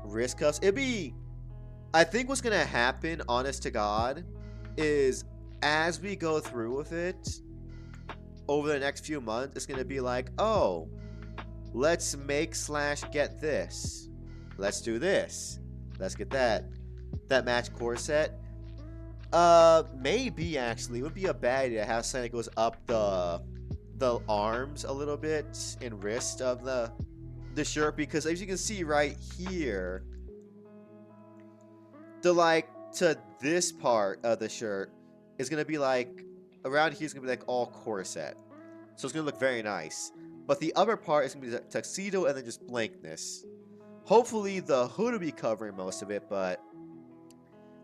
Wrist cuffs. I think what's gonna happen, honest to God, is as we go through with it over the next few months, it's gonna be like, oh, let's make / get this. Let's do this. Let's get that match corset. Maybe actually it would be a bad idea to have something that goes up the arms a little bit and wrist of the shirt, because as you can see right here, to this part of the shirt is gonna be like around here is gonna be like all corset, so it's gonna look very nice. But the upper part is gonna be tuxedo and then just blankness. Hopefully the hood will be covering most of it, but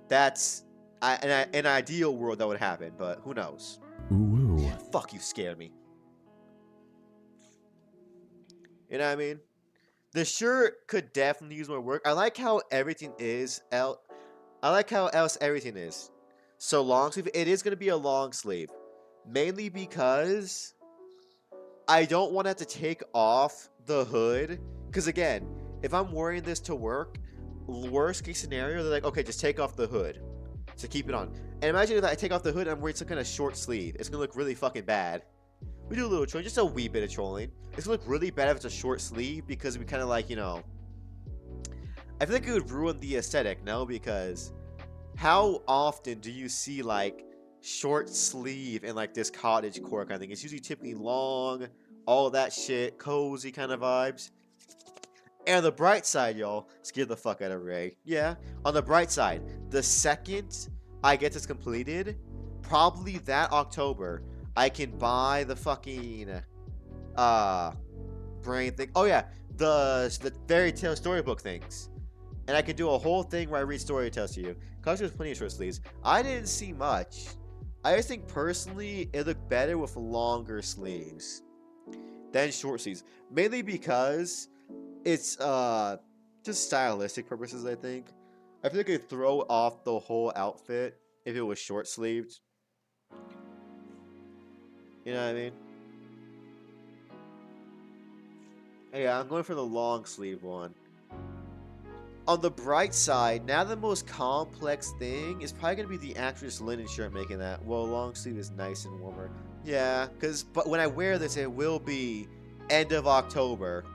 that's in an ideal world that would happen. But who knows? Ooh. Yeah, fuck, you scared me. You know what I mean? The shirt could definitely use more work. I like how everything is out. I like how else everything is. So long sleeve. It is going to be a long sleeve. Mainly because I don't want to have to take off the hood. Because again, if I'm wearing this to work, worst case scenario, they're like, okay, just take off the hood to keep it on. And imagine if I take off the hood and I'm wearing some kind of short sleeve. It's going to look really fucking bad. We do a little trolling, just a wee bit of trolling. It's going to look really bad if it's a short sleeve because we kind of like, you know, I feel like it would ruin the aesthetic, no? Because how often do you see like short sleeve in like this cottagecore kind of thing? It's usually typically long, all that shit, cozy kind of vibes. And on the bright side, y'all, scared the fuck out of Ray. Yeah, on the bright side, the second I get this completed, probably that October, I can buy the fucking brain thing. Oh yeah, the fairy tale storybook things. And I can do a whole thing where I read story tales to you. Cause there's plenty of short sleeves. I didn't see much. I just think personally it looked better with longer sleeves than short sleeves. Mainly because It's just stylistic purposes, I think. I feel like I could throw off the whole outfit if it was short sleeved. You know what I mean? Yeah, I'm going for the long sleeve one. On the bright side, now the most complex thing is probably going to be the actual linen shirt making that. Well, long sleeve is nice and warmer. Yeah, but when I wear this, it will be end of October.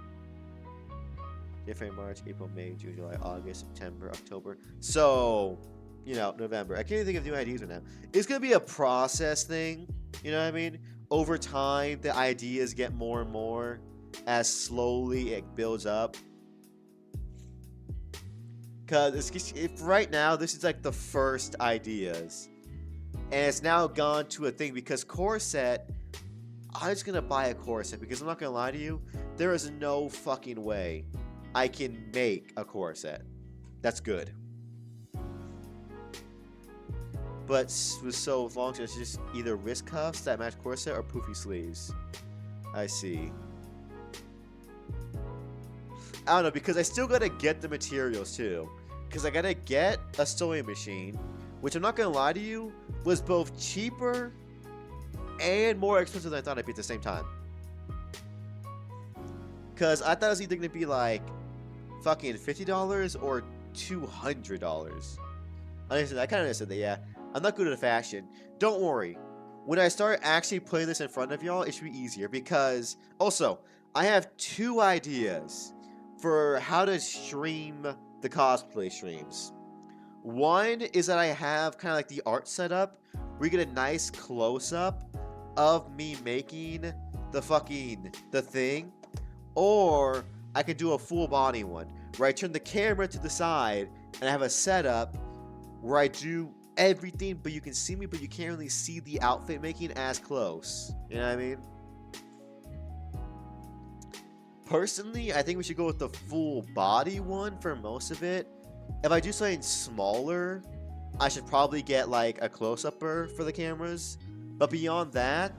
Different March, April, May, June, July, August, September, October. So, you know, November. I can't even think of new ideas right now. It's going to be a process thing. You know what I mean? Over time, the ideas get more and more as slowly it builds up. Because if right now, this is like the first ideas. And it's now gone to a thing because corset, I'm just going to buy a corset because I'm not going to lie to you. There is no fucking way I can make a corset. That's good. But so long as it's just either wrist cuffs that match corset or poofy sleeves. I see. I don't know, because I still gotta get the materials too. Because I gotta get a sewing machine, which I'm not gonna lie to you, was both cheaper and more expensive than I thought it'd be at the same time. Because I thought it was either gonna be like fucking $50 or $200. I kind of understood that, yeah. I'm not good at fashion. Don't worry. When I start actually putting this in front of y'all, it should be easier. Because, also, I have 2 ideas for how to stream the cosplay streams. One is that I have kind of like the art setup where you get a nice close-up of me making the thing. Or I could do a full body one where I turn the camera to the side and I have a setup where I do everything, but you can see me, but you can't really see the outfit making as close. You know what I mean? Personally, I think we should go with the full body one for most of it. If I do something smaller, I should probably get like a close-upper for the cameras. But beyond that,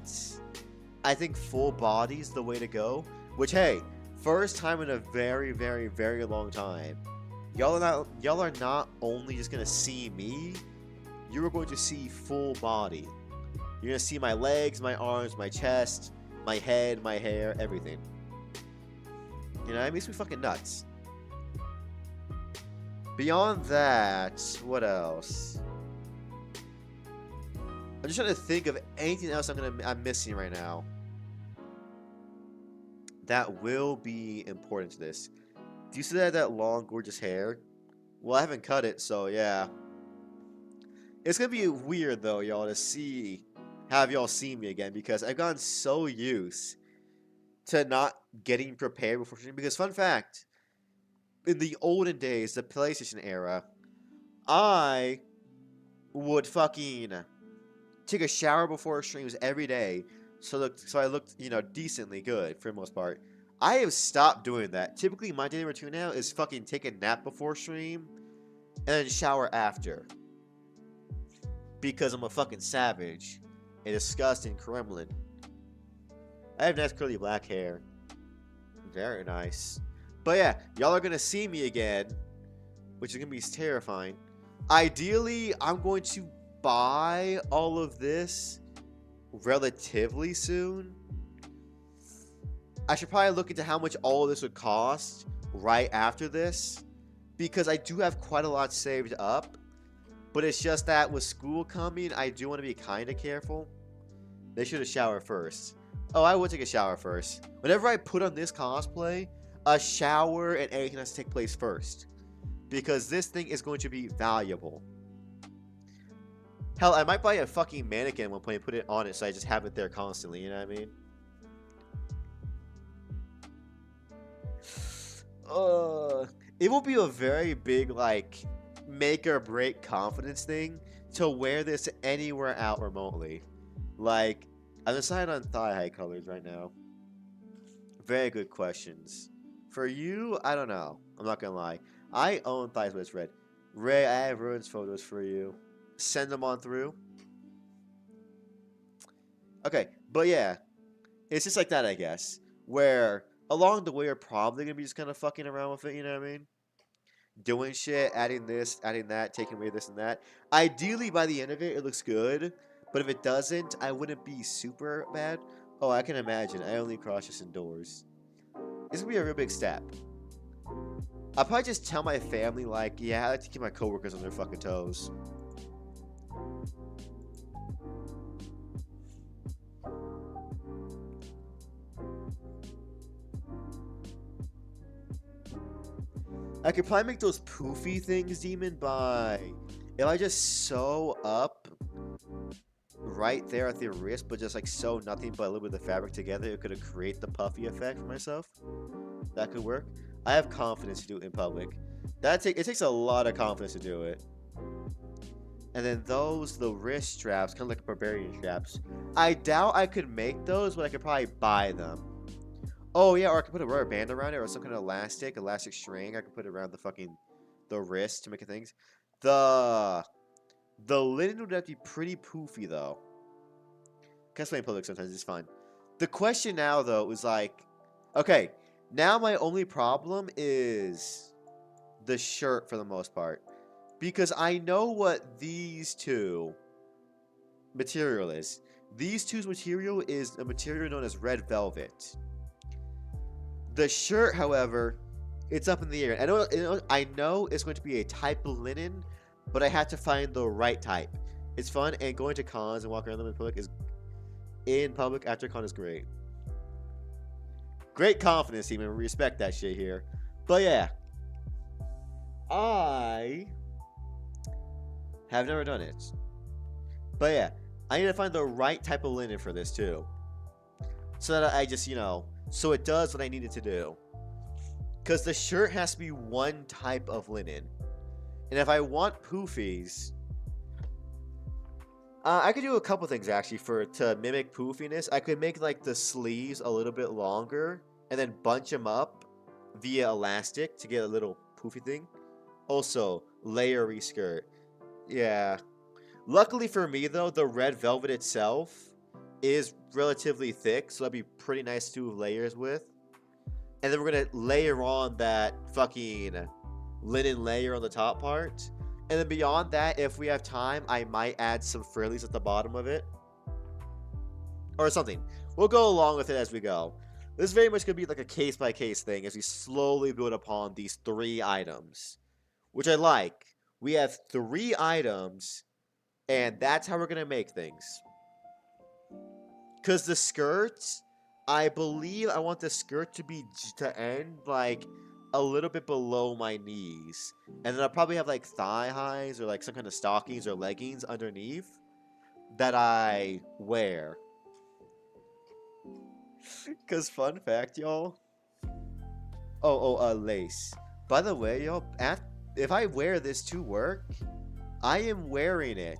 I think full body's the way to go. Which, hey, first time in a very, very, very long time. Y'all are not only just gonna see me, you are going to see full body. You're gonna see my legs, my arms, my chest, my head, my hair, everything. You know, it makes me fucking nuts. Beyond that, what else? I'm just trying to think of anything else I'm missing right now that will be important to this. Do you see that long, gorgeous hair? Well, I haven't cut it, so yeah. It's gonna be weird though, y'all, to have y'all see me again because I've gotten so used to not getting prepared before streaming. Because fun fact, in the olden days, the PlayStation era, I would fucking take a shower before streams every day, so I looked, you know, decently good for the most part. I have stopped doing that. Typically, my daily routine now is fucking take a nap before stream and then shower after. Because I'm a fucking savage, a disgusting Kremlin. I have nice curly black hair. Very nice. But yeah, y'all are gonna see me again, which is gonna be terrifying. Ideally, I'm going to buy all of this relatively soon. I should probably look into how much all of this would cost right after this, because I do have quite a lot saved up. But it's just that with school coming, I do want to be kind of careful. They should have showered first. Oh, I would take a shower first. Whenever I put on this cosplay, a shower and everything has to take place first. Because this thing is going to be valuable. Hell, I might buy a fucking mannequin at one point and put it on it so I just have it there constantly, you know what I mean? It will be a very big, like, make or break confidence thing to wear this anywhere out remotely. Like, I'm deciding on thigh high colors right now. Very good questions. For you, I don't know. I'm not gonna lie. I own thighs with red. Ray, I have ruins photos for you. Send them on through. Okay, but yeah. It's just like that, I guess. Where along the way, we're probably gonna be just kind of fucking around with it. You know what I mean? Doing shit, adding this, adding that, taking away this and that. Ideally, by the end of it, it looks good. But if it doesn't, I wouldn't be super bad. Oh, I can imagine. I only cross this indoors. This would be a real big step. I'll probably just tell my family, like, yeah, I like to keep my coworkers on their fucking toes. I could probably make those poofy things, Demon, by if I just sew up right there at the wrist, but just like sew nothing but a little bit of the fabric together, it could create the puffy effect for myself. That could work. I have confidence to do it in public. It takes a lot of confidence to do it. And then the wrist straps, kind of like barbarian straps. I doubt I could make those, but I could probably buy them. Oh yeah, or I could put a rubber band around it, or some kind of elastic string. I could put it around the wrist to make it things. The linen would have to be pretty poofy though. Can't play in public sometimes. It's fine. The question now though is like, okay, now my only problem is the shirt for the most part, because I know what these two material is. These two's material is a material known as red velvet. The shirt, however, it's up in the air. I know it's going to be a type of linen, but I have to find the right type. It's fun, and going to cons and walking around them in public after con is great. Great confidence, team, and we respect that shit here. But yeah, I have never done it. But yeah, I need to find the right type of linen for this too, so that I just, so it does what I need it to do. Because the shirt has to be one type of linen. And if I want poofies, I could do a couple things actually to mimic poofiness. I could make like the sleeves a little bit longer and then bunch them up via elastic to get a little poofy thing. Also, layery skirt. Yeah. Luckily for me though, the red velvet itself is relatively thick, so that'd be pretty nice to do layers with. And then we're gonna layer on that fucking linen layer on the top part. And then beyond that, if we have time, I might add some frillies at the bottom of it. Or something. We'll go along with it as we go. This is very much gonna be like a case-by-case thing as we slowly build upon these 3 items. Which I like. We have 3 items, and that's how we're gonna make things. Because the skirts, I believe I want the skirt to end like a little bit below my knees. And then I'll probably have like thigh highs or like some kind of stockings or leggings underneath that I wear. Because fun fact, y'all. Lace. By the way, y'all, if I wear this to work, I am wearing it.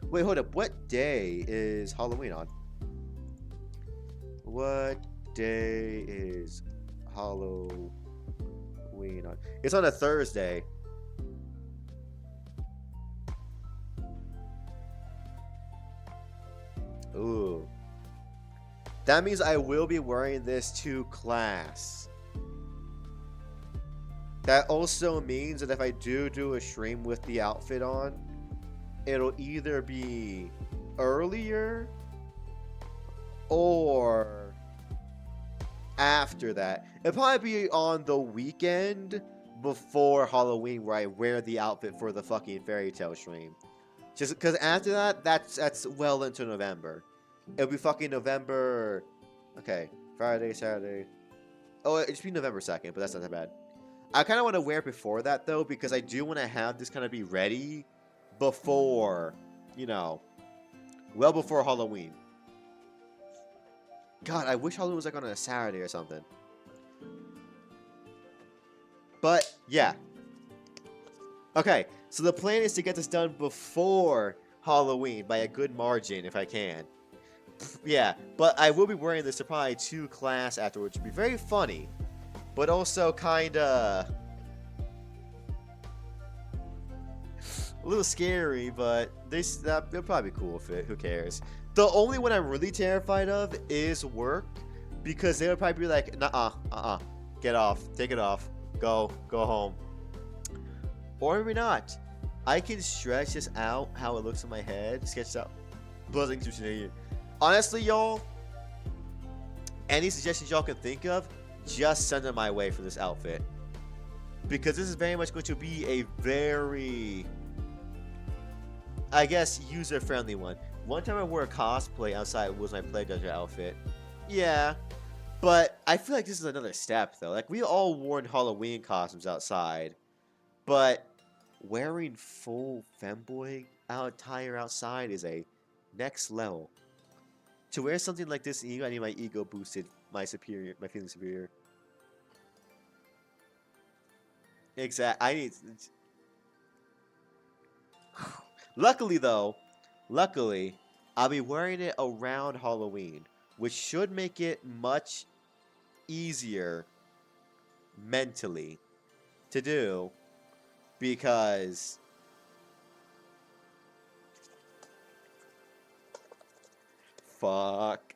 Wait, hold up. What day is Halloween on? What day is Halloween on? It's on a Thursday. Ooh. That means I will be wearing this to class. That also means that if I do a stream with the outfit on, it'll either be earlier or after that. It'll probably be on the weekend before Halloween where I wear the outfit for the fucking fairy tale stream. Just because after that, that's well into November. It'll be fucking November. Okay, Friday, Saturday. Oh, it should be November 2nd, but that's not that bad. I kind of want to wear it before that though, because I do want to have this kind of be ready before, well before Halloween. God, I wish Halloween was like on a Saturday or something. But, yeah. Okay, so the plan is to get this done before Halloween by a good margin, if I can. Yeah, but I will be wearing this to probably to class afterwards, which would be very funny. But also kinda a little scary, but it'll probably be cool with it. Who cares? The only one I'm really terrified of is work, Because they would probably be like, nah, get off, take it off, go home. Or maybe not. I can stretch this out how it looks in my head, sketch out. Honestly, y'all, any suggestions y'all can think of, just send them my way for this outfit. Because this is very much going to be a very, I guess, user-friendly one. One time I wore a cosplay outside was my Plague Doctor outfit. Yeah, but I feel like this is another step, though. Like, we all worn Halloween costumes outside, but wearing full femboy attire outside is a next level. To wear something like this, I need my ego boosted, my feeling superior. Exactly. Luckily, I'll be wearing it around Halloween, which should make it much easier mentally to do, because fuck.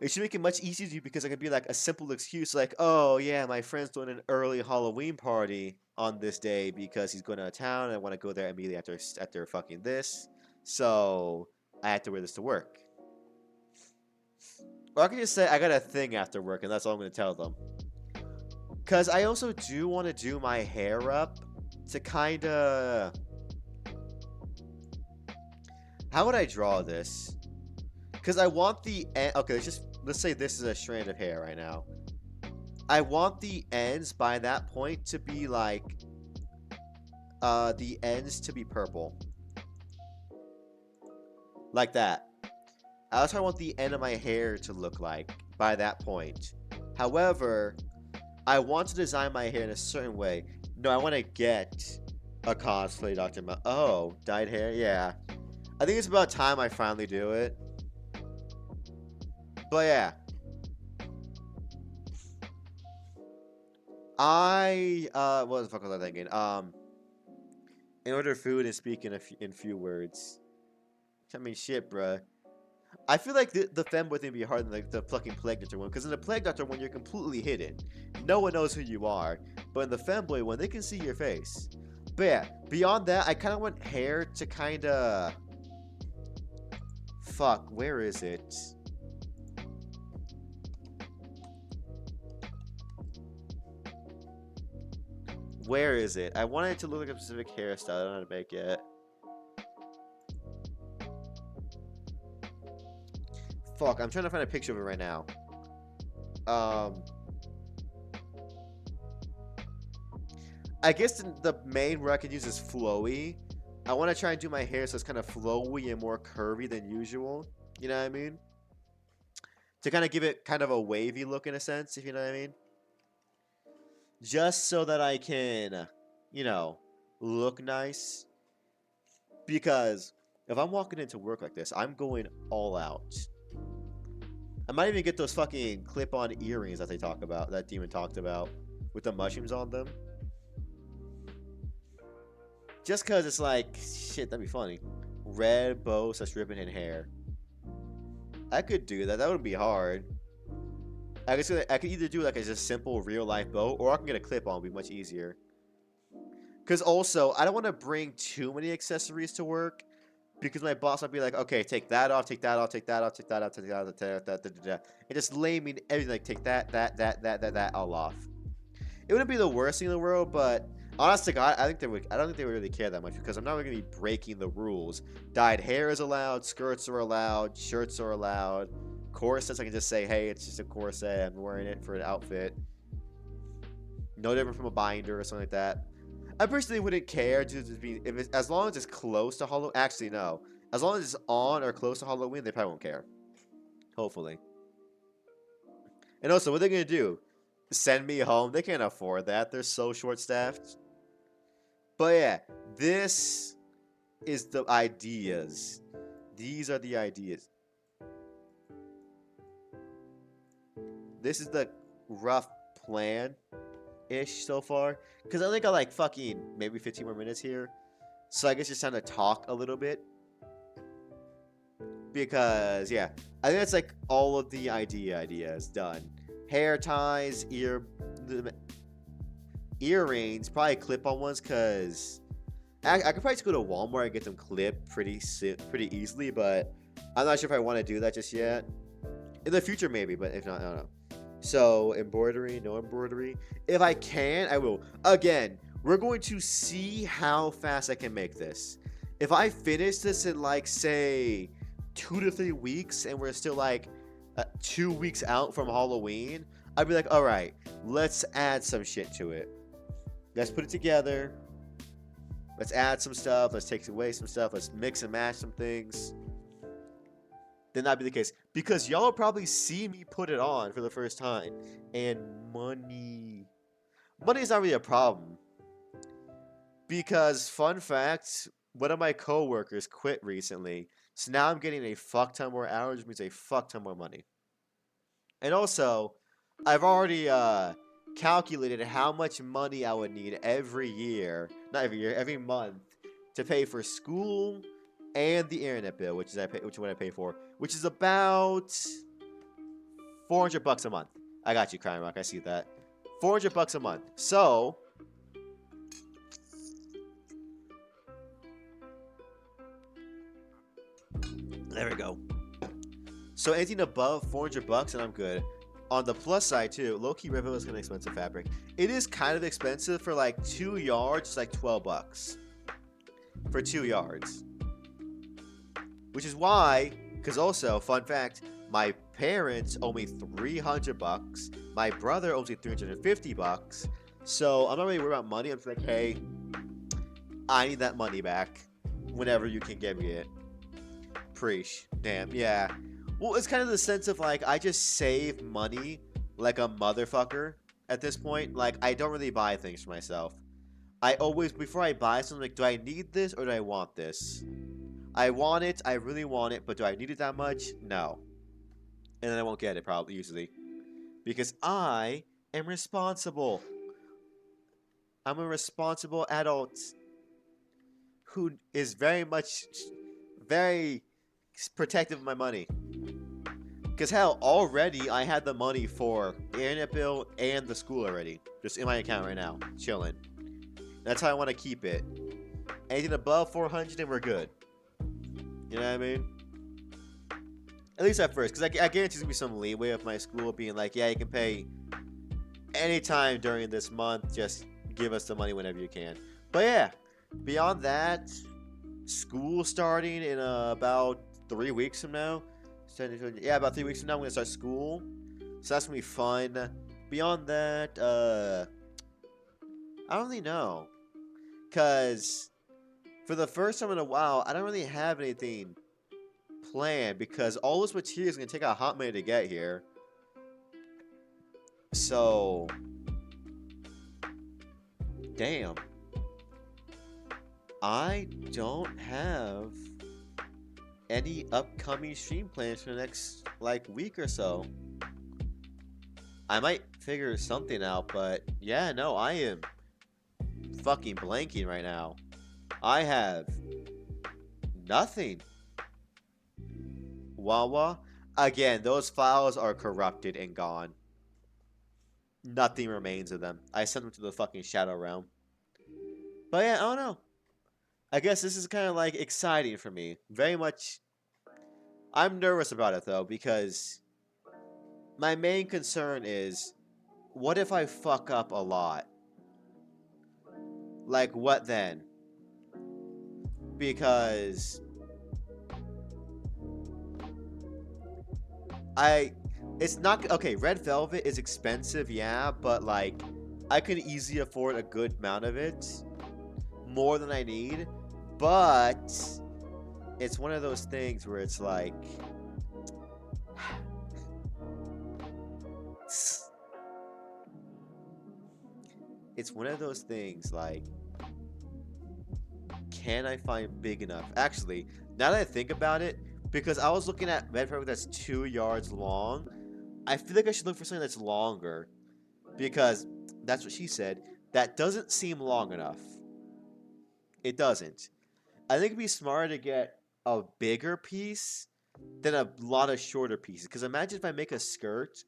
It should make it much easier to do because it could be like a simple excuse like, oh yeah, my friend's doing an early Halloween party on this day because he's going out of town and I want to go there immediately after fucking this. So I have to wear this to work. Or I can just say I got a thing after work and that's all I'm going to tell them. Because I also do want to do my hair up to kind of... How would I draw this? Because I want the end... Okay, let's say this is a strand of hair right now. I want the ends by that point to be like... the ends to be purple. Like that. That's how I want the end of my hair to look like by that point. However, I want to design my hair in a certain way. No, I want to get a cosplay Dr. Oh, dyed hair? Yeah. I think it's about time I finally do it. But yeah. What the fuck was I thinking? In order food and speak in few words. I mean, shit, bruh. I feel like the femboy thing would be harder than like the fucking Plague Doctor one, because in the Plague Doctor one, you're completely hidden. No one knows who you are. But in the femboy one, they can see your face. But yeah, beyond that, I kind of want hair to kind of... Fuck, where is it? Where is it? I want it to look like a specific hairstyle. I don't know how to make it. Fuck, I'm trying to find a picture of it right now. I guess the main word I could use is flowy. I want to try and do my hair so it's kind of flowy and more curvy than usual. You know what I mean? To kind of give it kind of a wavy look in a sense, if you know what I mean. Just so that I can, you know, look nice. Because if I'm walking into work like this, I'm going all out. I might even get those fucking clip-on earrings that they talk about, that Demon talked about, with the mushrooms on them. Just because it's like, shit, that'd be funny. Red bow / ribbon and hair. I could do that. That wouldn't be hard. I could either do like a just simple real-life bow, or I can get a clip-on. It'd be much easier. Because also, I don't want to bring too many accessories to work. Because my boss might be like, okay, take that off, take that off, take that off, take that off, take that off, take that, and just lay me everything, like take that all off. It wouldn't be the worst thing in the world, but honestly, I don't think they would really care that much because I'm not going to be breaking the rules. Dyed hair is allowed, skirts are allowed, shirts are allowed, corsets I can just say, hey, it's just a corset, I'm wearing it for an outfit. No different from a binder or something like that. I personally wouldn't care as long as it's close to Halloween. Actually, no. As long as it's on or close to Halloween, they probably won't care. Hopefully. And also, what are they going to do? Send me home? They can't afford that. They're so short-staffed. But yeah, this is the ideas. These are the ideas. This is the rough plan-ish so far. Because I only got like fucking maybe 15 more minutes here. So I guess it's time to talk a little bit. Because, yeah. I think that's like all of the ideas done. Hair ties, earrings, probably clip-on ones, cause I could probably just go to Walmart and get them clipped pretty easily, but I'm not sure if I want to do that just yet. In the future, maybe, but if not, I don't know. So embroidery, no embroidery. If I can, I will. Again, we're going to see how fast I can make this. If I finish this in like say 2 to 3 weeks, and we're still like 2 weeks out from Halloween, I'd be like, all right, let's add some shit to it. Let's put it together. Let's add some stuff. Let's take away some stuff. Let's mix and match some things. Then that'd be the case. Because y'all will probably see me put it on for the first time. And money. Money is not really a problem. Because, fun fact, one of my coworkers quit recently. So now I'm getting a fuck ton more hours, which means a fuck ton more money. And also, I've already calculated how much money I would need every year, not every year, every month, to pay for school and the internet bill, which is what I pay for, which is about $400 a month. I got you, Crime Rock. I see that. $400 a month. So there we go. So anything above $400 and I'm good. On the plus side too, low-key Rivet is kind of expensive fabric. It is kind of expensive for like 2 yards. It's like $12 for 2 yards. Which is why, because also, fun fact, my parents owe me $300. My brother owes me $350. So I'm not really worried about money. I'm just like, hey, I need that money back whenever you can give me it. Preach. Damn, yeah. Well, it's kind of the sense of like, I just save money like a motherfucker at this point. Like, I don't really buy things for myself. I always, before I buy something, like, do I need this or do I want this? I want it, I really want it, but do I need it that much? No. And then I won't get it, probably, usually. Because I am responsible. I'm a responsible adult who is very protective of my money. Because hell, already I had the money for the internet bill and the school already. Just in my account right now. Chilling. That's how I want to keep it. Anything above 400 and we're good. You know what I mean? At least at first. Because I guarantee there's going to be some leeway of my school being like, yeah, you can pay anytime during this month. Just give us the money whenever you can. But yeah. Beyond that, school starting in about 3 weeks from now. Yeah, about 3 weeks from now, I'm going to start school. So that's going to be fun. Beyond that, I don't really know. Because for the first time in a while, I don't really have anything planned. Because all this material is going to take a hot minute to get here. So, damn. I don't have any upcoming stream plans for the next, like, week or so. I might figure something out, but yeah, no, I am fucking blanking right now. I have nothing. Wawa? Again, those files are corrupted and gone. Nothing remains of them. I sent them to the fucking Shadow Realm. But yeah, I don't know. I guess this is kind of like exciting for me. Very much. I'm nervous about it though, because my main concern is, what if I fuck up a lot? Like, what then? Because it's not, okay, Red Velvet is expensive, yeah, but like, I could easily afford a good amount of it. More than I need. But it's one of those things where it's like, it's one of those things like, can I find big enough? Actually, now that I think about it, because I was looking at Red Velvet that's 2 yards long, I feel like I should look for something that's longer, because that's what she said. That doesn't seem long enough. It doesn't. I think it'd be smarter to get a bigger piece than a lot of shorter pieces. Because imagine if I make a skirt,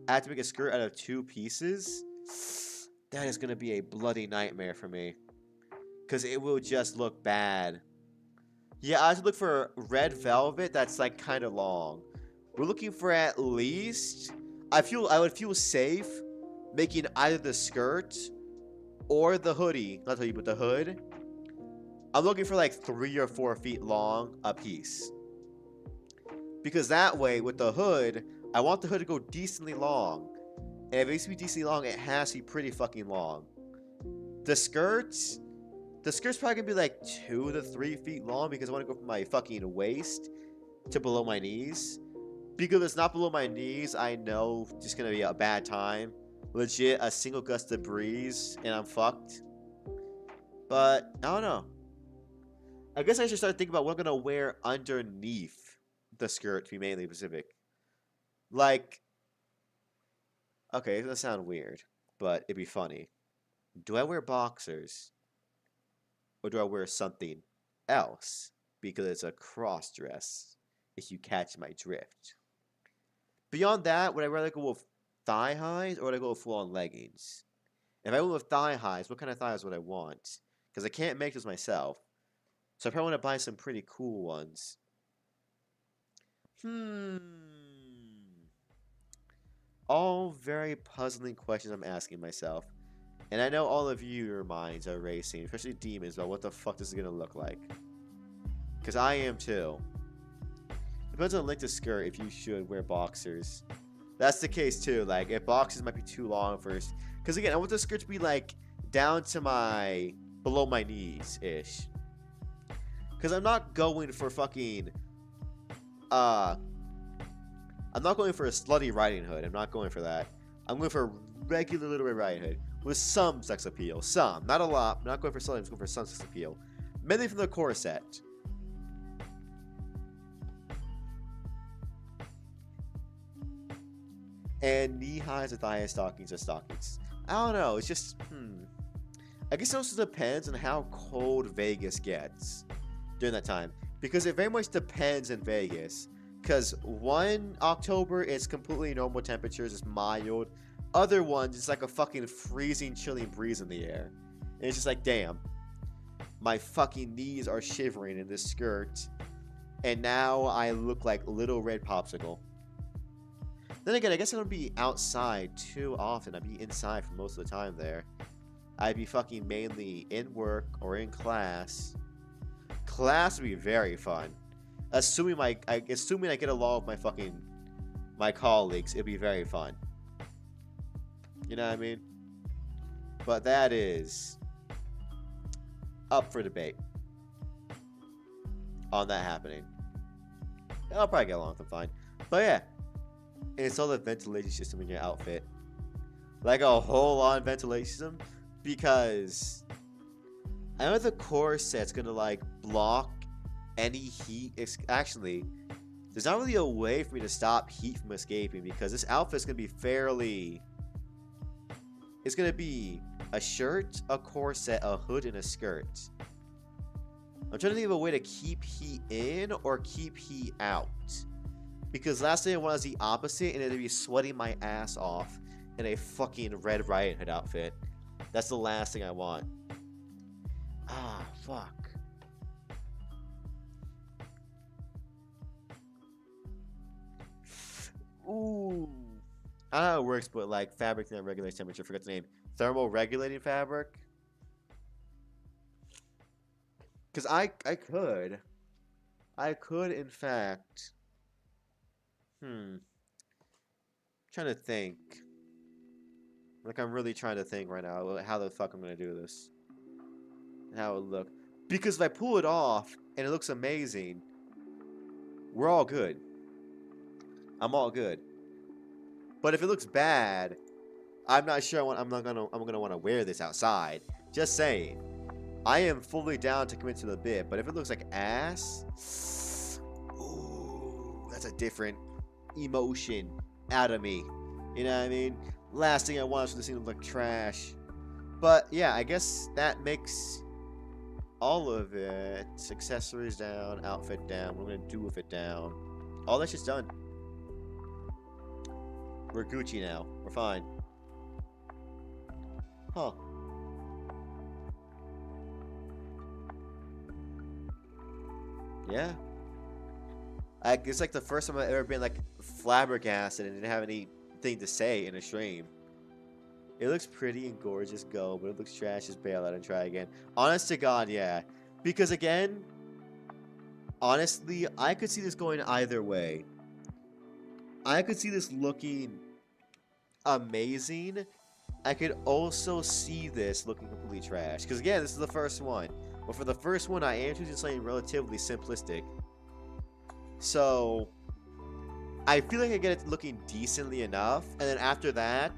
I have to make a skirt out of 2 pieces. That is going to be a bloody nightmare for me. Because it will just look bad. Yeah, I have to look for red velvet that's like kind of long. We're looking for at least... I would feel safe making either the skirt or the hoodie. Not the hoodie, but the hood. I'm looking for like 3 or 4 feet long a piece. Because that way, with the hood, I want the hood to go decently long. And if it needs to be decently long, it has to be pretty fucking long. The skirt's probably gonna be like 2 to 3 feet long because I want to go from my fucking waist to below my knees. Because if it's not below my knees, I know it's just gonna be a bad time. Legit, a single gust of breeze, and I'm fucked. But, I don't know. I guess I should start thinking about what I'm gonna wear underneath the skirt to be mainly specific. Like, okay, it's gonna sound weird, but it'd be funny. Do I wear boxers? Or do I wear something else? Because it's a cross dress, if you catch my drift. Beyond that, would I rather go with thigh highs or would I go with full on leggings? If I went with thigh highs, what kind of thighs would I want? Because I can't make those myself. So I probably want to buy some pretty cool ones. All very puzzling questions I'm asking myself. And I know all of your minds are racing, especially demons, about what the fuck this is going to look like. Because I am too. Depends on the length of skirt if you should wear boxers. That's the case too. Like, if boxers might be too long first. Because again, I want the skirt to be like down to below my knees-ish. Because I'm not going for fucking... I'm not going for a slutty riding hood. I'm not going for that. I'm going for a regular Little Red Riding Hood with some sex appeal. Some. Not a lot. I'm not going for slutty. I'm just going for some sex appeal. Mainly from the corset. And knee-highs or thigh-high stockings or stockings. I don't know. It's just, I guess it also depends on how cold Vegas gets during that time. Because it very much depends in Vegas. Because one October, it's completely normal temperatures. It's mild. Other ones, it's like a fucking freezing, chilling breeze in the air. And it's just like, damn. My fucking knees are shivering in this skirt. And now I look like Little Red Popsicle. Then again, I guess I don't be outside too often. I'd be inside for most of the time there. I'd be fucking mainly in work or in class. Class would be very fun. Assuming I get along with my colleagues, it'd be very fun. You know what I mean? But that is up for debate on that happening. I'll probably get along with them fine. But yeah. Install the ventilation system in your outfit. Like a whole on ventilation system. Because I know the corset's gonna like block any heat. Actually, there's not really a way for me to stop heat from escaping. Because this outfit's gonna be fairly... It's gonna be a shirt, a corset, a hood, and a skirt. I'm trying to think of a way to keep heat in or keep heat out. Because last thing I want is the opposite, and it'd be sweating my ass off in a fucking Red Riding Hood outfit. That's the last thing I want. Ah, fuck. Ooh. I don't know how it works, but like fabric that regulates temperature. I forgot the name. Thermal regulating fabric. Because I could in fact... Trying to think. Like, I'm really trying to think right now how the fuck I'm gonna do this. And how it would look. Because if I pull it off and it looks amazing, we're all good. I'm all good. But if it looks bad, I'm not sure I'm gonna want to wear this outside. Just saying. I am fully down to commit to the bit, but if it looks like ass, ooh, that's a different emotion out of me. You know what I mean? Last thing I want is to see them look trash. But yeah, I guess that makes all of it. Accessories down, outfit down. What I'm gonna do with it down. All that shit's done. We're Gucci now. We're fine. Huh. Yeah. It's like the first time I've ever been like flabbergasted and didn't have anything to say in a stream. It looks pretty and gorgeous, go, but it looks trash, just bail out and try again. Honest to God, yeah. Because again, honestly, I could see this going either way. I could see this looking amazing. I could also see this looking completely trash. Because again, this is the first one. But for the first one, I am choosing something relatively simplistic. So, I feel like I get it looking decently enough. And then after that,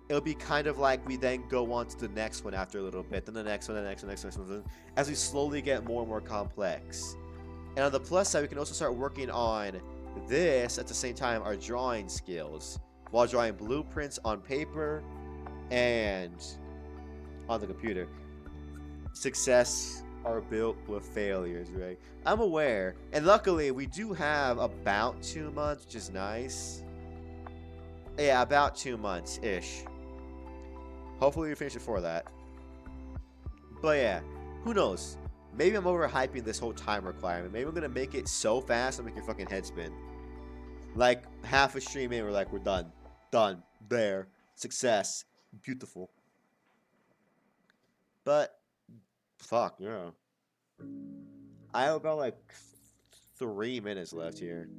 it'll be kind of like we then go on to the next one after a little bit. Then the next one, the next one, the next one. As we slowly get more and more complex. And on the plus side, we can also start working on this at the same time, our drawing skills. While drawing blueprints on paper and on the computer. Success are built with failures, right? I'm aware. And luckily, we do have about 2 months, which is nice. Yeah, about 2 months-ish. Hopefully we finish before that. But yeah, who knows? Maybe I'm overhyping this whole time requirement. Maybe I'm going to make it so fast I'll make your fucking head spin. Like, half a stream in, we're like, we're done. Done. There. Success. Beautiful. But, fuck, yeah. I have about, like, 3 minutes left here.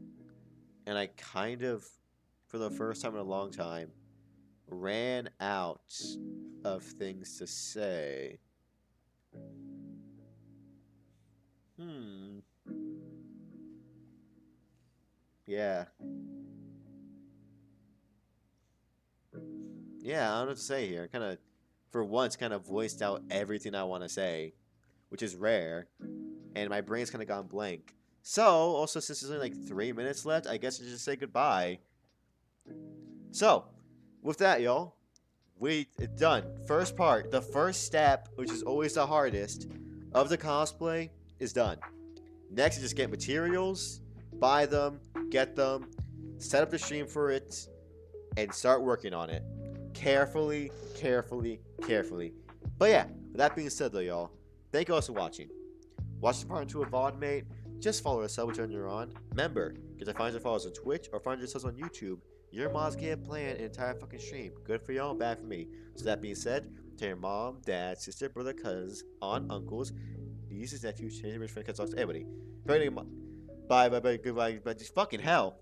And I kind of, for the first time in a long time, ran out of things to say. Yeah. Yeah, I don't know what to say here. Kind of, for once, kind of voiced out everything I want to say, which is rare, and my brain's kind of gone blank. So, also, since there's only like 3 minutes left, I guess I should just say goodbye. So, with that, y'all, it's done. First part, the first step, which is always the hardest, of the cosplay, is done. Next is just get materials, buy them, get them, set up the stream for it, and start working on it. Carefully, carefully, carefully. But yeah, with that being said though, y'all, thank you all for watching. Watch the part 2 of VOD, mate. Just follow us up which one you're on. Remember, get to find your followers on Twitch or find yourselves on YouTube. Your mods can't plan an entire fucking stream. Good for y'all, bad for me. So that being said, tell your mom, dad, sister, brother, cousins, aunt, uncles, nieces, nephews, change your friend, cousins, everybody. Bye, bye, bye, goodbye, but just fucking hell.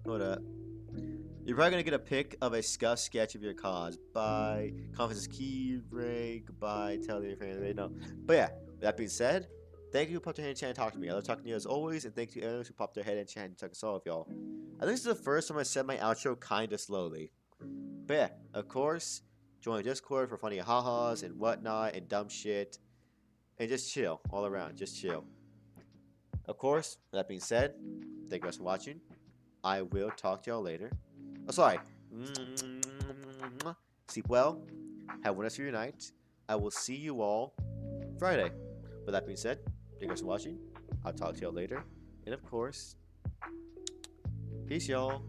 Hold up. You're probably gonna get a pic of a scuff sketch of your cause. Bye. Confidence is key, Ray. Goodbye. Tell your friends they know. But yeah, with that being said, thank you who popped their head in chat and talked to me. I love talking to you as always, and thank you everyone who popped their head in chat and talked to all of y'all. I think this is the first time I said my outro kinda slowly. But yeah, of course, join Discord for funny ha-has and whatnot and dumb shit. And just chill all around. Just chill. Of course, with that being said, thank you guys for watching. I will talk to y'all later. Oh, sorry. Sleep well. Have one rest of your night. I will see you all Friday. With that being said, thank you guys for watching. I'll talk to y'all later. And of course, peace, y'all.